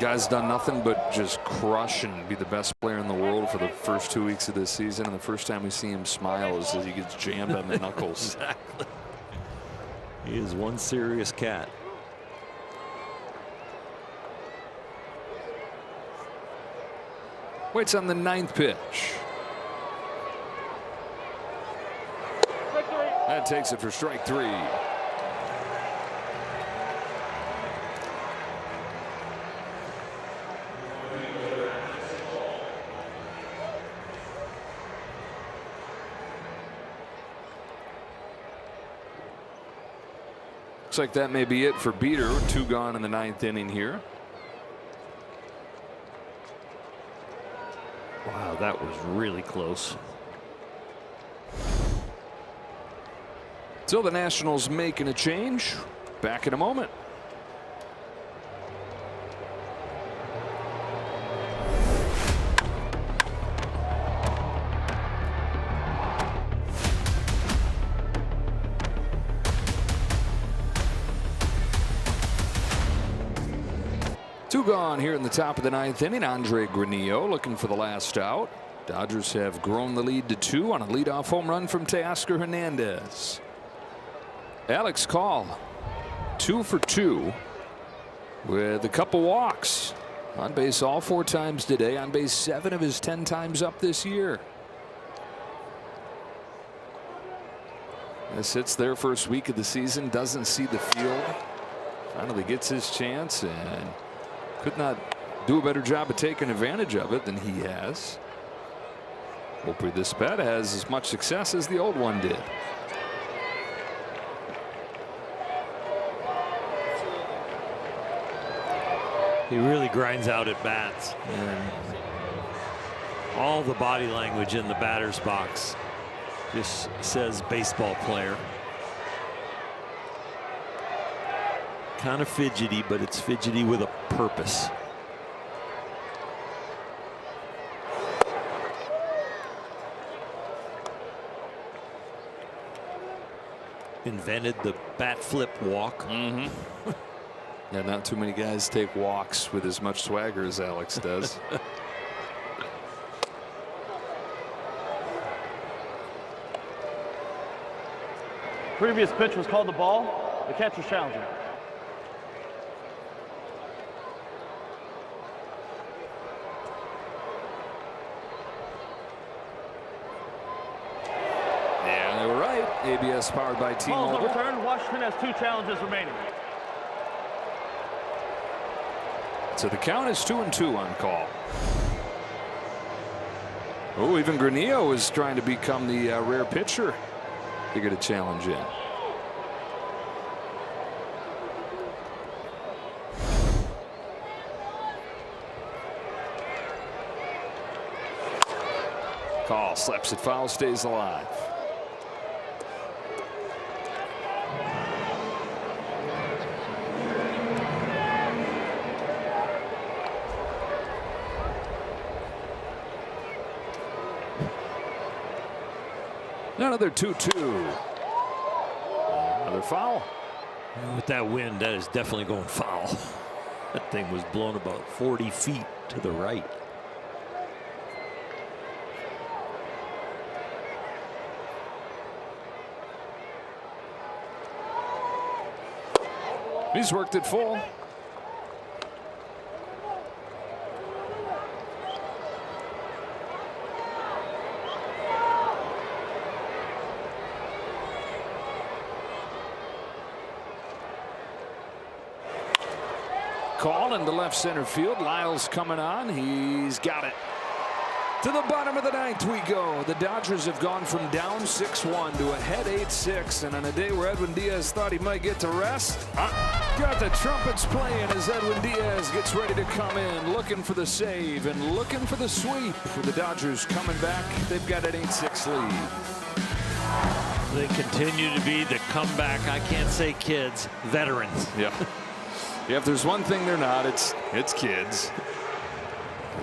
Guy's done nothing but just crush and be the best player in the world for the first 2 weeks of this season. And the first time we see him smile is as he gets jammed on the knuckles. Exactly. He is one serious cat. Waits on the 9th pitch. That takes it for strike 3. Looks like that may be it for Beater. 2 gone in the 9th inning here. Wow, that was really close. So the Nationals making a change. Back in a moment. Two gone here in the top of the 9th inning. Andre Granillo looking for the last out. Dodgers have grown the lead to 2 on a leadoff home run from Teoscar Hernandez. Alex Call 2 for 2 with a couple walks. On base all 4 times today. On base 7 of his 10 times up this year. This hits their first week of the season. Doesn't see the field. Finally gets his chance and could not do a better job of taking advantage of it than he has. Hopefully this bat has as much success as the old one did. He really grinds out at bats, and all the body language in the batter's box just says baseball player. Kind of fidgety, but it's fidgety with a purpose. Invented the bat flip walk. Yeah, not too many guys take walks with as much swagger as Alex does. Previous pitch was called the ball. The catcher's challenging. Yeah, they were right. ABS powered by Ball's T-Mobile. overturned. Washington has 2 challenges remaining. So the count is 2-2 on Call. Oh, even Granillo is trying to become the rare pitcher to get a challenge in. Call slaps it foul, stays alive. Another 2-2. Another foul. With that wind, that is definitely going foul. That thing was blown about 40 feet to the right. He's worked it full. call into left center field. Lyles coming on. He's got it. To the bottom of the ninth we go. The Dodgers have gone from down 6-1 to ahead 8-6. And on a day where Edwin Diaz thought he might get to rest, got the trumpets playing as Edwin Diaz gets ready to come in, looking for the save and looking for the sweep. With the Dodgers coming back, they've got an 8-6 lead. They continue to be the comeback, I can't say kids, veterans. Yeah. Yeah, if there's one thing they're not, it's kids.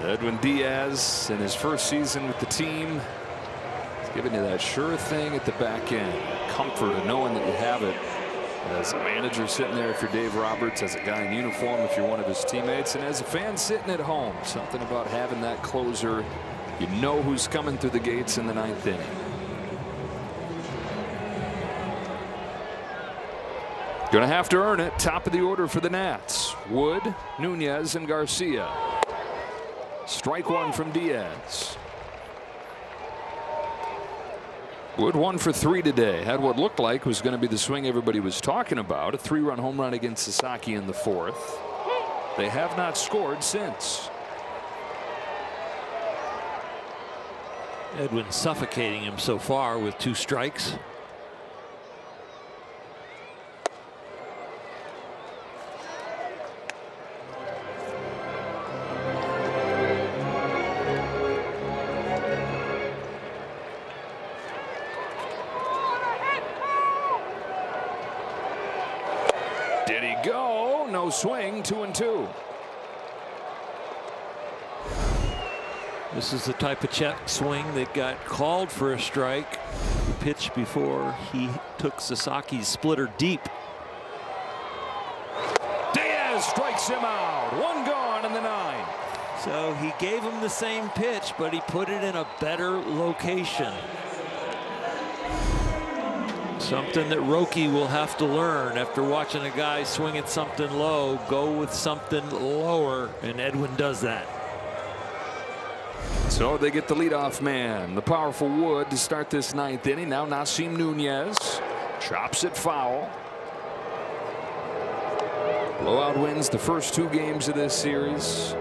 Edwin Diaz in his first season with the team, he's giving you that sure thing at the back end. Comfort of knowing that you have it. As a manager sitting there if you're Dave Roberts, as a guy in uniform if you're one of his teammates, and as a fan sitting at home. Something about having that closer. You know who's coming through the gates in the ninth inning. Going to have to earn it. Top of the order for the Nats. Wood, Nunez, and Garcia. Strike one from Diaz. Wood 1 for 3 today. Had what looked like was going to be the swing everybody was talking about. A 3-run home run against Sasaki in the 4th. They have not scored since. Edwin suffocating him so far with 2 strikes. Did he go? No swing. 2-2. This is the type of check swing that got called for a strike. The pitch before he took Sasaki's splitter deep. Diaz strikes him out. 1 gone in the 9th. So he gave him the same pitch, but he put it in a better location. Something that Roki will have to learn after watching a guy swing at something low, go with something lower, and Edwin does that. So they get the leadoff man, the powerful Wood, to start this 9th inning. Now Nasim Nunez chops it foul. Blowout wins the first 2 games of this series,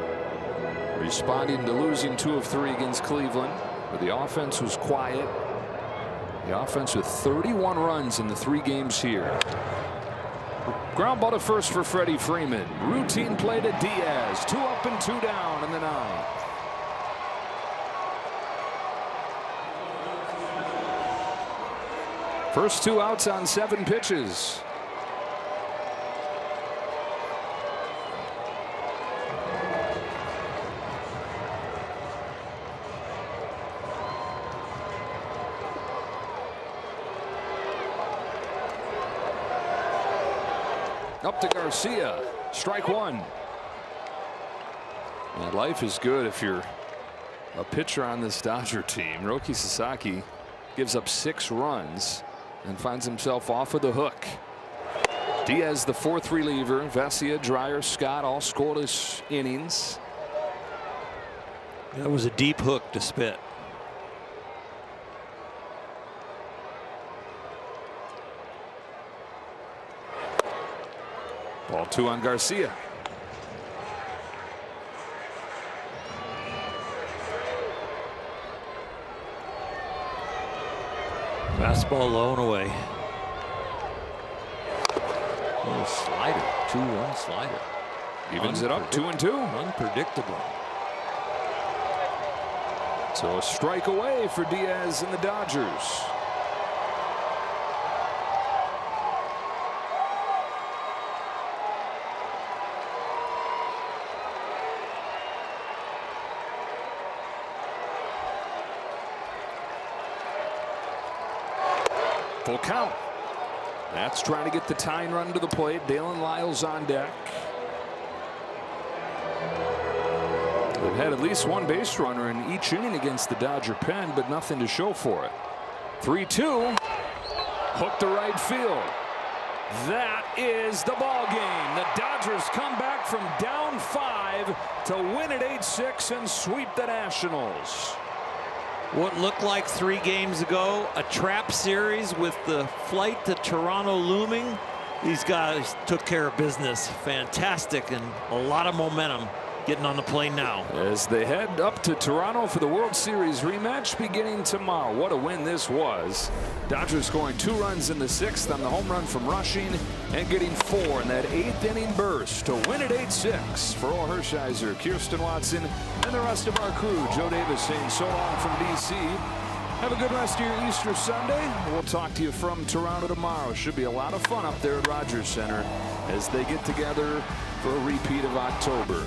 responding to losing 2 of 3 against Cleveland, but the offense was quiet. The offense with 31 runs in the 3 games here. Ground ball to first for Freddie Freeman. Routine play to Diaz. 2 up and 2 down in the 9th. First 2 outs on 7 pitches. Up to Garcia. Strike 1. And life is good if you're a pitcher on this Dodger team. Roki Sasaki gives up 6 runs and finds himself off of the hook. Diaz, the 4th reliever. Vesia, Dreyer, Scott, all scoreless innings. That was a deep hook to spit. Ball 2 on Garcia. Fastball low and away. Little slider, 2-1 slider. Evens it up, 2-2. Unpredictable. So a strike away for Diaz and the Dodgers. Full count. That's trying to get the tying run to the plate. Dalen Lyles on deck. They've had at least 1 base runner in each inning against the Dodger pen, but nothing to show for it. 3-2. Hook to right field. That is the ball game. The Dodgers come back from down 5 to win at 8-6 and sweep the Nationals. What looked like 3 games ago, a trap series with the flight to Toronto looming. These guys took care of business. Fantastic, and a lot of momentum getting on the plane now. As they head up to Toronto for the World Series rematch beginning tomorrow. What a win this was. Dodgers scoring 2 runs in the 6th on the home run from Rushing and getting 4 in that 8th inning burst to win it 8-6. For Earl Hershiser, Kirsten Watson, and the rest of our crew, Joe Davis saying so long from D.C. Have a good rest of your Easter Sunday. We'll talk to you from Toronto tomorrow. Should be a lot of fun up there at Rogers Center as they get together for a repeat of October.